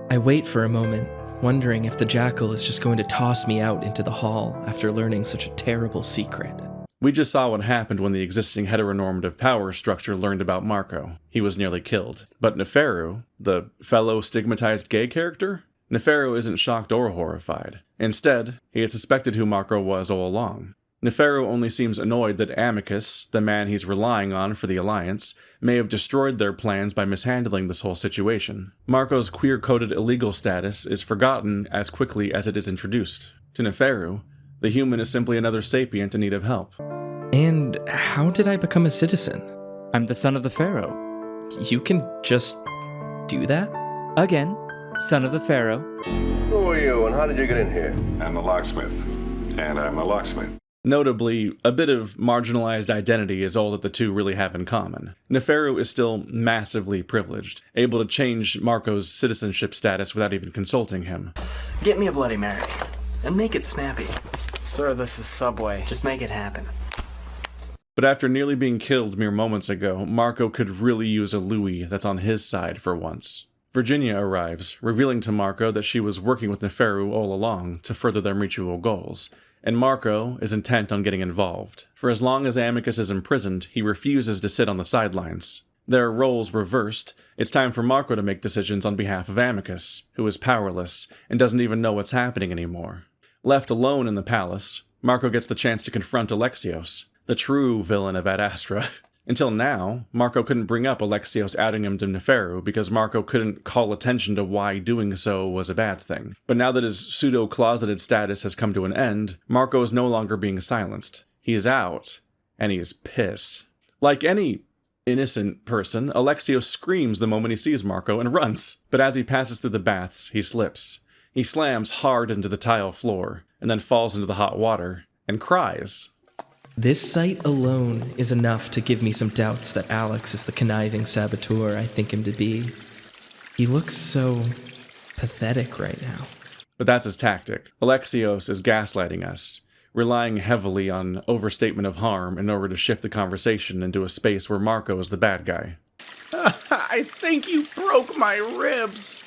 [SPEAKER 4] I wait for a moment, wondering if the Jackal is just going to toss me out into the hall after learning such a terrible secret.
[SPEAKER 1] We just saw what happened when the existing heteronormative power structure learned about Marco. He was nearly killed. But Neferu, the fellow stigmatized gay character? Neferu isn't shocked or horrified. Instead, he had suspected who Marco was all along. Neferu only seems annoyed that Amicus, the man he's relying on for the Alliance, may have destroyed their plans by mishandling this whole situation. Marco's queer-coded illegal status is forgotten as quickly as it is introduced. To Neferu, the human is simply another sapient in need of help.
[SPEAKER 4] And how did I become a citizen?
[SPEAKER 10] I'm the son of the Pharaoh.
[SPEAKER 4] You can just do that?
[SPEAKER 10] Again, son of the Pharaoh.
[SPEAKER 15] Who are you and how did you get in here? I'm the locksmith. And I'm a locksmith.
[SPEAKER 1] Notably, a bit of marginalized identity is all that the two really have in common. Neferu is still massively privileged, able to change Marco's citizenship status without even consulting him.
[SPEAKER 12] Get me a Bloody Mary. And make it snappy. Sir, this is Subway. Just make it happen.
[SPEAKER 1] But after nearly being killed mere moments ago, Marco could really use a Louis that's on his side for once. Virginia arrives, revealing to Marco that she was working with Neferu all along to further their mutual goals, and Marco is intent on getting involved. For as long as Amicus is imprisoned, he refuses to sit on the sidelines. Their roles reversed, it's time for Marco to make decisions on behalf of Amicus, who is powerless and doesn't even know what's happening anymore. Left alone in the palace, Marco gets the chance to confront Alexios, the true villain of Adastra. Until now, Marco couldn't bring up Alexios adding him to Neferu because Marco couldn't call attention to why doing so was a bad thing. But now that his pseudo-closeted status has come to an end, Marco is no longer being silenced. He is out, and he is pissed. Like any innocent person, Alexios screams the moment he sees Marco and runs. But as he passes through the baths, he slips. He slams hard into the tile floor, and then falls into the hot water, and cries.
[SPEAKER 4] This sight alone is enough to give me some doubts that Alex is the conniving saboteur I think him to be. He looks so pathetic right now.
[SPEAKER 1] But that's his tactic. Alexios is gaslighting us, relying heavily on overstatement of harm in order to shift the conversation into a space where Marco is the bad guy. I think you broke my ribs.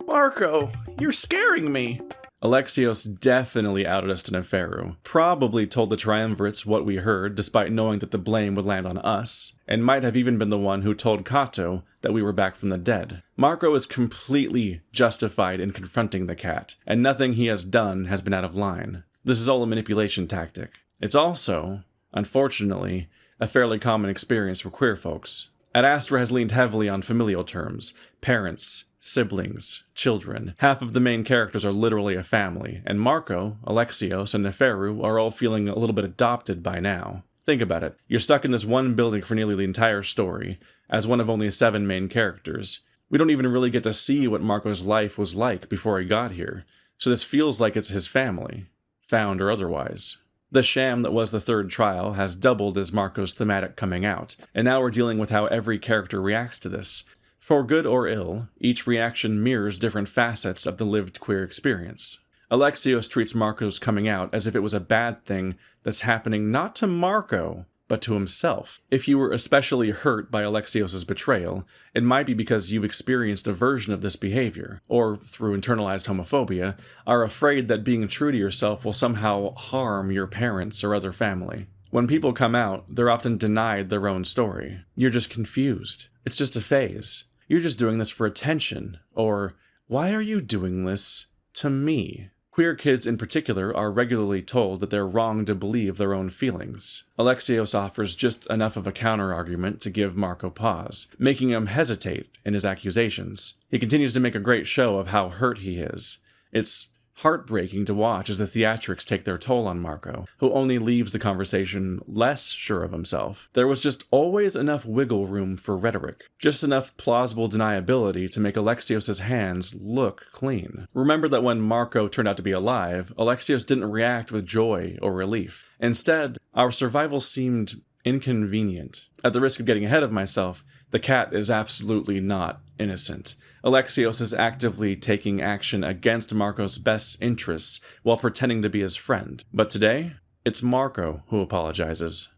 [SPEAKER 1] Marco, you're scaring me. Alexios definitely outed us to Neferu, probably told the Triumvirates what we heard despite knowing that the blame would land on us, and might have even been the one who told Kato that we were back from the dead. Marco is completely justified in confronting the cat, and nothing he has done has been out of line. This is all a manipulation tactic. It's also, unfortunately, a fairly common experience for queer folks. Adastra has leaned heavily on familial terms, parents, siblings, children. Half of the main characters are literally a family, and Marco, Alexios, and Neferu are all feeling a little bit adopted by now. Think about it. You're stuck in this one building for nearly the entire story, as one of only 7 main characters. We don't even really get to see what Marco's life was like before he got here, so this feels like it's his family, found or otherwise. The sham that was the third trial has doubled as Marco's thematic coming out, and now we're dealing with how every character reacts to this. For good or ill, each reaction mirrors different facets of the lived queer experience. Alexios treats Marco's coming out as if it was a bad thing that's happening not to Marco, but to himself. If you were especially hurt by Alexios' betrayal, it might be because you've experienced a version of this behavior, or through internalized homophobia, are afraid that being true to yourself will somehow harm your parents or other family. When people come out, they're often denied their own story. You're just confused. It's just a phase. You're just doing this for attention, or, why are you doing this to me? Queer kids in particular are regularly told that they're wrong to believe their own feelings. Alexios offers just enough of a counter-argument to give Marco pause, making him hesitate in his accusations. He continues to make a great show of how hurt he is. It's heartbreaking to watch as the theatrics take their toll on Marco, who only leaves the conversation less sure of himself. There was just always enough wiggle room for rhetoric, just enough plausible deniability to make Alexios' hands look clean. Remember that when Marco turned out to be alive, Alexios didn't react with joy or relief. Instead, our survival seemed inconvenient. At the risk of getting ahead of myself, the cat is absolutely not innocent. Alexios is actively taking action against Marco's best interests while pretending to be his friend. But today, it's Marco who apologizes.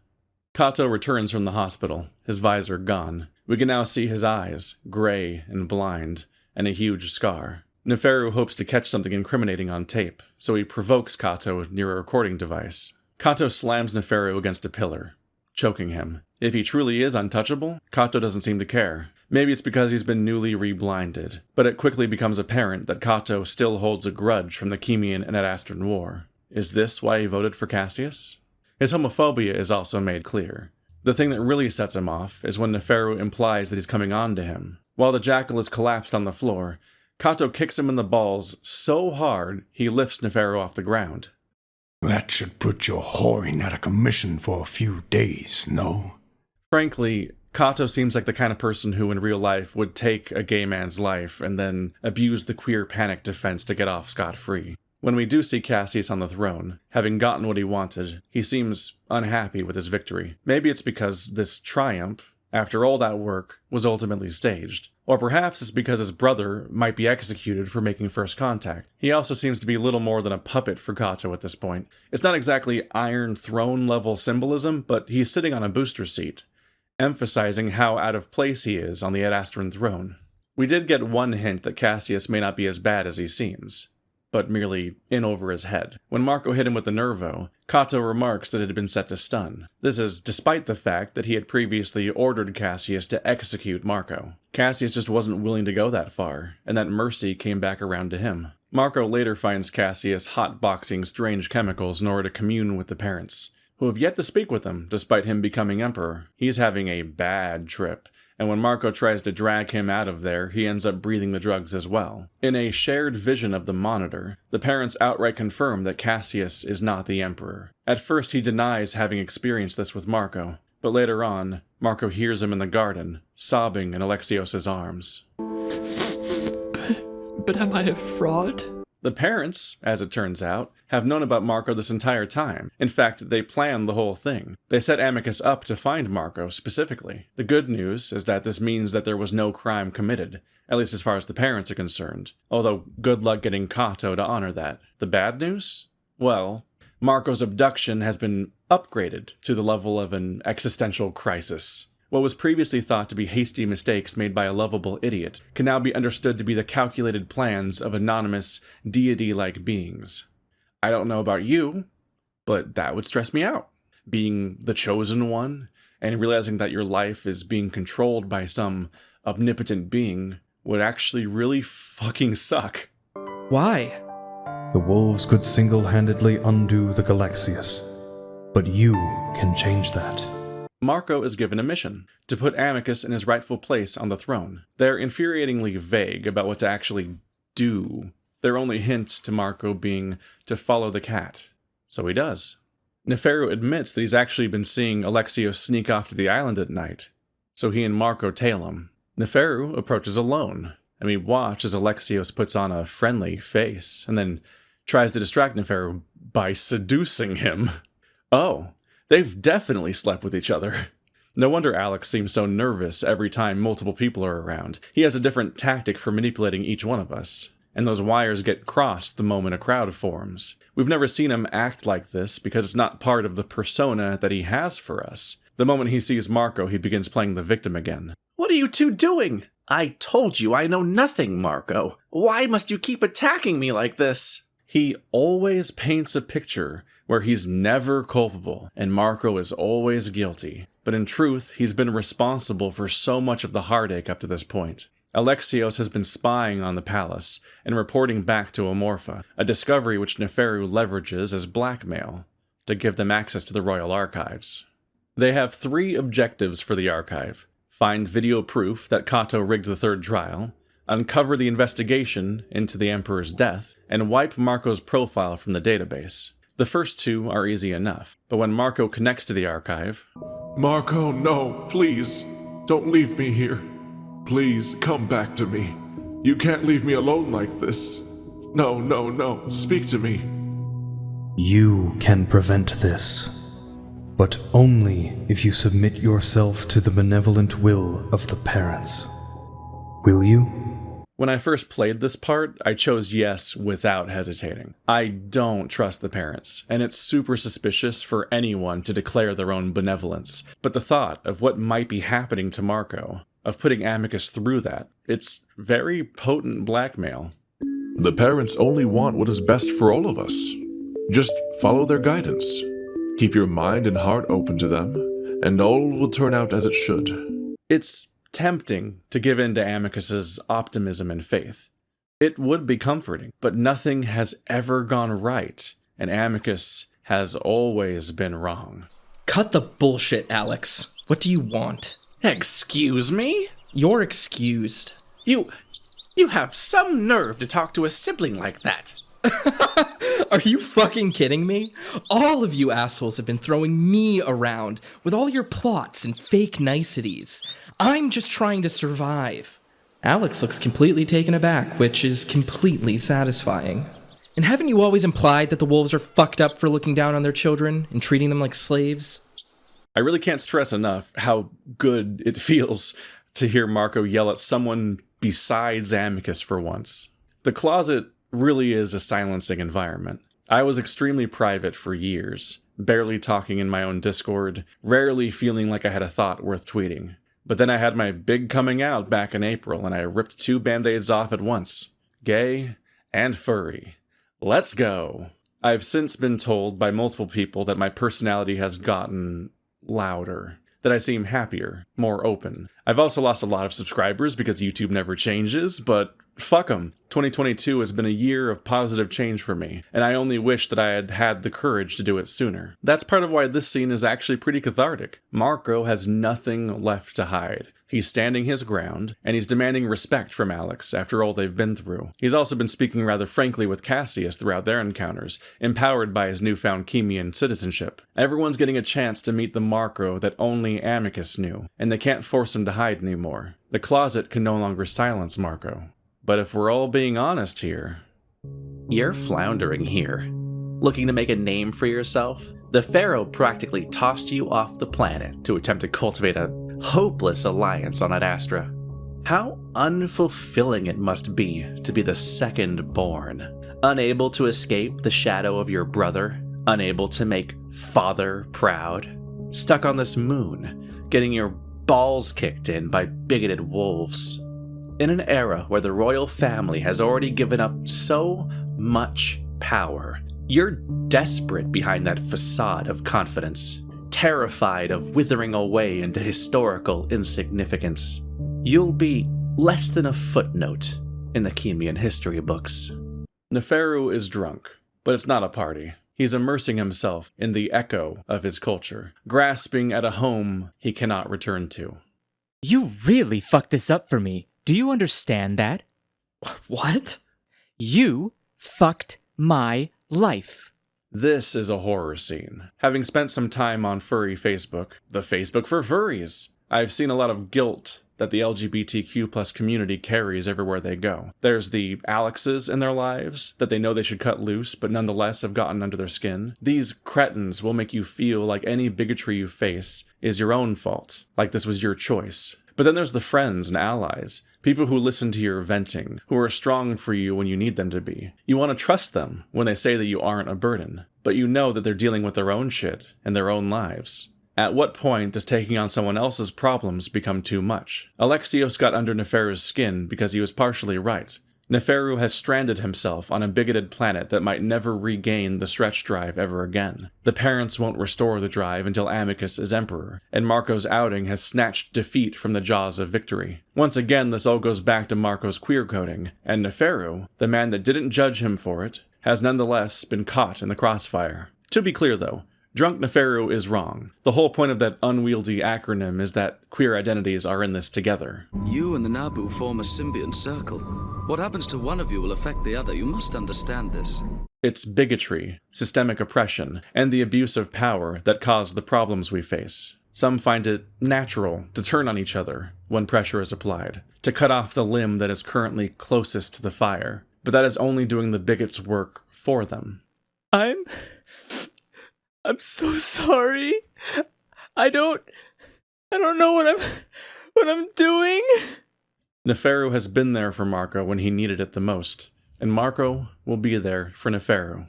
[SPEAKER 1] Kato returns from the hospital, his visor gone. We can now see his eyes, gray and blind, and a huge scar. Neferu hopes to catch something incriminating on tape, so he provokes Kato near a recording device. Kato slams Neferu against a pillar, choking him. If he truly is untouchable, Kato doesn't seem to care. Maybe it's because he's been newly reblinded, but it quickly becomes apparent that Kato still holds a grudge from the Chemian and Adastran War. Is this why he voted for Cassius? His homophobia is also made clear. The thing that really sets him off is when Neferu implies that he's coming on to him. While the jackal is collapsed on the floor, Kato kicks him in the balls so hard he lifts Neferu off the ground.
[SPEAKER 13] That should put your whoring out of commission for a few days, no?
[SPEAKER 1] Frankly, Kato seems like the kind of person who in real life would take a gay man's life and then abuse the queer panic defense to get off scot-free. When we do see Cassius on the throne, having gotten what he wanted, he seems unhappy with his victory. Maybe it's because this triumph, after all that work, was ultimately staged. Or perhaps it's because his brother might be executed for making first contact. He also seems to be little more than a puppet for Kato at this point. It's not exactly Iron Throne level symbolism, but he's sitting on a booster seat, emphasizing how out of place he is on the Adastran throne. We did get one hint that Cassius may not be as bad as he seems, but merely in over his head. When Marco hit him with the Nervo, Kato remarks that it had been set to stun. This is despite the fact that he had previously ordered Cassius to execute Marco. Cassius just wasn't willing to go that far, and that mercy came back around to him. Marco later finds Cassius hotboxing strange chemicals in order to commune with the parents, who have yet to speak with him despite him becoming emperor. He's having a bad trip, and when Marco tries to drag him out of there, he ends up breathing the drugs as well. In a shared vision of the monitor, the parents outright confirm that Cassius is not the emperor. At first he denies having experienced this with Marco, but later on, Marco hears him in the garden, sobbing in Alexios' arms.
[SPEAKER 4] But am I a fraud?
[SPEAKER 1] The parents, as it turns out, have known about Marco this entire time. In fact, they planned the whole thing. They set Amicus up to find Marco specifically. The good news is that this means that there was no crime committed, at least as far as the parents are concerned, although good luck getting Kato to honor that. The bad news? Well, Marco's abduction has been upgraded to the level of an existential crisis. What was previously thought to be hasty mistakes made by a lovable idiot can now be understood to be the calculated plans of anonymous, deity-like beings. I don't know about you, but that would stress me out. Being the chosen one, and realizing that your life is being controlled by some omnipotent being would actually really fucking suck.
[SPEAKER 4] Why?
[SPEAKER 6] The wolves could single-handedly undo the Galaxius, but you can change that.
[SPEAKER 1] Marco is given a mission, to put Amicus in his rightful place on the throne. They're infuriatingly vague about what to actually do. Their only hint to Marco being to follow the cat. So he does. Neferu admits that he's actually been seeing Alexios sneak off to the island at night, so he and Marco tail him. Neferu approaches alone, and we watch as Alexios puts on a friendly face, and then tries to distract Neferu by seducing him. Oh, they've definitely slept with each other. No wonder Alex seems so nervous every time multiple people are around. He has a different tactic for manipulating each one of us, and those wires get crossed the moment a crowd forms. We've never seen him act like this because it's not part of the persona that he has for us. The moment he sees Marco, he begins playing the victim again.
[SPEAKER 16] What are you two doing? I told you I know nothing, Marco. Why must you keep attacking me like this?
[SPEAKER 1] He always paints a picture where he's never culpable, and Marco is always guilty. But in truth, he's been responsible for so much of the heartache up to this point. Alexios has been spying on the palace and reporting back to Amorpha, a discovery which Neferu leverages as blackmail to give them access to the royal archives. They have 3 objectives for the archive: find video proof that Kato rigged the third trial, uncover the investigation into the Emperor's death, and wipe Marco's profile from the database. The first 2 are easy enough, but when Marco connects to the archive...
[SPEAKER 3] Marco, no, please. Don't leave me here. Please, come back to me. You can't leave me alone like this. No, no, no, speak to me.
[SPEAKER 6] You can prevent this, but only if you submit yourself to the benevolent will of the parents. Will you?
[SPEAKER 1] When I first played this part, I chose yes without hesitating. I don't trust the parents, and it's super suspicious for anyone to declare their own benevolence. But the thought of what might be happening to Marco, of putting Amicus through that, it's very potent blackmail.
[SPEAKER 3] The parents only want what is best for all of us. Just follow their guidance. Keep your mind and heart open to them, and all will turn out as it should.
[SPEAKER 1] It's tempting to give in to Amicus's optimism and faith. It would be comforting, but nothing has ever gone right, and Amicus has always been wrong.
[SPEAKER 4] Cut the bullshit, Alex. What do you want?
[SPEAKER 16] Excuse me?
[SPEAKER 4] You're excused.
[SPEAKER 16] You have some nerve to talk to a sibling like that.
[SPEAKER 4] Are you fucking kidding me? All of you assholes have been throwing me around with all your plots and fake niceties. I'm just trying to survive. Alex looks completely taken aback, which is completely satisfying. And haven't you always implied that the wolves are fucked up for looking down on their children and treating them like slaves?
[SPEAKER 1] I really can't stress enough how good it feels to hear Marco yell at someone besides Amicus for once. The closet really is a silencing environment. I was extremely private for years, barely talking in my own Discord, rarely feeling like I had a thought worth tweeting. But then I had my big coming out back in April, and I ripped 2 band-aids off at once. Gay and furry. Let's go. I've since been told by multiple people that my personality has gotten louder, that I seem happier, more open. I've also lost a lot of subscribers because YouTube never changes, but fuck 'em. 2022 has been a year of positive change for me, and I only wish that I had had the courage to do it sooner. That's part of why this scene is actually pretty cathartic. Marco has nothing left to hide. He's standing his ground, and he's demanding respect from Alex after all they've been through. He's also been speaking rather frankly with Cassius throughout their encounters, empowered by his newfound Chemian citizenship. Everyone's getting a chance to meet the Marco that only Amicus knew, and they can't force him to hide anymore. The closet can no longer silence Marco. But if we're all being honest here...
[SPEAKER 16] You're floundering here. Looking to make a name for yourself? The Pharaoh practically tossed you off the planet to attempt to cultivate a hopeless alliance on Adastra. How unfulfilling it must be to be the second born, unable to escape the shadow of your brother, unable to make father proud, stuck on this moon, getting your balls kicked in by bigoted wolves. In an era where the royal family has already given up so much power, you're desperate behind that facade of confidence, terrified of withering away into historical insignificance. You'll be less than a footnote in the Chemian history books.
[SPEAKER 1] Neferu is drunk, but it's not a party. He's immersing himself in the echo of his culture, grasping at a home he cannot return to.
[SPEAKER 10] You really fucked this up for me. Do you understand that?
[SPEAKER 4] What?
[SPEAKER 10] You fucked my life.
[SPEAKER 1] This is a horror scene. Having spent some time on furry Facebook, the Facebook for furries, I've seen a lot of guilt that the LGBTQ+ community carries everywhere they go. There's the Alexes in their lives that they know they should cut loose, but nonetheless have gotten under their skin. These cretins will make you feel like any bigotry you face is your own fault, like this was your choice. But then there's the friends and allies, people who listen to your venting, who are strong for you when you need them to be. You want to trust them when they say that you aren't a burden, but you know that they're dealing with their own shit and their own lives. At what point does taking on someone else's problems become too much? Alexios got under Neferu's skin because he was partially right. Neferu has stranded himself on a bigoted planet that might never regain the stretch drive ever again. The parents won't restore the drive until Amicus is emperor, and Marco's outing has snatched defeat from the jaws of victory. Once again, this all goes back to Marco's queer coding, and Neferu, the man that didn't judge him for it, has nonetheless been caught in the crossfire. To be clear though, Drunk Neferu is wrong. The whole point of that unwieldy acronym is that queer identities are in this together.
[SPEAKER 17] You and the Nabu form a symbiont circle. What happens to one of you will affect the other. You must understand this.
[SPEAKER 1] It's bigotry, systemic oppression, and the abuse of power that cause the problems we face. Some find it natural to turn on each other when pressure is applied, to cut off the limb that is currently closest to the fire, but that is only doing the bigot's work for them.
[SPEAKER 10] I'm so sorry. I don't know what I'm doing.
[SPEAKER 1] Neferu has been there for Marco when he needed it the most, and Marco will be there for Neferu.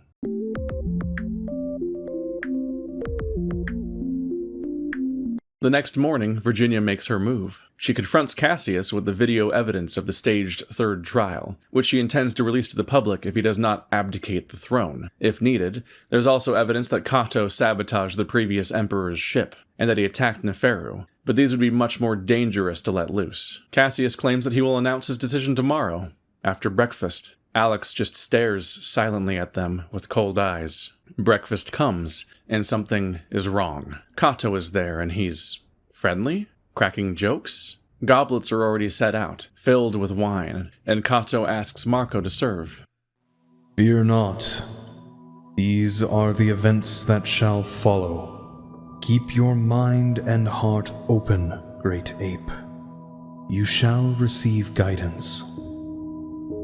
[SPEAKER 1] The next morning, Virginia makes her move. She confronts Cassius with the video evidence of the staged third trial, which she intends to release to the public if he does not abdicate the throne. If needed, there's also evidence that Cato sabotaged the previous emperor's ship, and that he attacked Neferu, but these would be much more dangerous to let loose. Cassius claims that he will announce his decision tomorrow, after breakfast. Alex just stares silently at them with cold eyes. Breakfast comes, and something is wrong. Cato is there, and he's friendly, cracking jokes. Goblets are already set out, filled with wine, and Cato asks Marco to serve.
[SPEAKER 6] Fear not. These are the events that shall follow. Keep your mind and heart open, great ape. You shall receive guidance.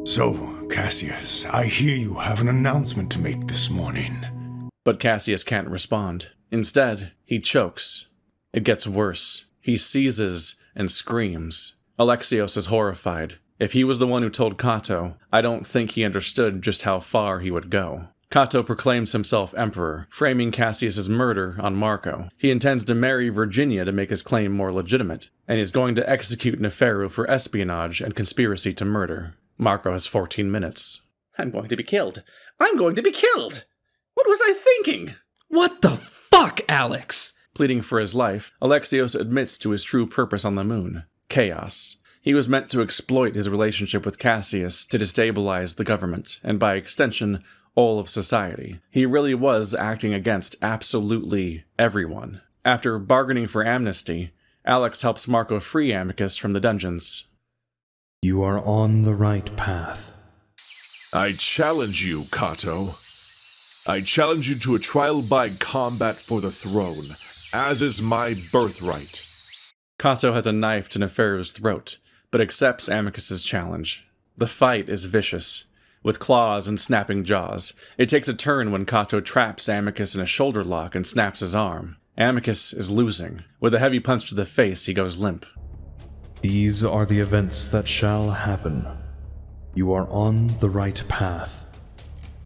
[SPEAKER 13] So, Cassius, I hear you have an announcement to make this morning.
[SPEAKER 1] But Cassius can't respond. Instead, he chokes. It gets worse. He seizes and screams. Alexios is horrified. If he was the one who told Cato, I don't think he understood just how far he would go. Cato proclaims himself emperor, framing Cassius's murder on Marco. He intends to marry Virginia to make his claim more legitimate, and is going to execute Neferu for espionage and conspiracy to murder. Marco has 14 minutes.
[SPEAKER 16] I'm going to be killed. I'm going to be killed! What was I thinking?
[SPEAKER 4] What the fuck, Alex?
[SPEAKER 1] Pleading for his life, Alexios admits to his true purpose on the moon: chaos. He was meant to exploit his relationship with Cassius to destabilize the government, and by extension, all of society. He really was acting against absolutely everyone. After bargaining for amnesty, Alex helps Marco free Amicus from the dungeons.
[SPEAKER 6] You are on the right path.
[SPEAKER 3] I challenge you, Cato. I challenge you to a trial by combat for the throne, as is my birthright.
[SPEAKER 1] Cato has a knife to Neferu's throat, but accepts Amicus's challenge. The fight is vicious, with claws and snapping jaws. It takes a turn when Cato traps Amicus in a shoulder lock and snaps his arm. Amicus is losing. With a heavy punch to the face, he goes limp.
[SPEAKER 6] These are the events that shall happen. You are on the right path.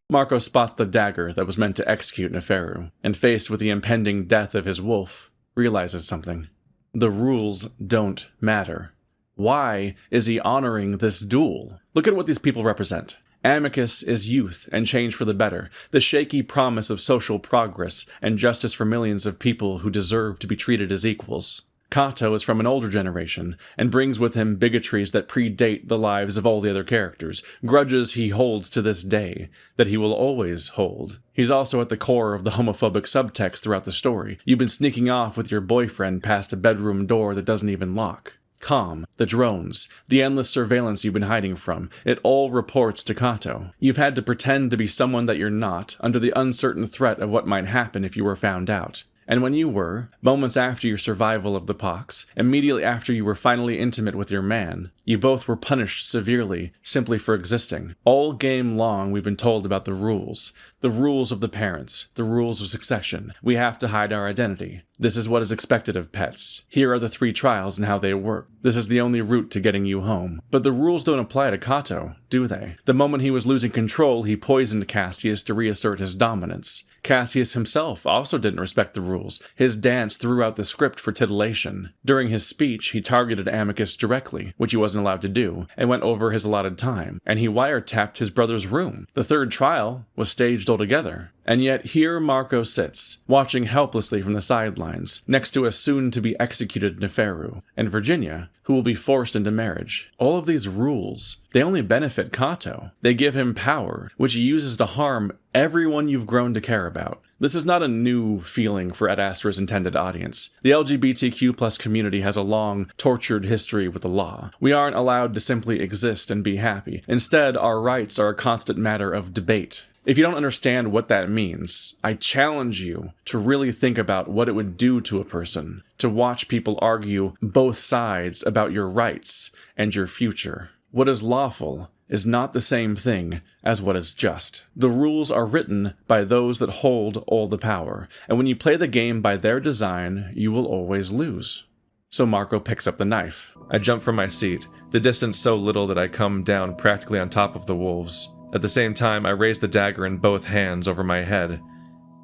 [SPEAKER 1] Marco spots the dagger that was meant to execute Neferu, and faced with the impending death of his wolf, realizes something. The rules don't matter. Why is he honoring this duel? Look at what these people represent. Amicus is youth and change for the better, the shaky promise of social progress and justice for millions of people who deserve to be treated as equals. Cato is from an older generation, and brings with him bigotries that predate the lives of all the other characters, grudges he holds to this day, that he will always hold. He's also at the core of the homophobic subtext throughout the story. You've been sneaking off with your boyfriend past a bedroom door that doesn't even lock. Calm, the drones, the endless surveillance you've been hiding from, it all reports to Cato. You've had to pretend to be someone that you're not, under the uncertain threat of what might happen if you were found out. And when you were, moments after your survival of the pox, immediately after you were finally intimate with your man, you both were punished severely, simply for existing. All game long we've been told about the rules of the parents, the rules of succession. We have to hide our identity. This is what is expected of pets. Here are the 3 trials and how they work. This is the only route to getting you home. But the rules don't apply to Cato, do they? The moment he was losing control, he poisoned Cassius to reassert his dominance. Cassius himself also didn't respect the rules. His dance threw out the script for titillation. During his speech, he targeted Amicus directly, which he wasn't allowed to do, and went over his allotted time, and he wiretapped his brother's room. The 3rd trial was staged altogether. And yet here Marco sits, watching helplessly from the sidelines, next to a soon-to-be-executed Neferu, and Virginia, who will be forced into marriage. All of these rules, they only benefit Cato. They give him power, which he uses to harm everyone you've grown to care about. This is not a new feeling for Adastra's intended audience. The LGBTQ+ community has a long, tortured history with the law. We aren't allowed to simply exist and be happy. Instead, our rights are a constant matter of debate. If you don't understand what that means, I challenge you to really think about what it would do to a person to watch people argue both sides about your rights and your future. What is lawful is not the same thing as what is just. The rules are written by those that hold all the power, and when you play the game by their design, you will always lose. So Marco picks up the knife. I jump from my seat, the distance so little that I come down practically on top of the wolves. At the same time, I raise the dagger in both hands over my head,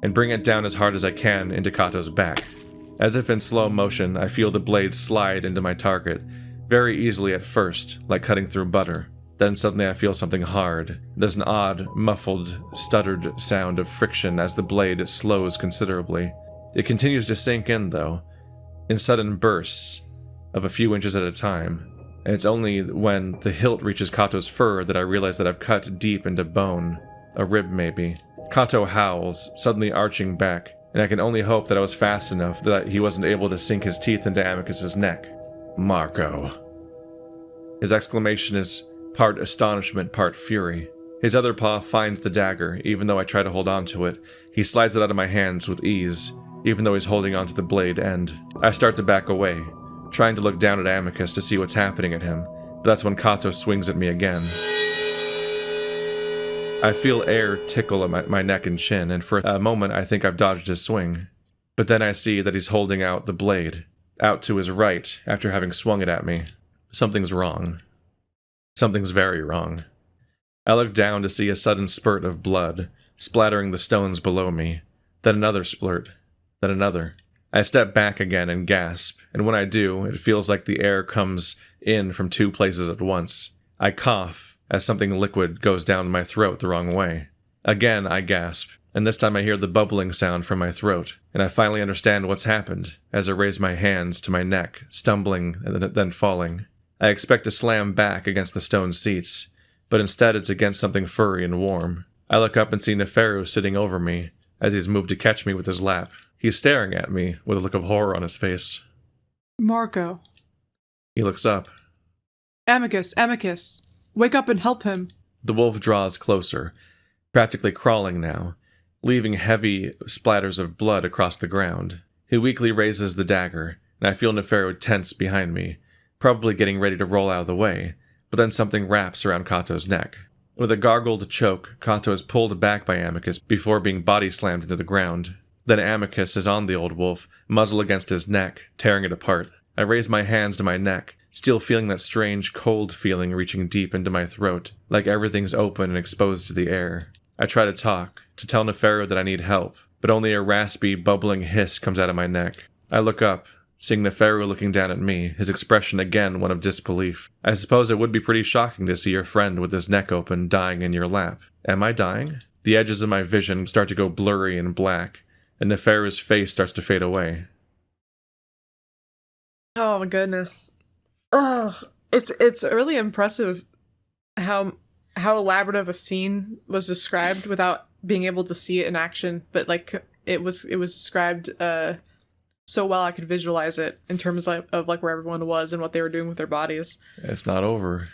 [SPEAKER 1] and bring it down as hard as I can into Cato's back. As if in slow motion, I feel the blade slide into my target, very easily at first, like cutting through butter. Then suddenly I feel something hard. There's an odd, muffled, stuttered sound of friction as the blade slows considerably. It continues to sink in, though, in sudden bursts of a few inches at a time. And it's only when the hilt reaches Cato's fur that I realize that I've cut deep into bone, a rib maybe. Cato howls, suddenly arching back, and I can only hope that I was fast enough that he wasn't able to sink his teeth into Amicus's neck. Marco. His exclamation is part astonishment, part fury. His other paw finds the dagger, even though I try to hold on to it. He slides it out of my hands with ease, even though he's holding onto the blade end. I start to back away, trying to look down at Amicus to see what's happening at him, but that's when Cato swings at me again. I feel air tickle at my neck and chin, and for a moment I think I've dodged his swing. But then I see that he's holding out the blade, out to his right after having swung it at me. Something's wrong. Something's very wrong. I look down to see a sudden spurt of blood, splattering the stones below me. Then another splurt. Then another. I step back again and gasp, and when I do, it feels like the air comes in from 2 places at once. I cough as something liquid goes down my throat the wrong way. Again, I gasp, and this time I hear the bubbling sound from my throat, and I finally understand what's happened as I raise my hands to my neck, stumbling and then falling. I expect to slam back against the stone seats, but instead it's against something furry and warm. I look up and see Neferu sitting over me as he's moved to catch me with his lap. He's staring at me with a look of horror on his face.
[SPEAKER 9] Marco.
[SPEAKER 1] He looks up.
[SPEAKER 9] Amicus, wake up and help him.
[SPEAKER 1] The wolf draws closer, practically crawling now, leaving heavy splatters of blood across the ground. He weakly raises the dagger, and I feel Neferu tense behind me, probably getting ready to roll out of the way, but then something wraps around Kato's neck. With a gargled choke, Kato is pulled back by Amicus before being body slammed into the ground. Then Amicus is on the old wolf, muzzle against his neck, tearing it apart. I raise my hands to my neck, still feeling that strange, cold feeling reaching deep into my throat, like everything's open and exposed to the air. I try to talk, to tell Neferu that I need help, but only a raspy, bubbling hiss comes out of my neck. I look up, seeing Neferu looking down at me, his expression again one of disbelief. I suppose it would be pretty shocking to see your friend with his neck open dying in your lap. Am I dying? The edges of my vision start to go blurry and black, and Neferu's face starts to fade away.
[SPEAKER 9] Oh my goodness. Ugh. It's really impressive how elaborate of a scene was described without being able to see it in action, but like it was described so well I could visualize it in terms of like where everyone was and what they were doing with their bodies.
[SPEAKER 1] It's not over.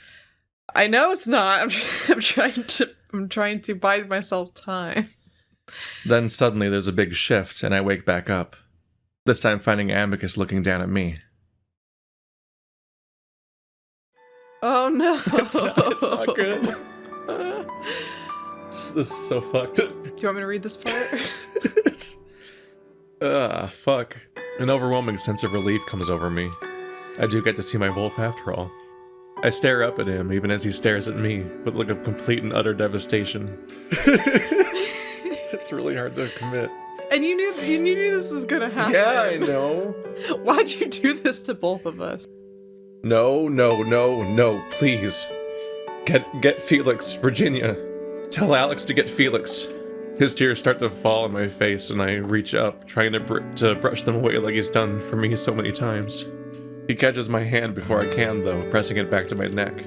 [SPEAKER 9] I know it's not. I'm trying to buy myself time.
[SPEAKER 1] Then suddenly there's a big shift, and I wake back up. This time finding Amicus looking down at me.
[SPEAKER 9] Oh no.
[SPEAKER 1] It's not good. This is so fucked.
[SPEAKER 9] Do you want me to read this part?
[SPEAKER 1] Fuck. An overwhelming sense of relief comes over me. I do get to see my wolf after all. I stare up at him, even as he stares at me, with a look of complete and utter devastation. It's really hard to commit.
[SPEAKER 9] And you knew this was gonna happen.
[SPEAKER 1] Yeah, I know.
[SPEAKER 9] Why'd you do this to both of us?
[SPEAKER 1] No, please. Get Felix, Virginia. Tell Alex to get Felix. His tears start to fall on my face, and I reach up, trying to brush them away like he's done for me so many times. He catches my hand before I can, though, pressing it back to my neck.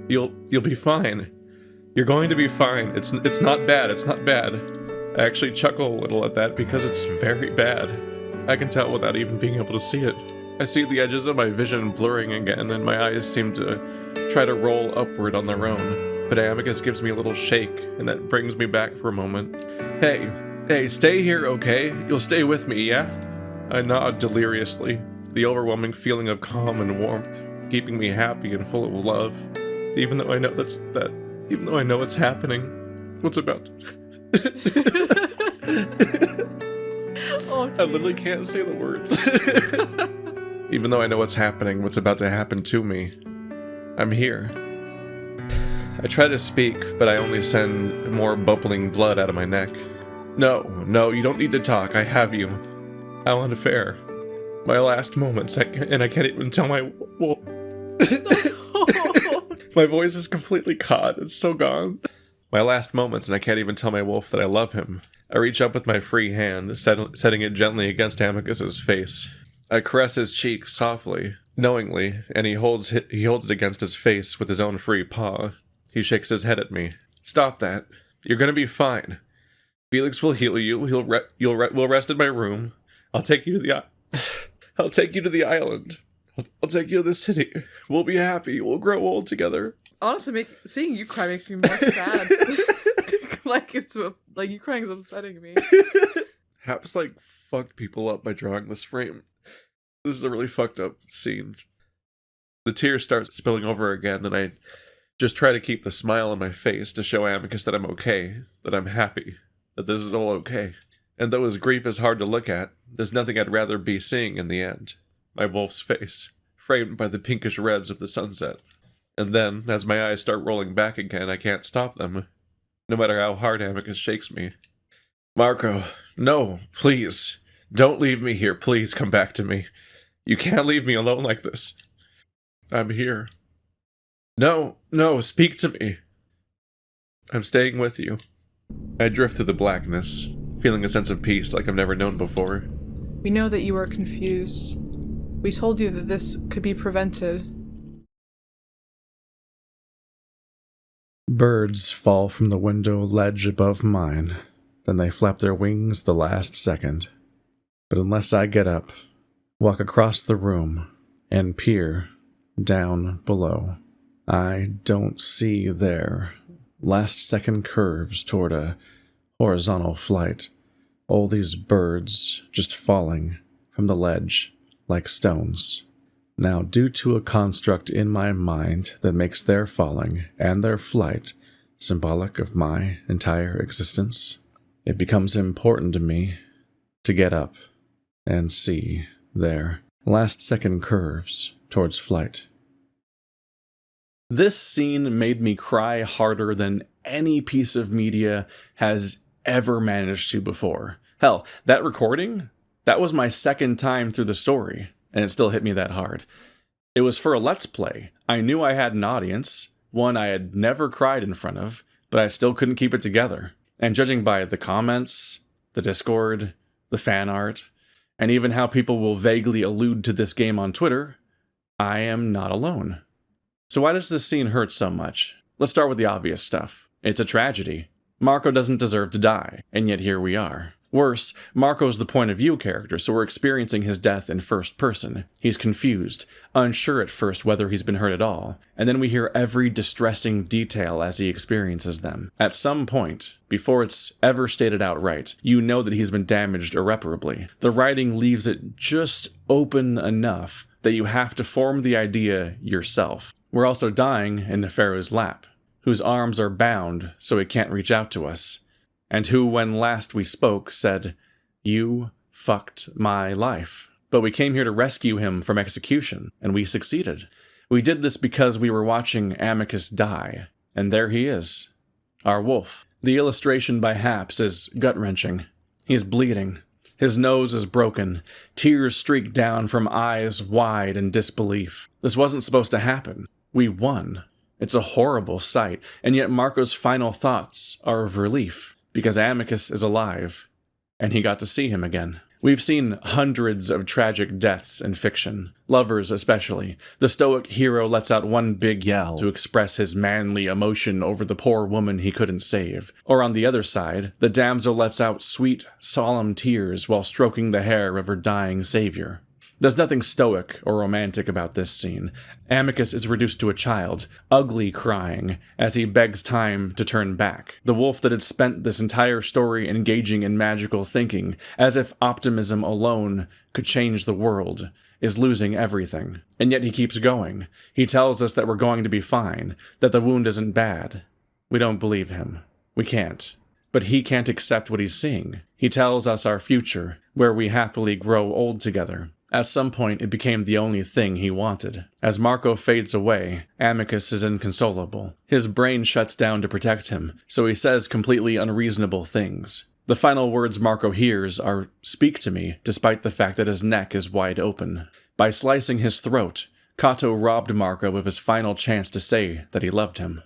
[SPEAKER 1] You'll be fine. You're going to be fine. It's not bad. It's not bad. I actually chuckle a little at that because it's very bad. I can tell without even being able to see it. I see the edges of my vision blurring again, and my eyes seem to try to roll upward on their own. But Amicus gives me a little shake, and that brings me back for a moment. Hey, stay here, okay? You'll stay with me, yeah? I nod deliriously, the overwhelming feeling of calm and warmth, keeping me happy and full of love. Even though I know even though I know what's happening, what's about I literally can't say the words. Even though I know what's happening, what's about to happen to me, I'm here. I try to speak, but I only send more bubbling blood out of my neck. No, you don't need to talk. I have you. How unfair. My last moments, and I can't even tell my... Well, my voice is completely caught. It's so gone. My last moments, and I can't even tell my wolf that I love him. I reach up with my free hand, setting it gently against Amicus's face. I caress his cheek softly, knowingly, and he holds it against his face with his own free paw. He shakes his head at me. Stop that. You're gonna be fine. Felix will heal you. We'll rest in my room. I'll take you to the island. I'll take you to the city. We'll be happy. We'll grow old together.
[SPEAKER 9] Honestly, seeing you cry makes me more sad. Like you crying is upsetting me.
[SPEAKER 1] Haps fucked people up by drawing this frame. This is a really fucked up scene. The tears start spilling over again, and I just try to keep the smile on my face to show Amicus that I'm okay, that I'm happy, that this is all okay. And though his grief is hard to look at, there's nothing I'd rather be seeing in the end. My wolf's face, framed by the pinkish reds of the sunset. And then, as my eyes start rolling back again, I can't stop them. no matter how hard Amicus shakes me. Marco, no, please. Don't leave me here. Please come back to me. You can't leave me alone like this. I'm here. No, speak to me. I'm staying with you. I drift through the blackness, feeling a sense of peace like I've never known before.
[SPEAKER 9] We know that you are confused. We told you that this could be prevented.
[SPEAKER 1] Birds fall from the window ledge above mine. Then they flap their wings the last second. But unless I get up, walk across the room, and peer down below, I don't see their last-second curves toward a horizontal flight. All these birds just falling from the ledge like stones. Now, due to a construct in my mind that makes their falling and their flight symbolic of my entire existence, it becomes important to me to get up and see their last-second curves towards flight. This scene made me cry harder than any piece of media has ever managed to before. Hell, that recording, that was my second time through the story, and it still hit me that hard. It was for a Let's Play. I knew I had an audience, one I had never cried in front of, but I still couldn't keep it together. And judging by the comments, the Discord, the fan art, and even how people will vaguely allude to this game on Twitter, I am not alone. So why does this scene hurt so much? Let's start with the obvious stuff. It's a tragedy. Marco doesn't deserve to die, and yet here we are. Worse, Marco's the point of view character, so we're experiencing his death in first person. He's confused, unsure at first whether he's been hurt at all, and then we hear every distressing detail as he experiences them. At some point, before it's ever stated outright, you know that he's been damaged irreparably. The writing leaves it just open enough that you have to form the idea yourself. We're also dying in Neferu's lap, whose arms are bound so he can't reach out to us, and who, when last we spoke, said, "You fucked my life." But we came here to rescue him from execution, and we succeeded. We did this because we were watching Amicus die, and there he is, our wolf. The illustration by Haps is gut-wrenching. He's bleeding. His nose is broken. Tears streak down from eyes wide in disbelief. This wasn't supposed to happen. We won. It's a horrible sight, and yet Marco's final thoughts are of relief, because Amicus is alive, and he got to see him again. We've seen hundreds of tragic deaths in fiction, lovers especially. The stoic hero lets out one big yell to express his manly emotion over the poor woman he couldn't save. Or on the other side, the damsel lets out sweet, solemn tears while stroking the hair of her dying savior. There's nothing stoic or romantic about this scene. Amicus is reduced to a child, ugly crying, as he begs time to turn back. The wolf that had spent this entire story engaging in magical thinking, as if optimism alone could change the world, is losing everything. And yet he keeps going. He tells us that we're going to be fine, that the wound isn't bad. We don't believe him. We can't. But he can't accept what he's seeing. He tells us our future, where we happily grow old together. At some point, it became the only thing he wanted. As Marco fades away, Amicus is inconsolable. His brain shuts down to protect him, so he says completely unreasonable things. The final words Marco hears are, "Speak to me," despite the fact that his neck is wide open. By slicing his throat, Kato robbed Marco of his final chance to say that he loved him.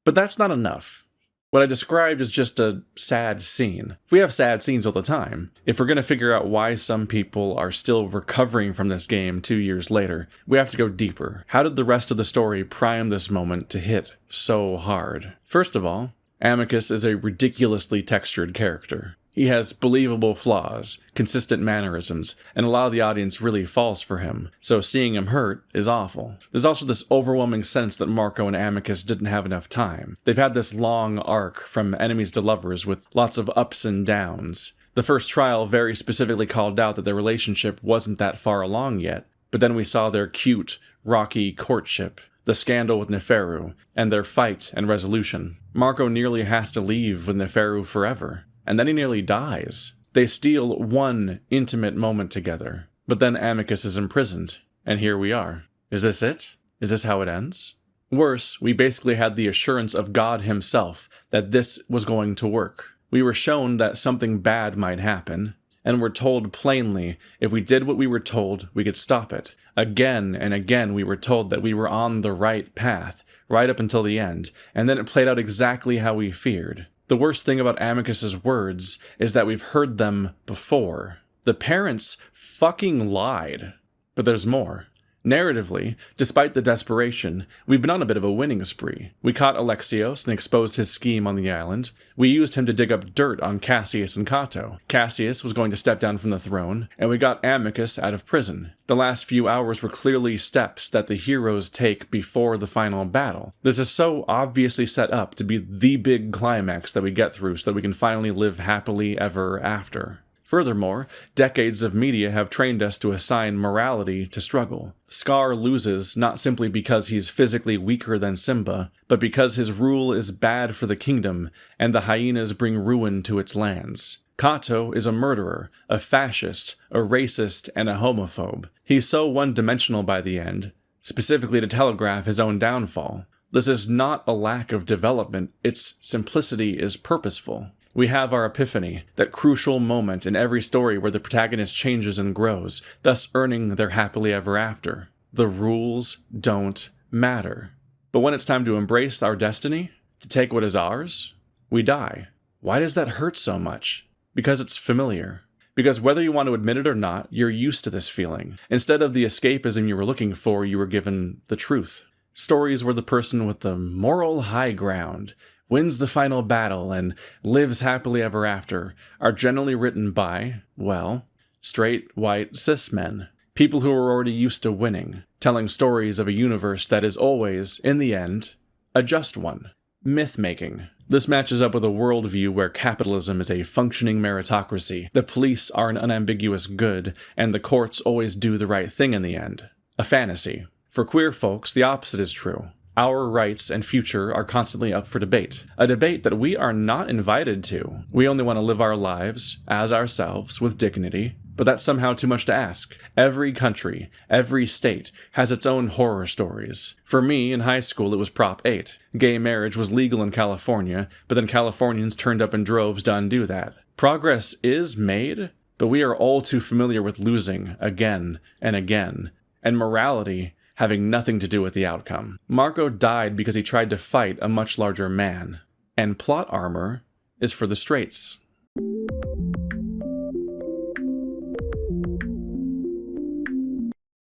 [SPEAKER 1] But that's not enough. What I described is just a sad scene. We have sad scenes all the time. If we're going to figure out why some people are still recovering from this game 2 years later, we have to go deeper. How did the rest of the story prime this moment to hit so hard? First of all, Amicus is a ridiculously textured character. He has believable flaws, consistent mannerisms, and a lot of the audience really falls for him, so seeing him hurt is awful. There's also this overwhelming sense that Marco and Amicus didn't have enough time. They've had this long arc from enemies to lovers with lots of ups and downs. The first trial very specifically called out that their relationship wasn't that far along yet, but then we saw their cute, rocky courtship, the scandal with Neferu, and their fight and resolution. Marco nearly has to leave with Neferu forever. And then he nearly dies. They steal one intimate moment together, but then Amicus is imprisoned, and here we are. Is this it? Is this how it ends? Worse, we basically had the assurance of God himself that this was going to work. We were shown that something bad might happen, and were told plainly if we did what we were told, we could stop it. Again and again we were told that we were on the right path, right up until the end, and then it played out exactly how we feared. The worst thing about Amicus's words is that we've heard them before. The parents fucking lied. But there's more. Narratively, despite the desperation, we've been on a bit of a winning spree. We caught Alexios and exposed his scheme on the island. We used him to dig up dirt on Cassius and Cato. Cassius was going to step down from the throne, and we got Amicus out of prison. The last few hours were clearly steps that the heroes take before the final battle. This is so obviously set up to be the big climax that we get through so that we can finally live happily ever after. Furthermore, decades of media have trained us to assign morality to struggle. Scar loses not simply because he's physically weaker than Simba, but because his rule is bad for the kingdom, and the hyenas bring ruin to its lands. Cato is a murderer, a fascist, a racist, and a homophobe. He's so one-dimensional by the end, specifically to telegraph his own downfall. This is not a lack of development, its simplicity is purposeful. We have our epiphany, that crucial moment in every story where the protagonist changes and grows, thus earning their happily ever after. The rules don't matter. But when it's time to embrace our destiny, to take what is ours, we die. Why does that hurt so much? Because it's familiar. Because whether you want to admit it or not, you're used to this feeling. Instead of the escapism you were looking for, you were given the truth. Stories where the person with the moral high ground wins the final battle and lives happily ever after are generally written by, well, straight, white, cis men. People who are already used to winning, telling stories of a universe that is always, in the end, a just one. Myth-making. This matches up with a worldview where capitalism is a functioning meritocracy, the police are an unambiguous good, and the courts always do the right thing in the end. A fantasy. For queer folks, the opposite is true. Our rights and future are constantly up for debate. A debate that we are not invited to. We only want to live our lives, as ourselves, with dignity, but that's somehow too much to ask. Every country, every state, has its own horror stories. For me, in high school, it was Prop 8. Gay marriage was legal in California, but then Californians turned up in droves to undo that. Progress is made, but we are all too familiar with losing again and again, and morality having nothing to do with the outcome. Marco died because he tried to fight a much larger man, and plot armor is for the straights.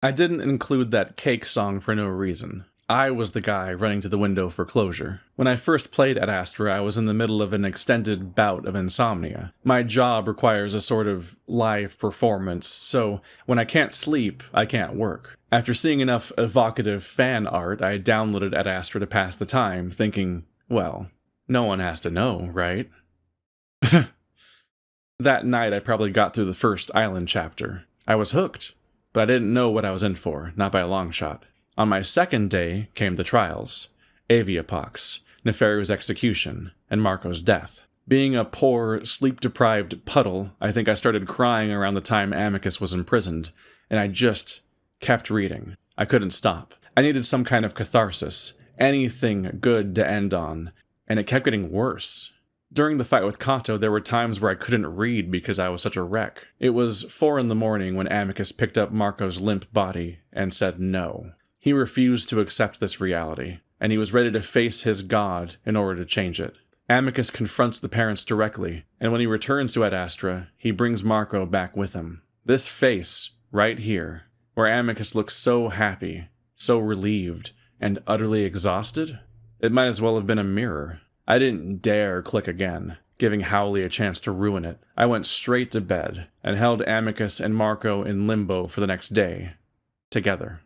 [SPEAKER 1] I didn't include that cake song for no reason. I was the guy running to the window for closure. When I first played Adastra, I was in the middle of an extended bout of insomnia. My job requires a sort of live performance, so when I can't sleep, I can't work. After seeing enough evocative fan art, I downloaded Adastra to pass the time, thinking, well, no one has to know, right? That night, I probably got through the first island chapter. I was hooked, but I didn't know what I was in for, not by a long shot. On my second day came the trials, Avia Pox, Neferu's execution, and Marco's death. Being a poor, sleep-deprived puddle, I think I started crying around the time Amicus was imprisoned, and I just kept reading. I couldn't stop. I needed some kind of catharsis, anything good to end on, and it kept getting worse. During the fight with Cato, there were times where I couldn't read because I was such a wreck. It was 4 a.m. when Amicus picked up Marco's limp body and said no. He refused to accept this reality, and he was ready to face his god in order to change it. Amicus confronts the parents directly, and when he returns to Adastra, he brings Marco back with him. This face, right here, where Amicus looks so happy, so relieved, and utterly exhausted, it might as well have been a mirror. I didn't dare click again, giving Howley a chance to ruin it. I went straight to bed, and held Amicus and Marco in limbo for the next day, together.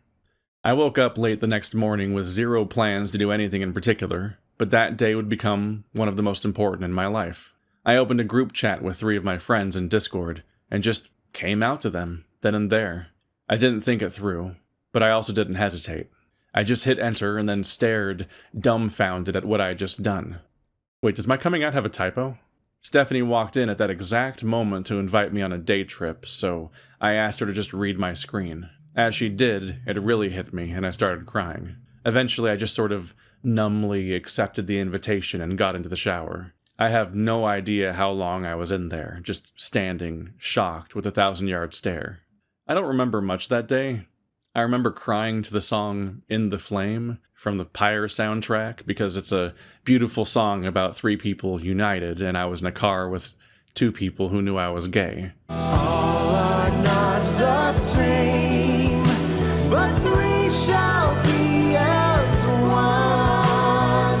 [SPEAKER 1] I woke up late the next morning with zero plans to do anything in particular, but that day would become one of the most important in my life. I opened a group chat with 3 of my friends in Discord, and just came out to them, then and there. I didn't think it through, but I also didn't hesitate. I just hit enter and then stared, dumbfounded at what I had just done. Wait, does my coming out have a typo? Stephanie walked in at that exact moment to invite me on a day trip, so I asked her to just read my screen. As she did, it really hit me, and I started crying. Eventually, I just sort of numbly accepted the invitation and got into the shower. I have no idea how long I was in there, just standing, shocked, with a 1,000-yard stare. I don't remember much that day. I remember crying to the song In the Flame from the Pyre soundtrack because it's a beautiful song about 3 people united, and I was in a car with 2 people who knew I was gay.
[SPEAKER 18] All are not the same, but 3 shall be as one.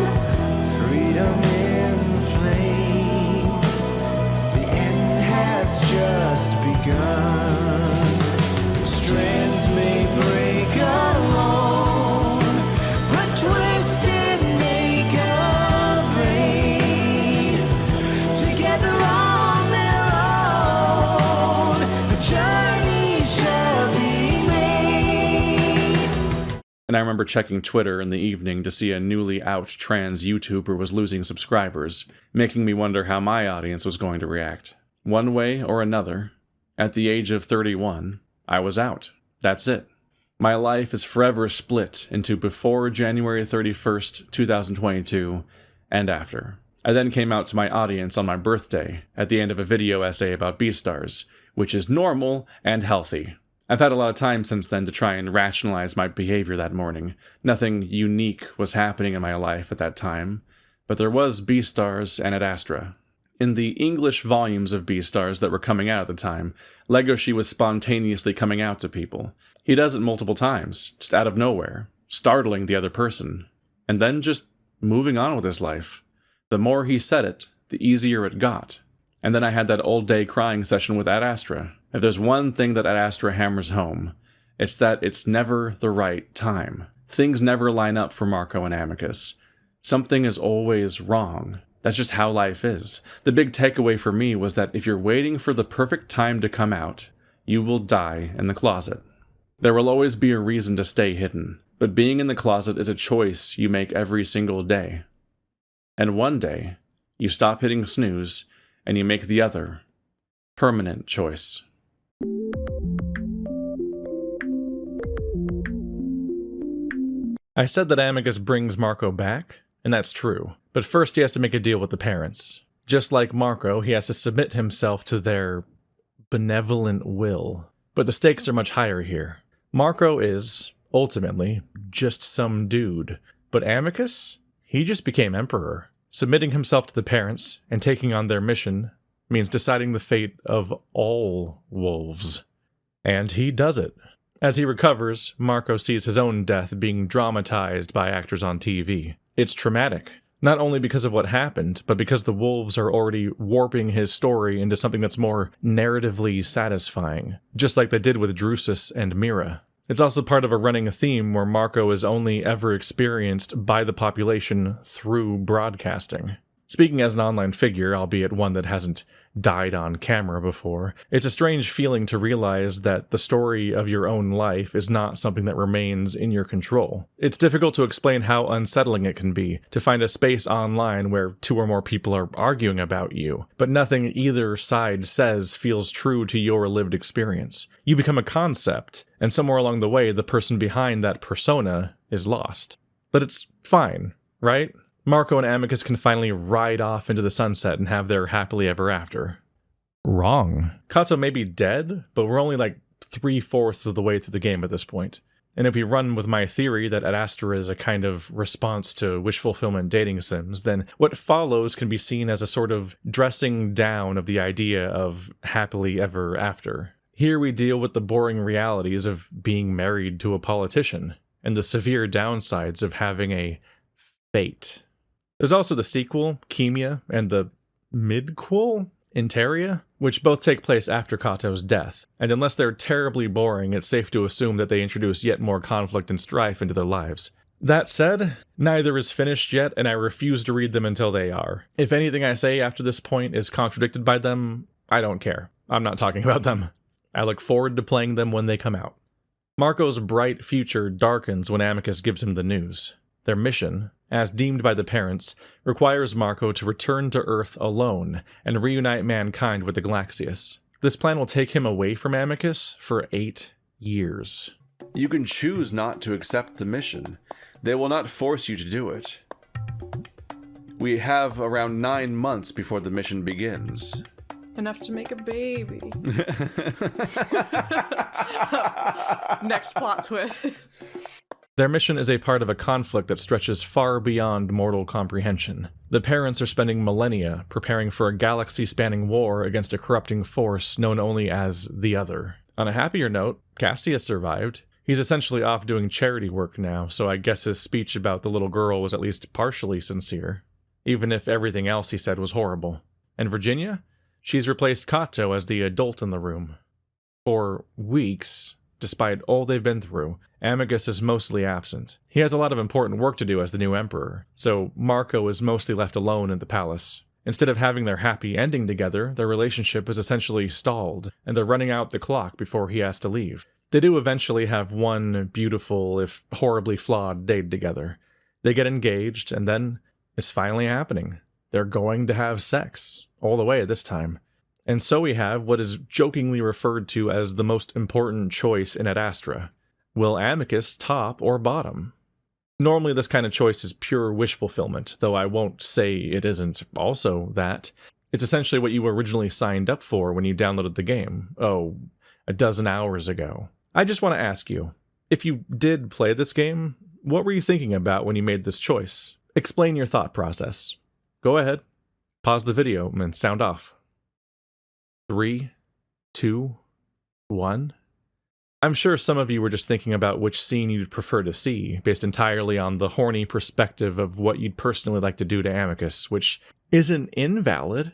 [SPEAKER 18] Freedom in flame, the end has just begun. Strands may break alone, but twisted make a braid. Together on their own, the journey shall be made.
[SPEAKER 1] And I remember checking Twitter in the evening to see a newly out trans YouTuber was losing subscribers, making me wonder how my audience was going to react. One way or another, at the age of 31, I was out. That's it. My life is forever split into before January 31st, 2022, and after. I then came out to my audience on my birthday at the end of a video essay about Beastars, which is normal and healthy. I've had a lot of time since then to try and rationalize my behavior that morning. Nothing unique was happening in my life at that time, but there was Beastars and Adastra. In the English volumes of Beastars that were coming out at the time, Legoshi was spontaneously coming out to people. He does it multiple times, just out of nowhere, startling the other person, and then just moving on with his life. The more he said it, the easier it got. And then I had that all-day crying session with Adastra. If there's one thing that Adastra hammers home, it's that it's never the right time. Things never line up for Marco and Amicus. Something is always wrong. That's just how life is. The big takeaway for me was that if you're waiting for the perfect time to come out, you will die in the closet. There will always be a reason to stay hidden, but being in the closet is a choice you make every single day. And one day, you stop hitting snooze, and you make the other, permanent choice.
[SPEAKER 11] I said that Amicus brings Marco back, and that's true. But first he has to make a deal with the parents. Just like Marco, he has to submit himself to their benevolent will. But the stakes are much higher here. Marco is, ultimately, just some dude. But Amicus? He just became emperor. Submitting himself to the parents and taking on their mission means deciding the fate of all wolves. And he does it. As he recovers, Marco sees his own death being dramatized by actors on TV. It's traumatic. Not only because of what happened, but because the wolves are already warping his story into something that's more narratively satisfying, just like they did with Drusus and Mira. It's also part of a running theme where Marco is only ever experienced by the population through broadcasting. Speaking as an online figure, albeit one that hasn't died on camera before, it's a strange feeling to realize that the story of your own life is not something that remains in your control. It's difficult to explain how unsettling it can be to find a space online where 2 or more people are arguing about you, but nothing either side says feels true to your lived experience. You become a concept, and somewhere along the way, the person behind that persona is lost. But it's fine, right? Marco and Amicus can finally ride off into the sunset and have their happily ever after. Wrong. Kato may be dead, but we're only like 3/4 of the way through the game at this point. And if we run with my theory that Adastra is a kind of response to wish fulfillment dating sims, then what follows can be seen as a sort of dressing down of the idea of happily ever after. Here we deal with the boring realities of being married to a politician, and the severe downsides of having a fate. There's also the sequel, Chemia, and the midquel, Interia, which both take place after Kato's death, and unless they're terribly boring, it's safe to assume that they introduce yet more conflict and strife into their lives. That said, neither is finished yet, and I refuse to read them until they are. If anything I say after this point is contradicted by them, I don't care. I'm not talking about them. I look forward to playing them when they come out. Marco's bright future darkens when Amicus gives him the news. Their mission, as deemed by the parents, requires Marco to return to Earth alone and reunite mankind with the Galaxius. This plan will take him away from Amicus for 8 years.
[SPEAKER 1] You can choose not to accept the mission. They will not force you to do it. We have around 9 months before the mission begins.
[SPEAKER 9] Enough to make a baby. Next plot twist.
[SPEAKER 11] Their mission is a part of a conflict that stretches far beyond mortal comprehension. The parents are spending millennia preparing for a galaxy-spanning war against a corrupting force known only as the Other. On a happier note, Cassius survived. He's essentially off doing charity work now, so I guess his speech about the little girl was at least partially sincere, even if everything else he said was horrible. And Virginia? She's replaced Kato as the adult in the room. For weeks, despite all they've been through, Amicus is mostly absent. He has a lot of important work to do as the new emperor, so Marco is mostly left alone in the palace. Instead of having their happy ending together, their relationship is essentially stalled, and they're running out the clock before he has to leave. They do eventually have one beautiful, if horribly flawed, date together. They get engaged, and then it's finally happening. They're going to have sex, all the way this time. And so we have what is jokingly referred to as the most important choice in Adastra. Will Amicus top or bottom? Normally this kind of choice is pure wish fulfillment, though I won't say it isn't also that. It's essentially what you originally signed up for when you downloaded the game, a dozen hours ago. I just want to ask you, if you did play this game, what were you thinking about when you made this choice? Explain your thought process. Go ahead, pause the video and sound off. 3, 2, 1. I'm sure some of you were just thinking about which scene you'd prefer to see, based entirely on the horny perspective of what you'd personally like to do to Amicus, which isn't invalid,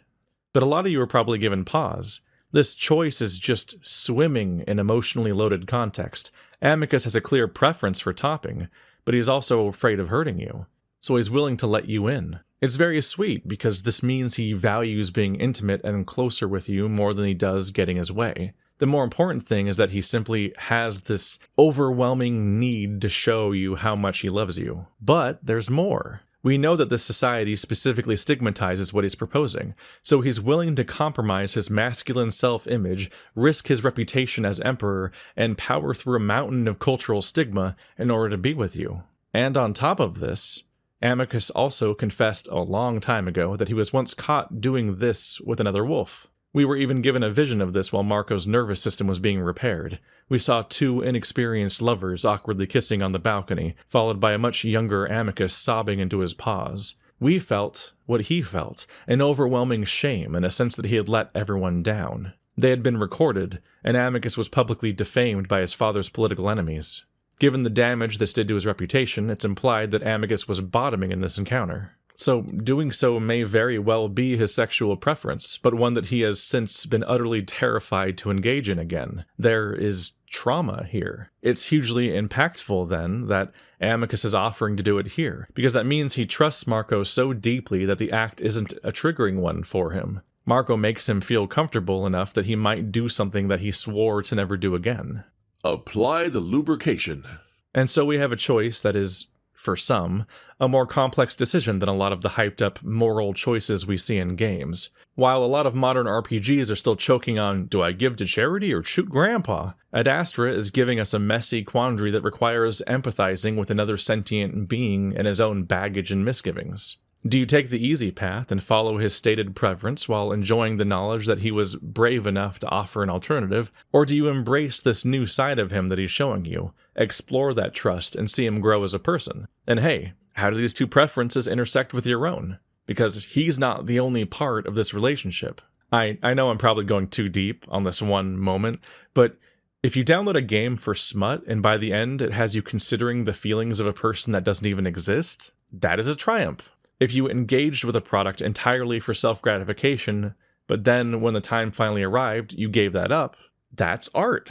[SPEAKER 11] but a lot of you were probably given pause. This choice is just swimming in emotionally loaded context. Amicus has a clear preference for topping, but he's also afraid of hurting you, so he's willing to let you in. It's very sweet, because this means he values being intimate and closer with you more than he does getting his way. The more important thing is that he simply has this overwhelming need to show you how much he loves you. But there's more. We know that this society specifically stigmatizes what he's proposing, so he's willing to compromise his masculine self-image, risk his reputation as emperor, and power through a mountain of cultural stigma in order to be with you. And on top of this, Amicus also confessed a long time ago that he was once caught doing this with another wolf. We were even given a vision of this while Marco's nervous system was being repaired. We saw 2 inexperienced lovers awkwardly kissing on the balcony, followed by a much younger Amicus sobbing into his paws. We felt what he felt, an overwhelming shame and a sense that he had let everyone down. They had been recorded, and Amicus was publicly defamed by his father's political enemies. Given the damage this did to his reputation, it's implied that Amicus was bottoming in this encounter. So doing so may very well be his sexual preference, but one that he has since been utterly terrified to engage in again. There is trauma here. It's hugely impactful, then, that Amicus is offering to do it here, because that means he trusts Marco so deeply that the act isn't a triggering one for him. Marco makes him feel comfortable enough that he might do something that he swore to never do again.
[SPEAKER 3] Apply the lubrication.
[SPEAKER 11] And so we have a choice that is, for some, a more complex decision than a lot of the hyped-up moral choices we see in games. While a lot of modern RPGs are still choking on, do I give to charity or shoot grandpa? Adastra is giving us a messy quandary that requires empathizing with another sentient being and his own baggage and misgivings. Do you take the easy path and follow his stated preference while enjoying the knowledge that he was brave enough to offer an alternative, or do you embrace this new side of him that he's showing you, explore that trust, and see him grow as a person? And hey, how do these two preferences intersect with your own? Because he's not the only part of this relationship. I know I'm probably going too deep on this one moment, but if you download a game for smut and by the end it has you considering the feelings of a person that doesn't even exist, that is a triumph. If you engaged with a product entirely for self-gratification, but then when the time finally arrived, you gave that up, that's art.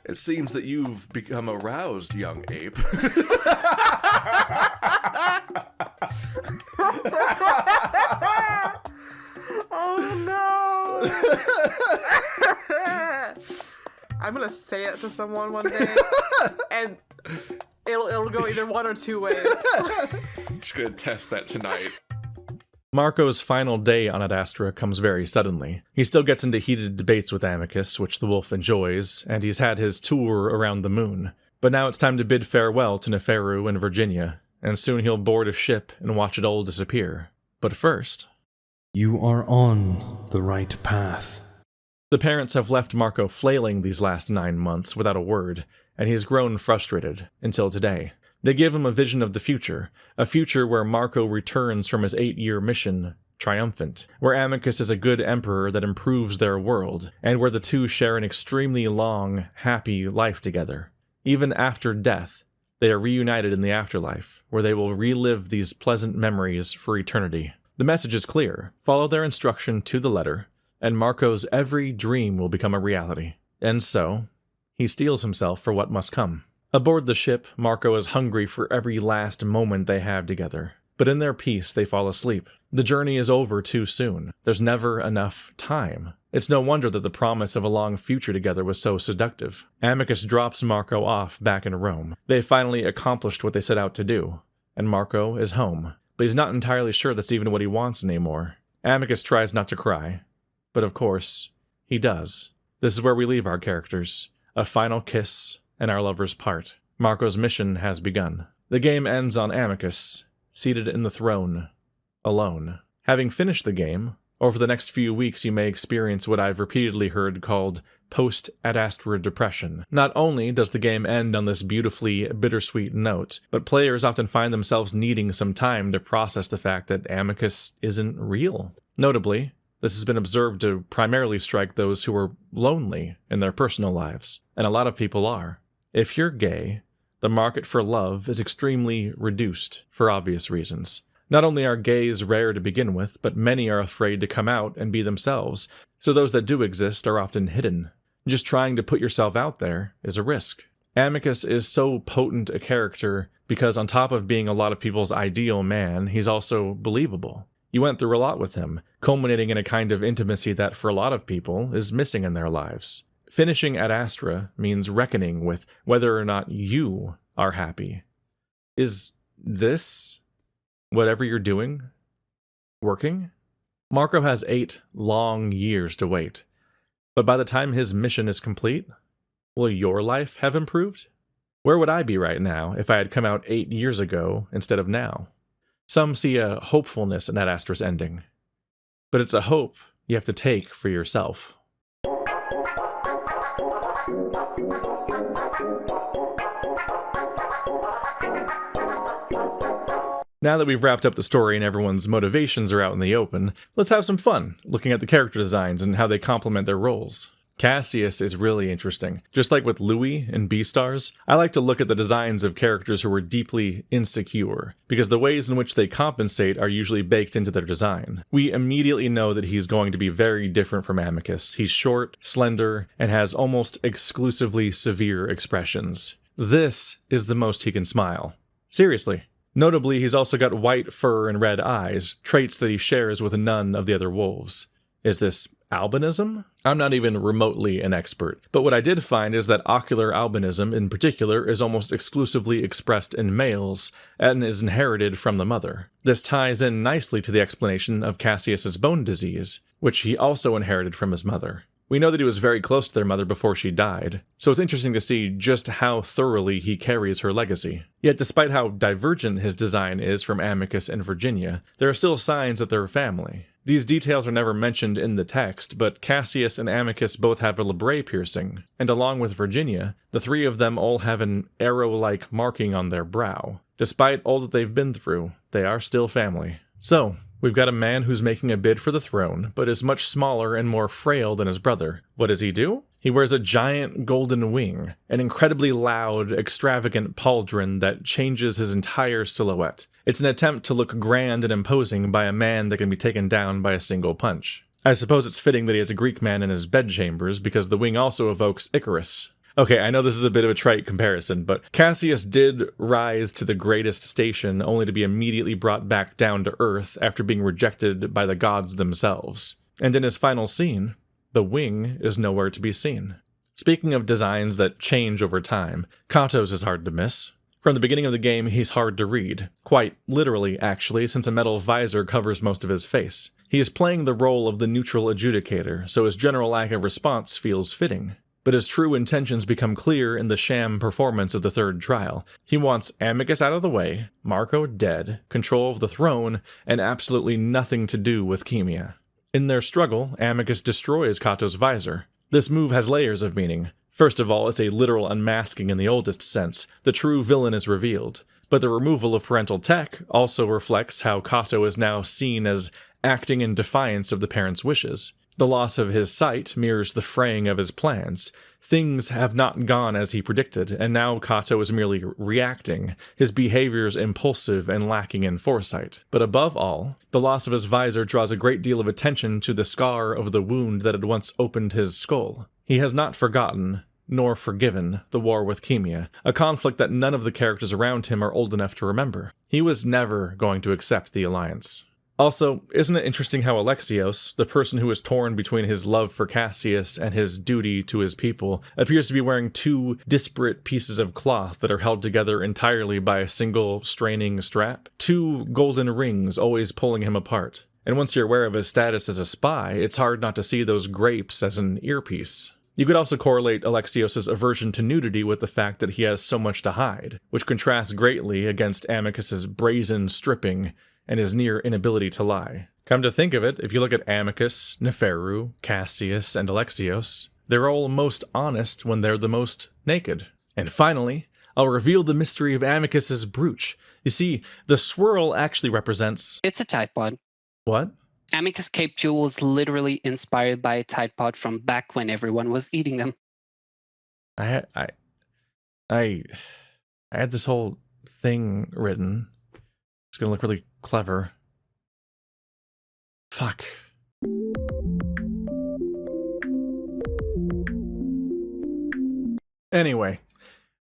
[SPEAKER 3] It seems that you've become aroused, young ape.
[SPEAKER 9] Oh no! I'm gonna say it to someone one day, and it'll go either one or two ways.
[SPEAKER 3] Just gonna test that tonight.
[SPEAKER 11] Marco's final day on Adastra comes very suddenly. He still gets into heated debates with Amicus, which the wolf enjoys, and he's had his tour around the moon. But now it's time to bid farewell to Neferu and Virginia, and soon he'll board a ship and watch it all disappear. But first...
[SPEAKER 6] You are on the right path.
[SPEAKER 11] The parents have left Marco flailing these last 9 months without a word, and he's grown frustrated, until today. They give him a vision of the future, a future where Marco returns from his 8-year mission, triumphant, where Amicus is a good emperor that improves their world, and where the two share an extremely long, happy life together. Even after death, they are reunited in the afterlife, where they will relive these pleasant memories for eternity. The message is clear. Follow their instruction to the letter, and Marco's every dream will become a reality. And so, he steels himself for what must come. Aboard the ship, Marco is hungry for every last moment they have together. But in their peace, they fall asleep. The journey is over too soon. There's never enough time. It's no wonder that the promise of a long future together was so seductive. Amicus drops Marco off back in Rome. They finally accomplished what they set out to do, and Marco is home. But he's not entirely sure that's even what he wants anymore. Amicus tries not to cry, but of course, he does. This is where we leave our characters. A final kiss, and our lovers part. Marco's mission has begun. The game ends on Amicus, seated in the throne, alone. Having finished the game, over the next few weeks you may experience what I've repeatedly heard called post-Adastra depression. Not only does the game end on this beautifully bittersweet note, but players often find themselves needing some time to process the fact that Amicus isn't real. Notably, this has been observed to primarily strike those who are lonely in their personal lives, and a lot of people are. If you're gay, the market for love is extremely reduced, for obvious reasons. Not only are gays rare to begin with, but many are afraid to come out and be themselves, so those that do exist are often hidden. Just trying to put yourself out there is a risk. Amicus is so potent a character because on top of being a lot of people's ideal man, he's also believable. You went through a lot with him, culminating in a kind of intimacy that for a lot of people is missing in their lives. Finishing Adastra means reckoning with whether or not you are happy. Is this, whatever you're doing, working? Marco has 8 long years to wait. But by the time his mission is complete, will your life have improved? Where would I be right now if I had come out 8 years ago instead of now? Some see a hopefulness in Adastra's ending. But it's a hope you have to take for yourself. Now that we've wrapped up the story and everyone's motivations are out in the open, let's have some fun looking at the character designs and how they complement their roles. Cassius is really interesting. Just like with Louis in Beastars, I like to look at the designs of characters who are deeply insecure, because the ways in which they compensate are usually baked into their design. We immediately know that he's going to be very different from Amicus. He's short, slender, and has almost exclusively severe expressions. This is the most he can smile. Seriously. Notably, he's also got white fur and red eyes, traits that he shares with none of the other wolves. Is this albinism? I'm not even remotely an expert, but what I did find is that ocular albinism in particular is almost exclusively expressed in males and is inherited from the mother. This ties in nicely to the explanation of Cassius's bone disease, which he also inherited from his mother. We know that he was very close to their mother before she died, so it's interesting to see just how thoroughly he carries her legacy. Yet despite how divergent his design is from Amicus and Virginia, there are still signs that they're a family. These details are never mentioned in the text, but Cassius and Amicus both have a labrae piercing, and along with Virginia, the 3 of them all have an arrow-like marking on their brow. Despite all that they've been through, they are still family. So, we've got a man who's making a bid for the throne, but is much smaller and more frail than his brother. What does he do? He wears a giant golden wing, an incredibly loud, extravagant pauldron that changes his entire silhouette. It's an attempt to look grand and imposing by a man that can be taken down by a single punch. I suppose it's fitting that he has a Greek man in his bedchambers, because the wing also evokes Icarus. Okay, I know this is a bit of a trite comparison, but Cassius did rise to the greatest station only to be immediately brought back down to Earth after being rejected by the gods themselves. And in his final scene, the wing is nowhere to be seen. Speaking of designs that change over time, Kato's is hard to miss.
[SPEAKER 1] From the beginning of the game, he's hard to read. Quite literally, actually, since a metal visor covers most of his face. He is playing the role of the neutral adjudicator, so his general lack of response feels fitting. But his true intentions become clear in the sham performance of the third trial. He wants Amicus out of the way, Marco dead, control of the throne, and absolutely nothing to do with Chemia. In their struggle, Amicus destroys Kato's visor. This move has layers of meaning. First of all, it's a literal unmasking in the oldest sense. The true villain is revealed. But the removal of parental tech also reflects how Kato is now seen as acting in defiance of the parents' wishes. The loss of his sight mirrors the fraying of his plans. Things have not gone as he predicted, and now Kato is merely reacting, his behaviors impulsive and lacking in foresight. But above all, the loss of his visor draws a great deal of attention to the scar of the wound that had once opened his skull. He has not forgotten, nor forgiven, the war with Chemia, a conflict that none of the characters around him are old enough to remember. He was never going to accept the alliance. Also, isn't it interesting how Alexios, the person who is torn between his love for Cassius and his duty to his people, appears to be wearing two disparate pieces of cloth that are held together entirely by a single straining strap? Two golden rings always pulling him apart. And once you're aware of his status as a spy, it's hard not to see those grapes as an earpiece. You could also correlate Alexios' aversion to nudity with the fact that he has so much to hide, which contrasts greatly against Amicus' brazen stripping and his near inability to lie. Come to think of it, if you look at Amicus, Neferu, Cassius, and Alexios, they're all most honest when they're the most naked. And finally, I'll reveal the mystery of Amicus' brooch. You see, the swirl actually represents...
[SPEAKER 19] It's a Tide Pod.
[SPEAKER 1] What?
[SPEAKER 19] Amicus Cape Jewel was literally inspired by a Tide Pod from back when everyone was eating them.
[SPEAKER 1] I had this whole thing written. It's gonna look really clever. Fuck. Anyway,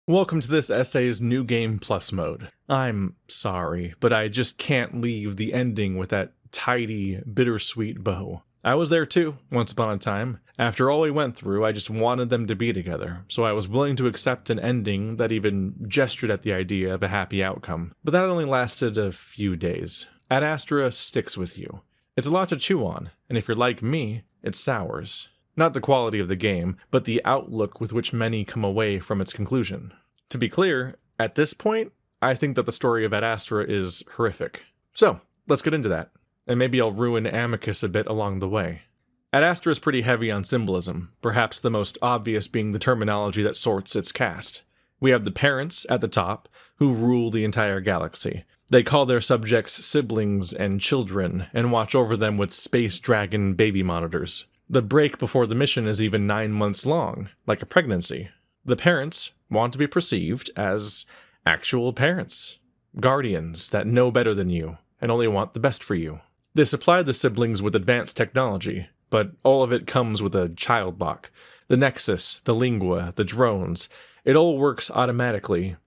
[SPEAKER 1] welcome to this essay's New Game Plus mode. I'm sorry, but I just can't leave the ending with that tidy, bittersweet bow. I was there too, once upon a time. After all we went through, I just wanted them to be together, so I was willing to accept an ending that even gestured at the idea of a happy outcome. But that only lasted a few days. Adastra sticks with you. It's a lot to chew on, and if you're like me, it sours. Not the quality of the game, but the outlook with which many come away from its conclusion. To be clear, at this point, I think that the story of Adastra is horrific. So, let's get into that. And maybe I'll ruin Amicus a bit along the way. Adastra is pretty heavy on symbolism, perhaps the most obvious being the terminology that sorts its cast. We have the parents at the top, who rule the entire galaxy. They call their subjects siblings and children, and watch over them with space dragon baby monitors. The break before the mission is even 9 months long, like a pregnancy. The parents want to be perceived as actual parents, guardians that know better than you, and only want the best for you. They supply the siblings with advanced technology, but all of it comes with a child lock. The Nexus, the Lingua, the drones, it all works automatically,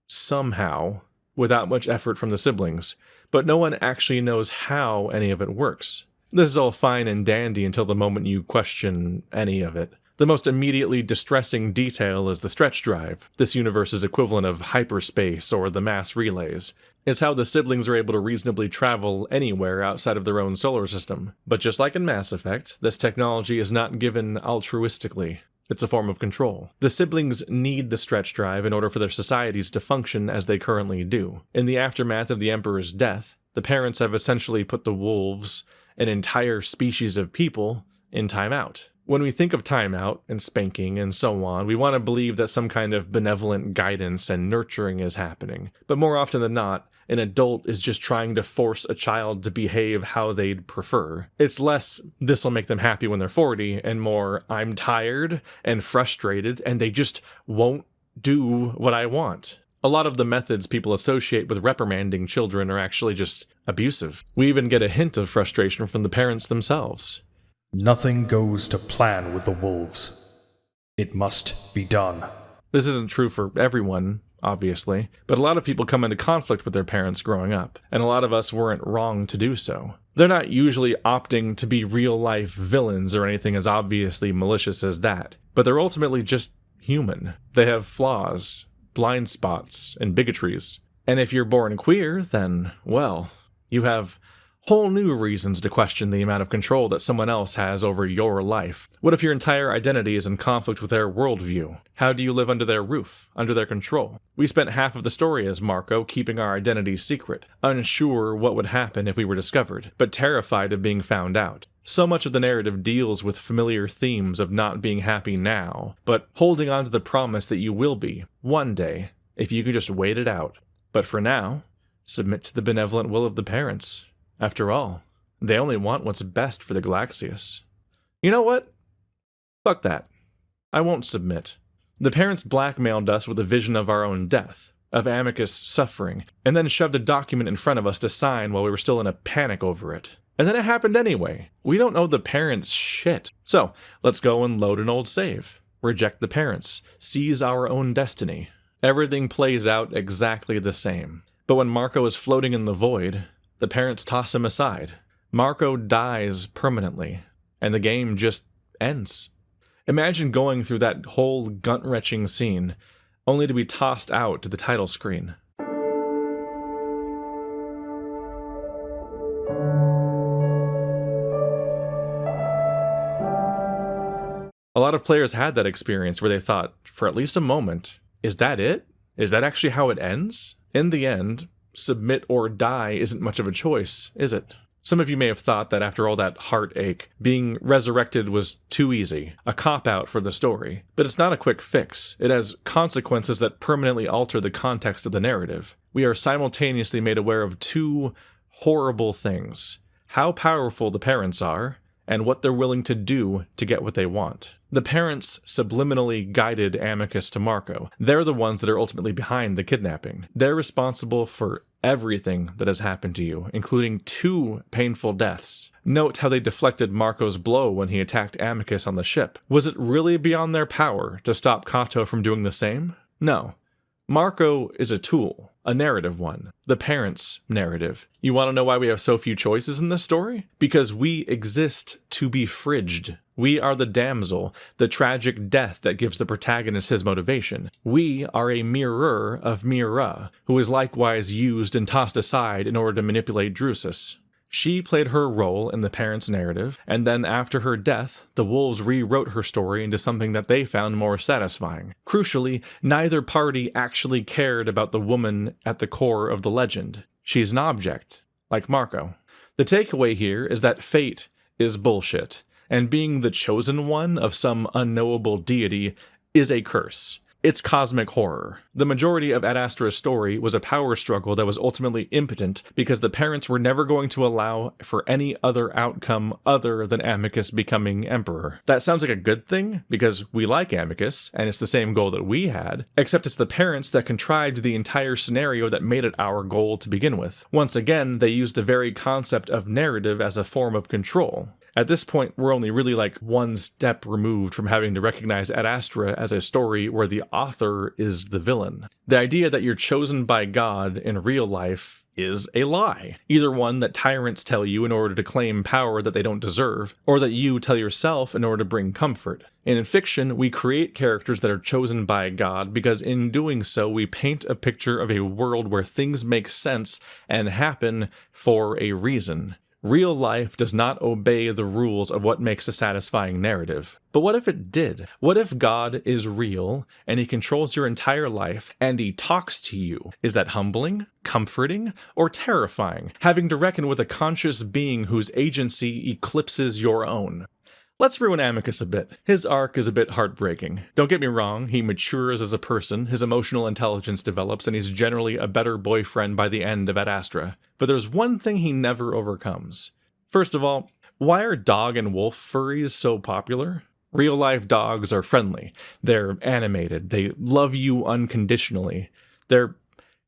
[SPEAKER 1] somehow, without much effort from the siblings, but no one actually knows how any of it works. This is all fine and dandy until the moment you question any of it. The most immediately distressing detail is the stretch drive, this universe's equivalent of hyperspace or the mass relays. It's how the siblings are able to reasonably travel anywhere outside of their own solar system. But just like in Mass Effect, this technology is not given altruistically. It's a form of control. The siblings need the stretch drive in order for their societies to function as they currently do. In the aftermath of the Emperor's death, the parents have essentially put the wolves, an entire species of people, in timeout. When we think of timeout and spanking and so on, we want to believe that some kind of benevolent guidance and nurturing is happening. But more often than not, an adult is just trying to force a child to behave how they'd prefer. It's less, this'll make them happy when they're 40, and more, I'm tired and frustrated, and they just won't do what I want. A lot of the methods people associate with reprimanding children are actually just abusive. We even get a hint of frustration from the parents themselves.
[SPEAKER 6] Nothing goes to plan with the wolves. It must be done.
[SPEAKER 1] This isn't true for everyone, obviously, but a lot of people come into conflict with their parents growing up, and a lot of us weren't wrong to do so. They're not usually opting to be real-life villains or anything as obviously malicious as that, but they're ultimately just human. They have flaws,
[SPEAKER 11] blind spots and bigotries. And if you're born queer, then, well, you have whole new reasons to question the amount of control that someone else has over your life. What if your entire identity is in conflict with their worldview? How do you live under their roof, under their control? We spent half of the story as Marco, keeping our identities secret, unsure what would happen if we were discovered, but terrified of being found out. So much of the narrative deals with familiar themes of not being happy now, but holding on to the promise that you will be, one day, if you can just wait it out. But for now, submit to the benevolent will of the parents. After all, they only want what's best for the Galaxius. You know what? Fuck that. I won't submit. The parents blackmailed us with a vision of our own death, of Amicus suffering, and then shoved a document in front of us to sign while we were still in a panic over it. And then it happened anyway. We don't owe the parents shit. So, let's go and load an old save. Reject the parents. Seize our own destiny. Everything plays out exactly the same. But when Marco is floating in the void, the parents toss him aside. Marco dies permanently, and the game just ends. Imagine going through that whole gut-wrenching scene, only to be tossed out to the title screen. A lot of players had that experience where they thought, for at least a moment, is that it? Is that actually how it ends? In the end, submit or die isn't much of a choice, is it? Some of you may have thought that after all that heartache, being resurrected was too easy, a cop-out for the story. But it's not a quick fix. It has consequences that permanently alter the context of the narrative. We are simultaneously made aware of two horrible things: how powerful the parents are, and what they're willing to do to get what they want. The parents subliminally guided Amicus to Marco. They're the ones that are ultimately behind the kidnapping. They're responsible for everything that has happened to you, including 2 painful deaths. Note how they deflected Marco's blow when he attacked Amicus on the ship. Was it really beyond their power to stop Kato from doing the same? No. Marco is a tool, a narrative one, the parents' narrative. You want to know why we have so few choices in this story? Because we exist to be fridged. We are the damsel, the tragic death that gives the protagonist his motivation. We are a mirror of Mira, who is likewise used and tossed aside in order to manipulate Drusus. She played her role in the parents' narrative, and then after her death, the wolves rewrote her story into something that they found more satisfying. Crucially, neither party actually cared about the woman at the core of the legend. She's an object, like Marco. The takeaway here is that fate is bullshit, and being the chosen one of some unknowable deity is a curse. It's cosmic horror. The majority of Adastra's story was a power struggle that was ultimately impotent because the parents were never going to allow for any other outcome other than Amicus becoming emperor. That sounds like a good thing because we like Amicus, and it's the same goal that we had, except it's the parents that contrived the entire scenario that made it our goal to begin with. Once again, they used the very concept of narrative as a form of control. At this point, we're only really like one step removed from having to recognize Adastra as a story where the author is the villain. The idea that you're chosen by God in real life is a lie. Either one that tyrants tell you in order to claim power that they don't deserve, or that you tell yourself in order to bring comfort. And in fiction, we create characters that are chosen by God because in doing so, we paint a picture of a world where things make sense and happen for a reason. Real life does not obey the rules of what makes a satisfying narrative. But what if it did? What if God is real, and he controls your entire life, and he talks to you? Is that humbling, comforting, or terrifying, having to reckon with a conscious being whose agency eclipses your own? Let's ruin Amicus a bit. His arc is a bit heartbreaking. Don't get me wrong, he matures as a person, his emotional intelligence develops, and he's generally a better boyfriend by the end of Adastra. But there's one thing he never overcomes. First of all, why are dog and wolf furries so popular? Real-life dogs are friendly. They're animated. They love you unconditionally. They're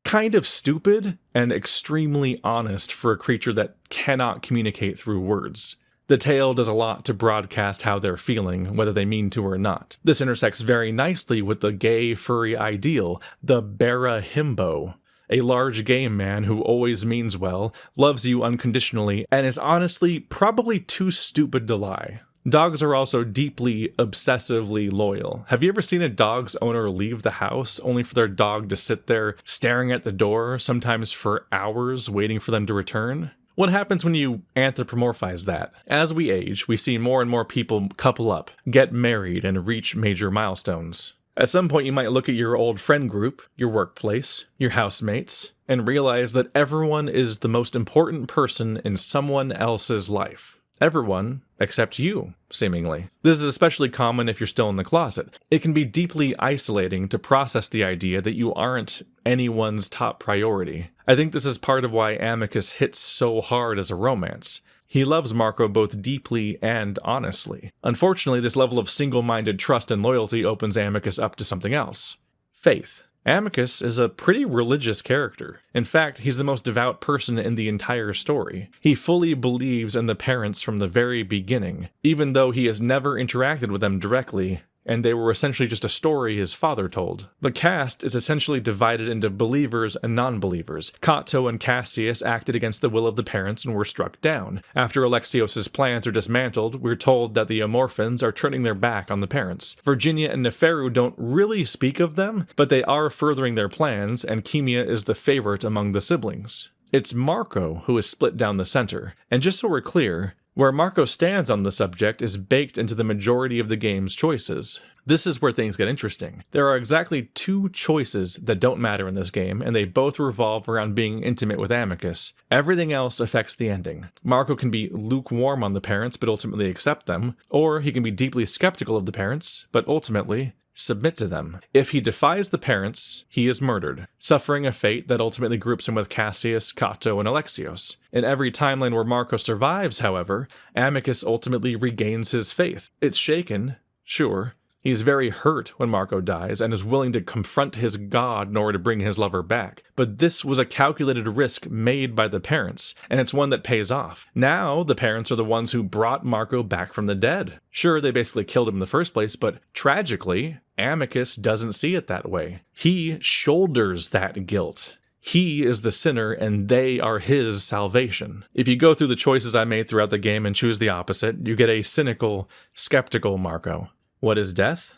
[SPEAKER 11] kind of stupid and extremely honest for a creature that cannot communicate through words. The tail does a lot to broadcast how they're feeling, whether they mean to or not. This intersects very nicely with the gay furry ideal, the Bara Himbo. A large gay man who always means well, loves you unconditionally, and is honestly probably too stupid to lie.
[SPEAKER 1] Dogs are also deeply, obsessively loyal. Have you ever seen a dog's owner leave the house only for their dog to sit there staring at the door, sometimes for hours, waiting for them to return? What happens when you anthropomorphize that? As we age, we see more and more people couple up, get married, and reach major milestones. At some point, you might look at your old friend group, your workplace, your housemates, and realize that everyone is the most important person in someone else's life. Everyone except you, seemingly. This is especially common if you're still in the closet. It can be deeply isolating to process the idea that you aren't anyone's top priority. I think this is part of why Amicus hits so hard as a romance. He loves Marco both deeply and honestly. Unfortunately, this level of single-minded trust and loyalty opens Amicus up to something else. Faith. Amicus is a pretty religious character. In fact, he's the most devout person in the entire story. He fully believes in the parents from the very beginning, even though he has never interacted with them directly, and they were essentially just a story his father told. The cast is essentially divided into believers and non-believers. Cato and Cassius acted against the will of the parents and were struck down. After Alexios' plans are dismantled, we're told that the Amorphans are turning their back on the parents. Virginia and Neferu don't really speak of them, but they are furthering their plans, and Chemia is the favorite among the siblings. It's Marco who is split down the center. And just so we're clear, where Marco stands on the subject is baked into the majority of the game's choices. This is where things get interesting. There are exactly 2 choices that don't matter in this game, and they both revolve around being intimate with Amicus. Everything else affects the ending. Marco can be lukewarm on the parents, but ultimately accept them, or he can be deeply skeptical of the parents, but ultimately submit to them. If he defies the parents, he is murdered, suffering a fate that ultimately groups him with Cassius, Cato, and Alexios. In every timeline where Marco survives, however, Amicus ultimately regains his faith. It's shaken, sure. He's very hurt when Marco dies and is willing to confront his god in order to bring his lover back. But this was a calculated risk made by the parents, and it's one that pays off. Now, the parents are the ones who brought Marco back from the dead. Sure, they basically killed him in the first place, but tragically, Amicus doesn't see it that way. He shoulders that guilt. He is the sinner, and they are his salvation. If you go through the choices I made throughout the game and choose the opposite, you get a cynical, skeptical Marco. What is death?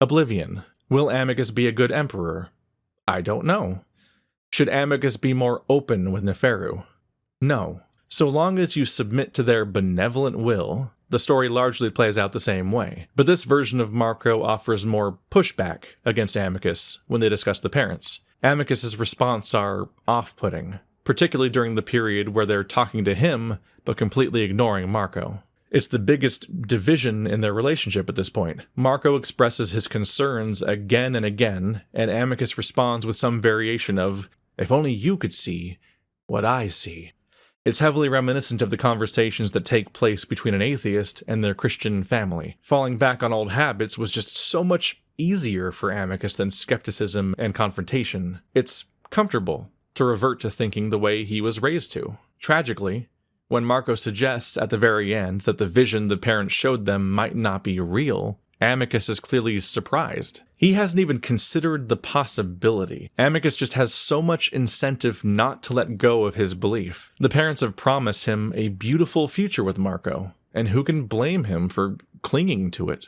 [SPEAKER 1] Oblivion. Will Amicus be a good emperor? I don't know. Should Amicus be more open with Neferu? No. So long as you submit to their benevolent will, the story largely plays out the same way. But this version of Marco offers more pushback against Amicus when they discuss the parents. Amicus's response are off-putting, particularly during the period where they're talking to him but completely ignoring Marco. It's the biggest division in their relationship at this point. Marco expresses his concerns again and again, and Amicus responds with some variation of, "If only you could see what I see." It's heavily reminiscent of the conversations that take place between an atheist and their Christian family. Falling back on old habits was just so much easier for Amicus than skepticism and confrontation. It's comfortable to revert to thinking the way he was raised to. Tragically, when Marco suggests at the very end that the vision the parents showed them might not be real, Amicus is clearly surprised. He hasn't even considered the possibility. Amicus just has so much incentive not to let go of his belief. The parents have promised him a beautiful future with Marco, and who can blame him for clinging to it?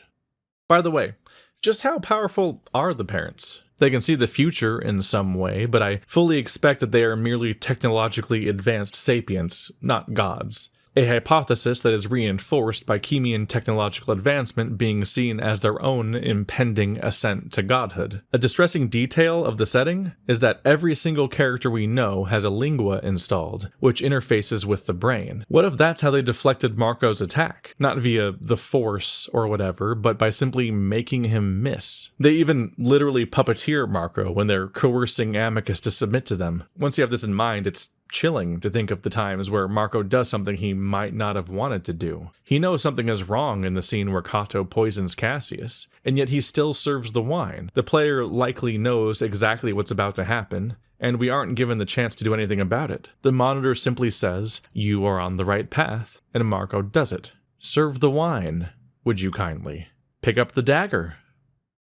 [SPEAKER 1] By the way, just how powerful are the parents? They can see the future in some way, but I fully expect that they are merely technologically advanced sapients, not gods. A hypothesis that is reinforced by Chemian technological advancement being seen as their own impending ascent to godhood. A distressing detail of the setting is that every single character we know has a lingua installed, which interfaces with the brain. What if that's how they deflected Marco's attack? Not via the Force or whatever, but by simply making him miss. They even literally puppeteer Marco when they're coercing Amicus to submit to them. Once you have this in mind, it's chilling to think of the times where Marco does something he might not have wanted to do. He knows something is wrong in the scene where Cato poisons Cassius, and yet he still serves the wine. The player likely knows exactly what's about to happen, and we aren't given the chance to do anything about it. The monitor simply says, "You are on the right path," and Marco does it. Serve the wine, would you kindly? Pick up the dagger,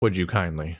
[SPEAKER 1] would you kindly?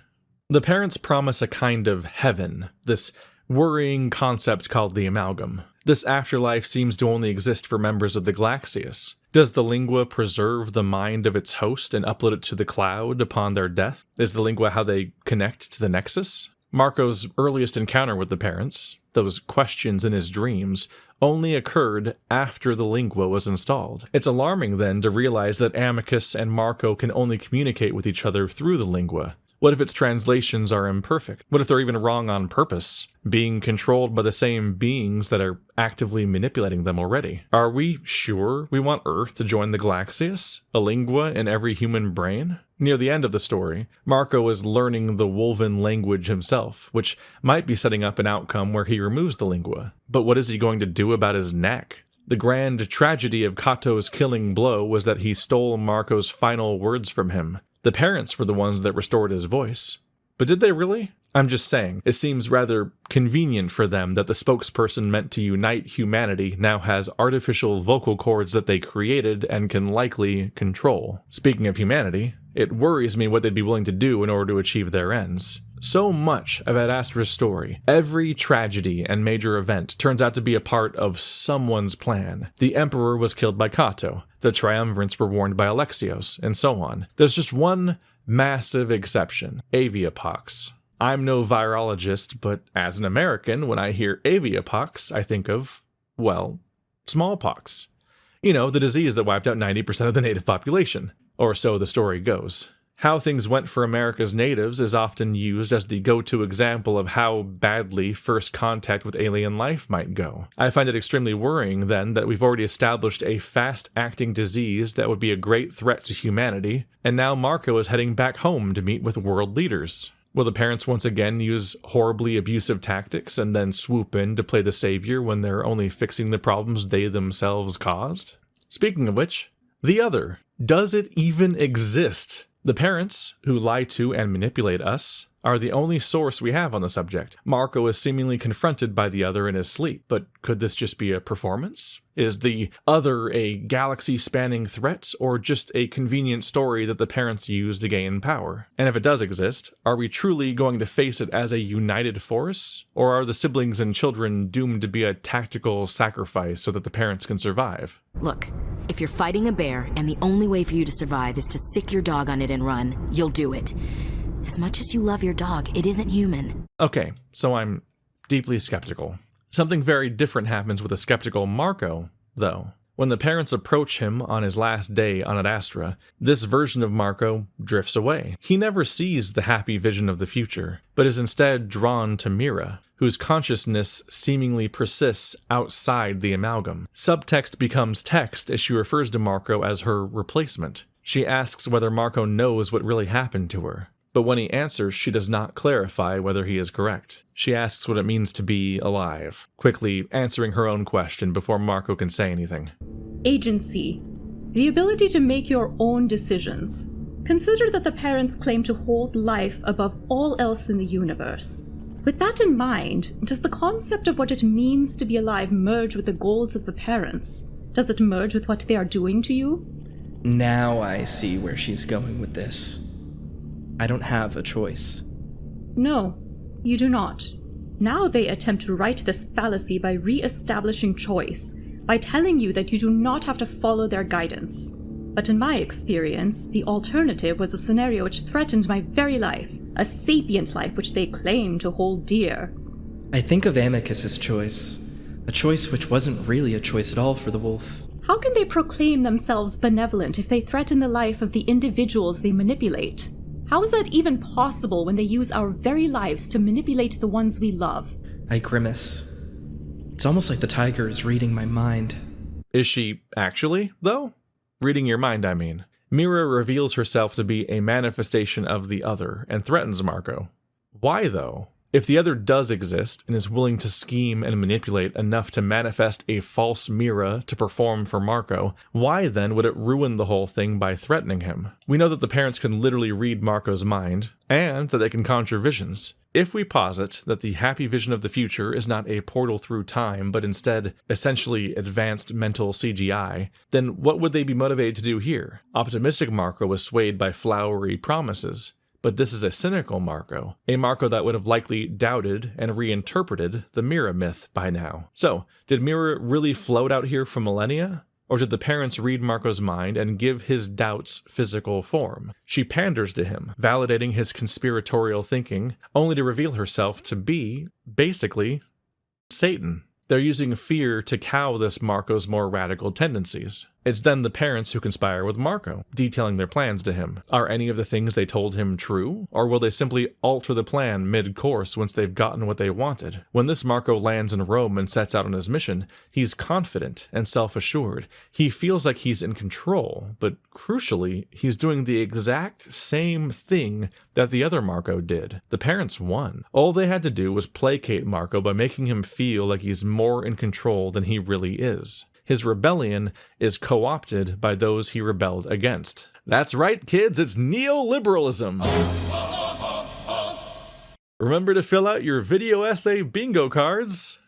[SPEAKER 1] The parents promise a kind of heaven, this worrying concept called the amalgam. This afterlife seems to only exist for members of the Galaxius. Does the lingua preserve the mind of its host and upload it to the cloud upon their death? Is the lingua how they connect to the Nexus? Marco's earliest encounter with the parents, those questions in his dreams, only occurred after the lingua was installed. It's alarming then to realize that Amicus and Marco can only communicate with each other through the lingua. What if its translations are imperfect? What if they're even wrong on purpose, being controlled by the same beings that are actively manipulating them already? Are we sure we want Earth to join the Galaxius? A lingua in every human brain? Near the end of the story, Marco is learning the Wolven language himself, which might be setting up an outcome where he removes the lingua. But what is he going to do about his neck? The grand tragedy of Kato's killing blow was that he stole Marco's final words from him. The parents were the ones that restored his voice. But did they really? I'm just saying, it seems rather convenient for them that the spokesperson meant to unite humanity now has artificial vocal cords that they created and can likely control. Speaking of humanity, it worries me what they'd be willing to do in order to achieve their ends. So much of Adastra's story, every tragedy and major event turns out to be a part of someone's plan. The Emperor was killed by Cato, the Triumvirates were warned by Alexios, and so on. There's just one massive exception, Avia Pox. I'm no virologist, but as an American, when I hear Avia Pox, I think of, well, smallpox. You know, the disease that wiped out 90% of the native population. Or so the story goes. How things went for America's natives is often used as the go-to example of how badly first contact with alien life might go. I find it extremely worrying, then, that we've already established a fast-acting disease that would be a great threat to humanity, and now Marco is heading back home to meet with world leaders. Will the parents once again use horribly abusive tactics and then swoop in to play the savior when they're only fixing the problems they themselves caused? Speaking of which, the other. Does it even exist? The parents, who lie to and manipulate us, are the only source we have on the subject. Marco is seemingly confronted by the other in his sleep, but could this just be a performance? Is the other a galaxy-spanning threat, or just a convenient story that the parents use to gain power? And if it does exist, are we truly going to face it as a united force? Or are the siblings and children doomed to be a tactical sacrifice so that the parents can survive?
[SPEAKER 20] Look, if you're fighting a bear and the only way for you to survive is to sick your dog on it and run, you'll do it. As much as you love your dog, it isn't human.
[SPEAKER 1] Okay, so I'm deeply skeptical. Something very different happens with a skeptical Marco, though. When the parents approach him on his last day on Adastra, this version of Marco drifts away. He never sees the happy vision of the future, but is instead drawn to Mira, whose consciousness seemingly persists outside the amalgam. Subtext becomes text as she refers to Marco as her replacement. She asks whether Marco knows what really happened to her. But when he answers, she does not clarify whether he is correct. She asks what it means to be alive, quickly answering her own question before Marco can say anything.
[SPEAKER 21] Agency. The ability to make your own decisions. Consider that the parents claim to hold life above all else in the universe. With that in mind, does the concept of what it means to be alive merge with the goals of the parents? Does it merge with what they are doing to you?
[SPEAKER 4] Now I see where she's going with this. I don't have a choice.
[SPEAKER 21] No, you do not. Now they attempt to right this fallacy by re-establishing choice, by telling you that you do not have to follow their guidance. But in my experience, the alternative was a scenario which threatened my very life, a sapient life which they claim to hold dear.
[SPEAKER 4] I think of Amicus's choice, a choice which wasn't really a choice at all for the wolf.
[SPEAKER 21] How can they proclaim themselves benevolent if they threaten the life of the individuals they manipulate? How is that even possible when they use our very lives to manipulate the ones we love?
[SPEAKER 4] I grimace. It's almost like the tiger is reading my mind.
[SPEAKER 1] Is she actually, though? Reading your mind, I mean. Mira reveals herself to be a manifestation of the other and threatens Marco. Why, though? If the other does exist and is willing to scheme and manipulate enough to manifest a false Mira to perform for Marco, why then would it ruin the whole thing by threatening him? We know that the parents can literally read Marco's mind, and that they can conjure visions. If we posit that the happy vision of the future is not a portal through time, but instead essentially advanced mental CGI, then what would they be motivated to do here? Optimistic Marco was swayed by flowery promises. But this is a cynical Marco, a Marco that would have likely doubted and reinterpreted the Mira myth by now. So, did Mira really float out here for millennia? Or did the parents read Marco's mind and give his doubts physical form? She panders to him, validating his conspiratorial thinking, only to reveal herself to be, basically, Satan. They're using fear to cow this Marco's more radical tendencies. It's then the parents who conspire with Marco, detailing their plans to him. Are any of the things they told him true? Or will they simply alter the plan mid-course once they've gotten what they wanted? When this Marco lands in Rome and sets out on his mission, he's confident and self-assured. He feels like he's in control, but crucially, he's doing the exact same thing that the other Marco did. The parents won. All they had to do was placate Marco by making him feel like he's more in control than he really is. His rebellion is co-opted by those he rebelled against. That's right, kids, it's neoliberalism. Remember to fill out your video essay bingo cards.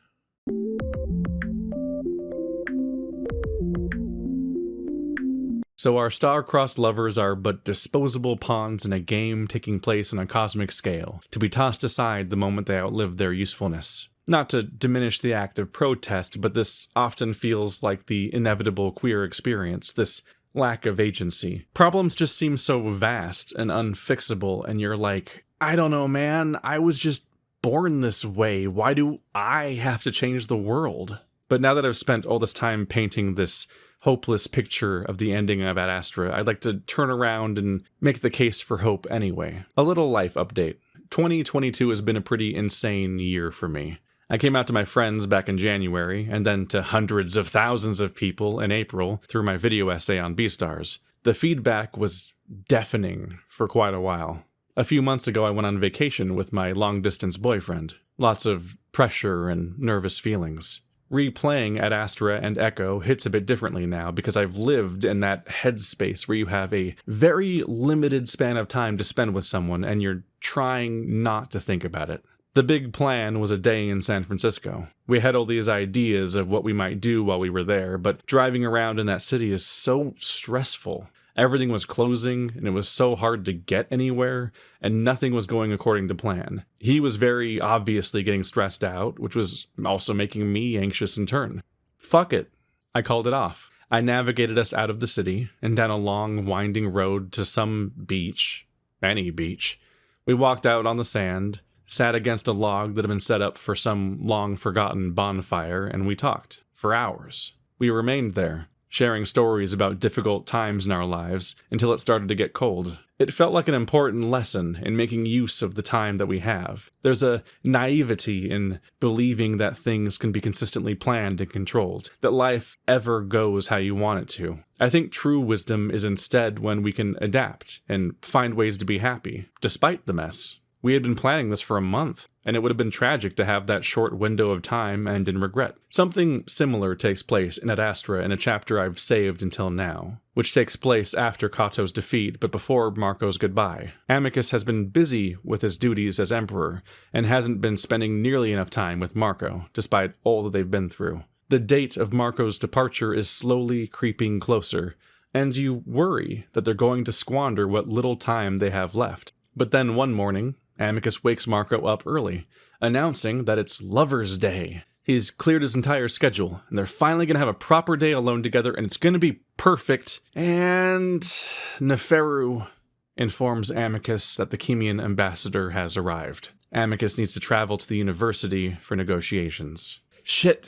[SPEAKER 1] So our star-crossed lovers are but disposable pawns in a game taking place on a cosmic scale, to be tossed aside the moment they outlive their usefulness. Not to diminish the act of protest, but this often feels like the inevitable queer experience, this lack of agency. Problems just seem so vast and unfixable, and you're like, I don't know, man, I was just born this way. Why do I have to change the world? But now that I've spent all this time painting this hopeless picture of the ending of Adastra, I'd like to turn around and make the case for hope anyway. A little life update. 2022 has been a pretty insane year for me. I came out to my friends back in January, and then to hundreds of thousands of people in April through my video essay on Beastars. The feedback was deafening for quite a while. A few months ago, I went on vacation with my long-distance boyfriend. Lots of pressure and nervous feelings. Replaying Adastra and Echo hits a bit differently now because I've lived in that headspace where you have a very limited span of time to spend with someone and you're trying not to think about it. The big plan was a day in San Francisco. We had all these ideas of what we might do while we were there, but driving around in that city is so stressful. Everything was closing, and it was so hard to get anywhere, and nothing was going according to plan. He was very obviously getting stressed out, which was also making me anxious in turn. Fuck it. I called it off. I navigated us out of the city and down a long, winding road to some beach. Any beach. We walked out on the sand, sat against a log that had been set up for some long-forgotten bonfire, and we talked for hours. We remained there, sharing stories about difficult times in our lives until it started to get cold. It felt like an important lesson in making use of the time that we have. There's a naivety in believing that things can be consistently planned and controlled, that life ever goes how you want it to. I think true wisdom is instead when we can adapt and find ways to be happy, despite the mess. We had been planning this for a month, and it would have been tragic to have that short window of time end in regret. Something similar takes place in Adastra in a chapter I've saved until now, which takes place after Kato's defeat but before Marco's goodbye. Amicus has been busy with his duties as Emperor, and hasn't been spending nearly enough time with Marco, despite all that they've been through. The date of Marco's departure is slowly creeping closer, and you worry that they're going to squander what little time they have left. But then one morning, Amicus wakes Marco up early, announcing that it's Lover's Day. He's cleared his entire schedule, and they're finally going to have a proper day alone together, and it's going to be perfect. And Neferu informs Amicus that the Chemian ambassador has arrived. Amicus needs to travel to the university for negotiations. Shit.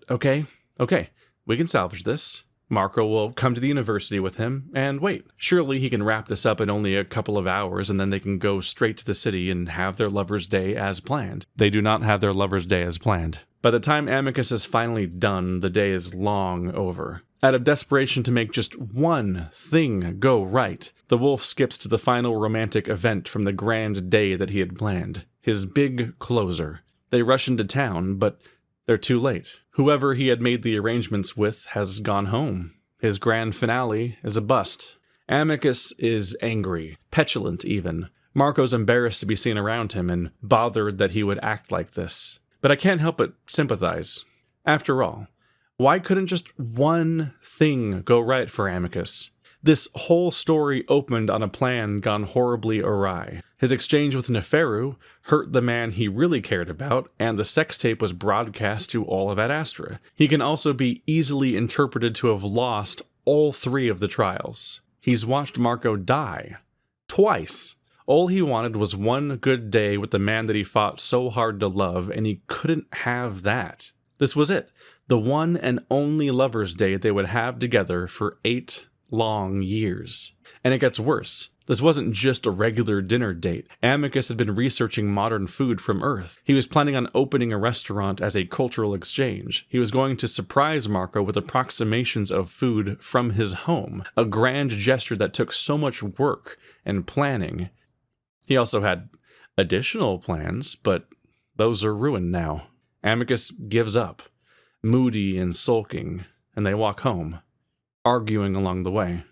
[SPEAKER 1] Okay, we can salvage this. Marco will come to the university with him, and wait, surely he can wrap this up in only a couple of hours and then they can go straight to the city and have their Lover's Day as planned. They do not have their Lover's Day as planned. By the time Amicus is finally done, the day is long over. Out of desperation to make just one thing go right, the wolf skips to the final romantic event from the grand day that he had planned, his big closer. They rush into town, but they're too late. Whoever he had made the arrangements with has gone home. His grand finale is a bust. Amicus is angry, petulant even. Marco's embarrassed to be seen around him and bothered that he would act like this. But I can't help but sympathize. After all, why couldn't just one thing go right for Amicus? This whole story opened on a plan gone horribly awry. His exchange with Neferu hurt the man he really cared about, and the sex tape was broadcast to all of Adastra. He can also be easily interpreted to have lost all 3 of the trials. He's watched Marco die. Twice. All he wanted was one good day with the man that he fought so hard to love, and he couldn't have that. This was it. The one and only Lover's Day they would have together for 8 long years. And it gets worse. This wasn't just a regular dinner date. Amicus had been researching modern food from Earth. He was planning on opening a restaurant as a cultural exchange. He was going to surprise Marco with approximations of food from his home, a grand gesture that took so much work and planning. He also had additional plans, but those are ruined now. Amicus gives up, moody and sulking, and they walk home, arguing along the way.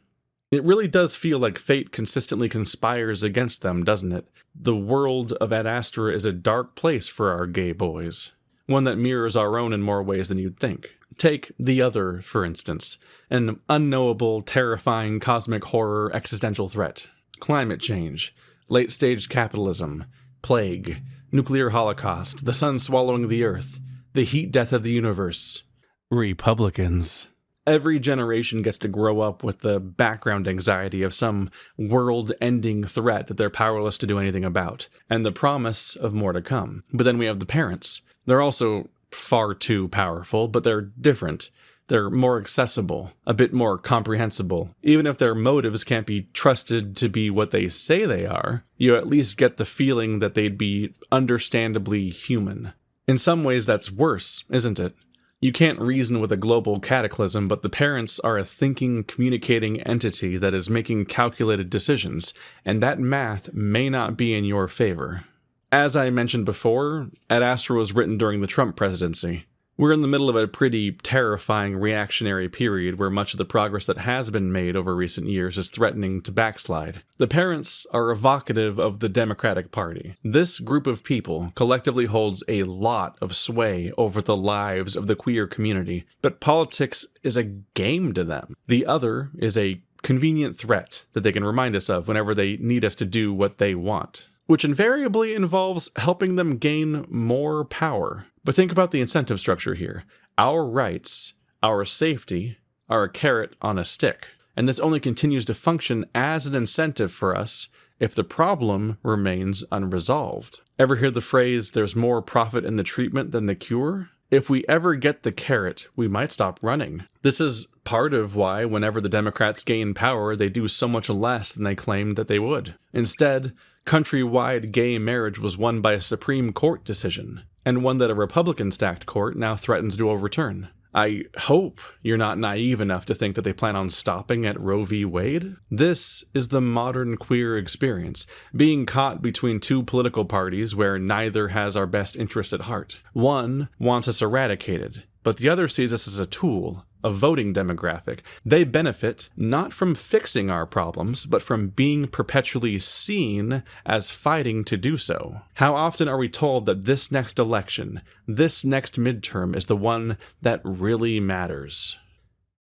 [SPEAKER 1] It really does feel like fate consistently conspires against them, doesn't it? The world of Adastra is a dark place for our gay boys, one that mirrors our own in more ways than you'd think. Take The Other, for instance, an unknowable, terrifying cosmic horror existential threat. Climate change, late-stage capitalism, plague, nuclear holocaust, the sun swallowing the earth, the heat death of the universe. Republicans. Every generation gets to grow up with the background anxiety of some world-ending threat that they're powerless to do anything about, and the promise of more to come. But then we have the parents. They're also far too powerful, but they're different. They're more accessible, a bit more comprehensible. Even if their motives can't be trusted to be what they say they are, you at least get the feeling that they'd be understandably human. In some ways that's worse, isn't it? You can't reason with a global cataclysm, but the parents are a thinking, communicating entity that is making calculated decisions, and that math may not be in your favor. As I mentioned before, Adastra was written during the Trump presidency. We're in the middle of a pretty terrifying reactionary period where much of the progress that has been made over recent years is threatening to backslide. The parents are evocative of the Democratic Party. This group of people collectively holds a lot of sway over the lives of the queer community, but politics is a game to them. The other is a convenient threat that they can remind us of whenever they need us to do what they want, which invariably involves helping them gain more power. But think about the incentive structure here. Our rights, our safety, are a carrot on a stick. And this only continues to function as an incentive for us if the problem remains unresolved. Ever hear the phrase, there's more profit in the treatment than the cure? If we ever get the carrot, we might stop running. This is part of why whenever the Democrats gain power, they do so much less than they claimed that they would. Instead, countrywide gay marriage was won by a Supreme Court decision, and one that a Republican-stacked court now threatens to overturn. I hope you're not naive enough to think that they plan on stopping at Roe v. Wade. This is the modern queer experience, being caught between two political parties where neither has our best interest at heart. One wants us eradicated, but the other sees us as a tool, a voting demographic. They benefit not from fixing our problems, but from being perpetually seen as fighting to do so. How often are we told that this next election, this next midterm is the one that really matters?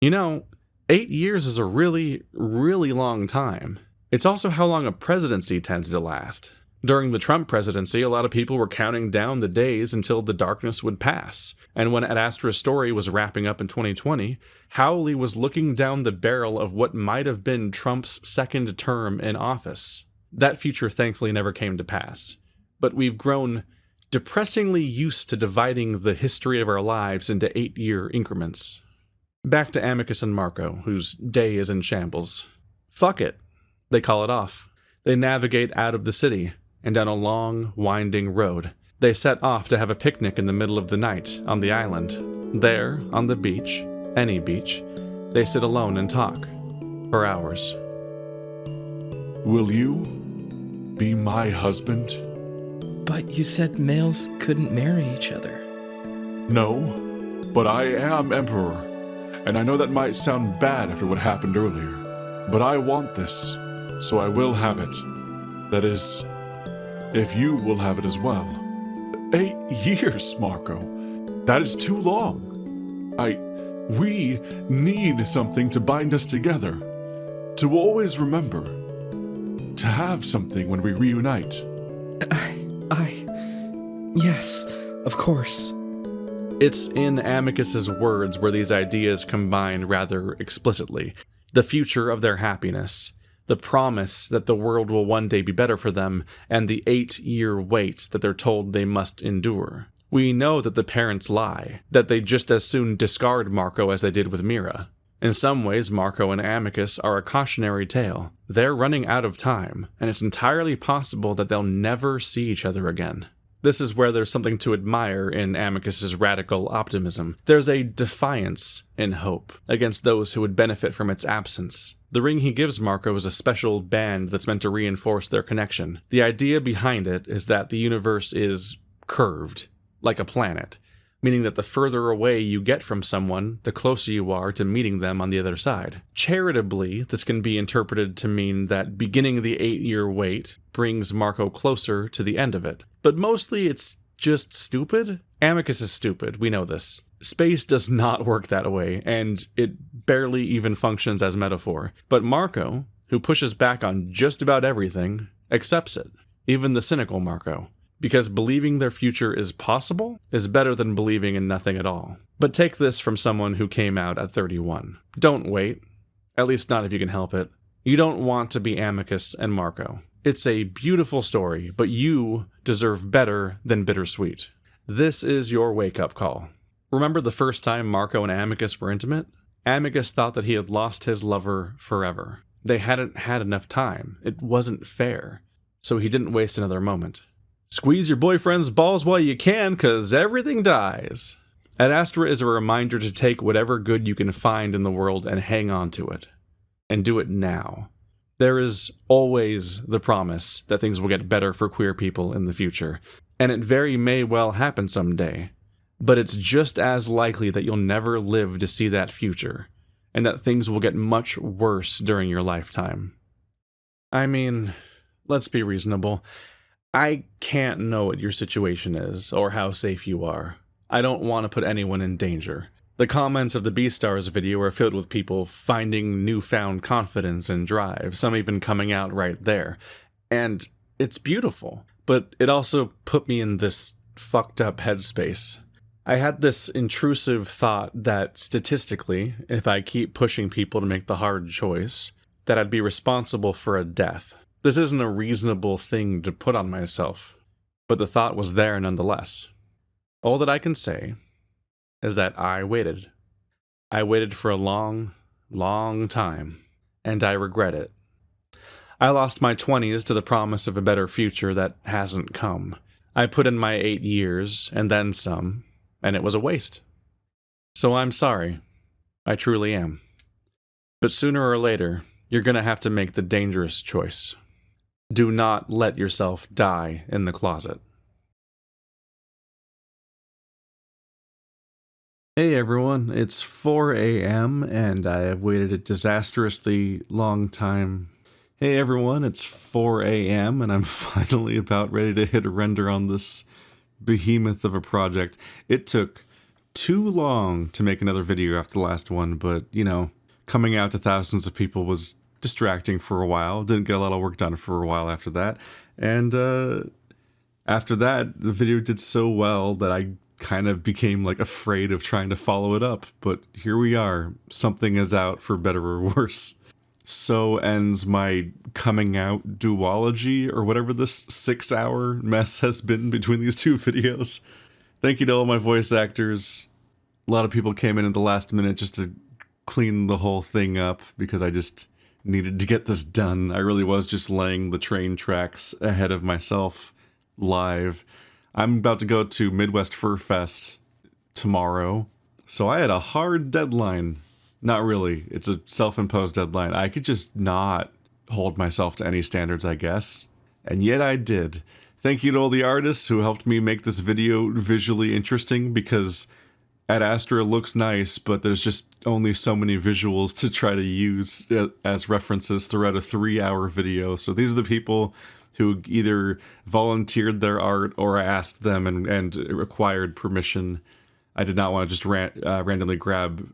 [SPEAKER 1] You know, 8 years is a really, really long time. It's also how long a presidency tends to last. During the Trump presidency, a lot of people were counting down the days until the darkness would pass. And when Adastra's story was wrapping up in 2020, Howley was looking down the barrel of what might have been Trump's second term in office. That future thankfully never came to pass. But we've grown depressingly used to dividing the history of our lives into 8-year increments. Back to Amicus and Marco, whose day is in shambles. Fuck it. They call it off. They navigate out of the city and down a long, winding road. They set off to have a picnic in the middle of the night on the island. There, on the beach, any beach, they sit alone and talk for hours.
[SPEAKER 3] Will you be my husband?
[SPEAKER 4] But you said males couldn't marry each other.
[SPEAKER 3] No, but I am Emperor, and I know that might sound bad after what happened earlier, but I want this, so I will have it. That is, if you will have it as well. 8 years, Marco. That is too long. We need something to bind us together. To always remember. To have something when we reunite.
[SPEAKER 4] Yes, of course.
[SPEAKER 1] It's in Amicus's words where these ideas combine rather explicitly. The future of their happiness, the promise that the world will one day be better for them, and the 8-year wait that they're told they must endure. We know that the parents lie, that they just as soon discard Marco as they did with Mira. In some ways, Marco and Amicus are a cautionary tale. They're running out of time, and it's entirely possible that they'll never see each other again. This is where there's something to admire in Amicus's radical optimism. There's a defiance in hope against those who would benefit from its absence. The ring he gives Marco is a special band that's meant to reinforce their connection. The idea behind it is that the universe is curved, like a planet, meaning that the further away you get from someone, the closer you are to meeting them on the other side. Charitably, this can be interpreted to mean that beginning the 8-year wait brings Marco closer to the end of it. But mostly it's just stupid. Amicus is stupid, we know this. Space does not work that way, and it barely even functions as metaphor. But Marco, who pushes back on just about everything, accepts it. Even the cynical Marco. Because believing their future is possible is better than believing in nothing at all. But take this from someone who came out at 31. Don't wait. At least not if you can help it. You don't want to be Amicus and Marco. It's a beautiful story, but you deserve better than bittersweet. This is your wake-up call. Remember the first time Marco and Amicus were intimate? Amicus thought that he had lost his lover forever. They hadn't had enough time. It wasn't fair. So he didn't waste another moment. Squeeze your boyfriend's balls while you can, cause everything dies. Adastra is a reminder to take whatever good you can find in the world and hang on to it. And do it now. There is always the promise that things will get better for queer people in the future, and it very may well happen someday. But it's just as likely that you'll never live to see that future, and that things will get much worse during your lifetime. I mean, let's be reasonable. I can't know what your situation is, or how safe you are. I don't want to put anyone in danger. The comments of the Beastars video are filled with people finding newfound confidence and drive, some even coming out right there. And it's beautiful, but it also put me in this fucked up headspace. I had this intrusive thought that statistically, if I keep pushing people to make the hard choice, that I'd be responsible for a death. This isn't a reasonable thing to put on myself, but the thought was there nonetheless. All that I can say is that I waited. I waited for a long, long time, and I regret it. I lost my 20s to the promise of a better future that hasn't come. I put in my 8 years, and then some, and it was a waste. So I'm sorry. I truly am. But sooner or later, you're gonna have to make the dangerous choice. Do not let yourself die in the closet. Hey everyone, it's 4 a.m. and I have waited a disastrously long time. Hey everyone, it's 4 a.m. and I'm finally about ready to hit render on this behemoth of a project. It took too long to make another video after the last one, but you know, coming out to thousands of people was distracting for a while. Didn't get a lot of work done for a while after that. And after that, the video did so well that I kind of became like afraid of trying to follow it up. But here we are. Something is out, for better or worse. So ends my coming out duology, or whatever this 6-hour mess has been between these two videos. Thank you to all my voice actors. A lot of people came in at the last minute just to clean the whole thing up, because I just needed to get this done. I really was just laying the train tracks ahead of myself live. I'm about to go to Midwest Fur Fest tomorrow, so I had a hard deadline. Not really. It's a self-imposed deadline. I could just not hold myself to any standards, I guess. And yet I did. Thank you to all the artists who helped me make this video visually interesting, because Adastra looks nice, but there's just only so many visuals to try to use as references throughout a 3-hour video. So these are the people who either volunteered their art or I asked them and required permission. I did not want to just randomly grab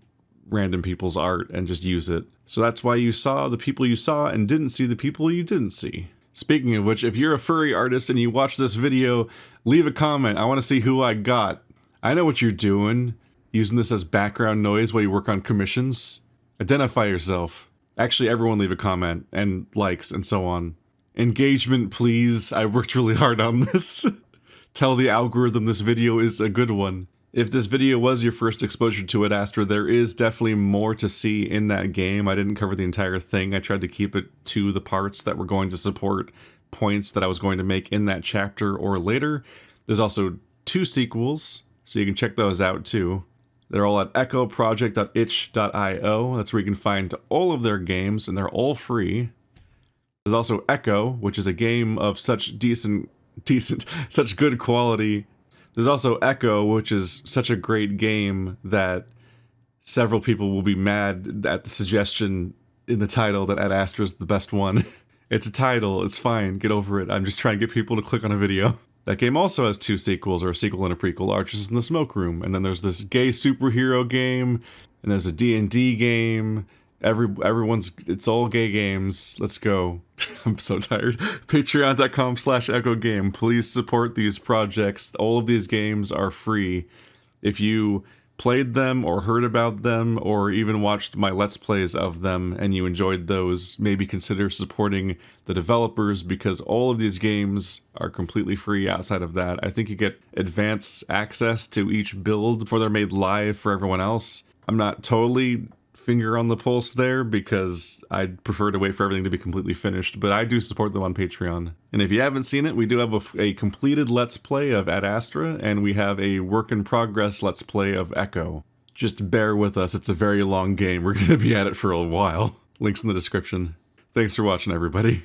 [SPEAKER 1] random people's art and just use it. So that's why you saw the people you saw and didn't see the people you didn't see. Speaking of which, if you're a furry artist and you watch this video, leave a comment. I want to see who I got. I know what you're doing, using this as background noise while you work on commissions. Identify yourself. Actually, everyone leave a comment, and likes, and so on. Engagement, please. I worked really hard on this. Tell the algorithm this video is a good one. If this video was your first exposure to Adastra, there is definitely more to see in that game. I didn't cover the entire thing. I tried to keep it to the parts that were going to support points that I was going to make in that chapter or later. There's also 2 sequels, so you can check those out too. They're all at echoproject.itch.io. That's where you can find all of their games, and they're all free. There's also Echo, which is a game of such such good quality. There's also Echo, which is such a great game that several people will be mad at the suggestion in the title that Adastra is the best one. It's a title, it's fine, get over it. I'm just trying to get people to click on a video. That game also has 2 sequels, or a sequel and a prequel, Archers in the Smoke Room, and then there's this gay superhero game, and there's a D&D game. It's all gay games. Let's go. I'm so tired. Patreon.com/EchoGame. Please support these projects. All of these games are free. If you played them or heard about them or even watched my Let's Plays of them and you enjoyed those, maybe consider supporting the developers, because all of these games are completely free outside of that. I think you get advanced access to each build before they're made live for everyone else. I'm not totally finger on the pulse there because I'd prefer to wait for everything to be completely finished, but I do support them on Patreon. And if you haven't seen it, we do have a completed Let's Play of Adastra, and we have a work in progress Let's Play of Echo. Just bear with us, it's a very long game. We're going to be at it for a while. Links in the description. Thanks for watching, everybody.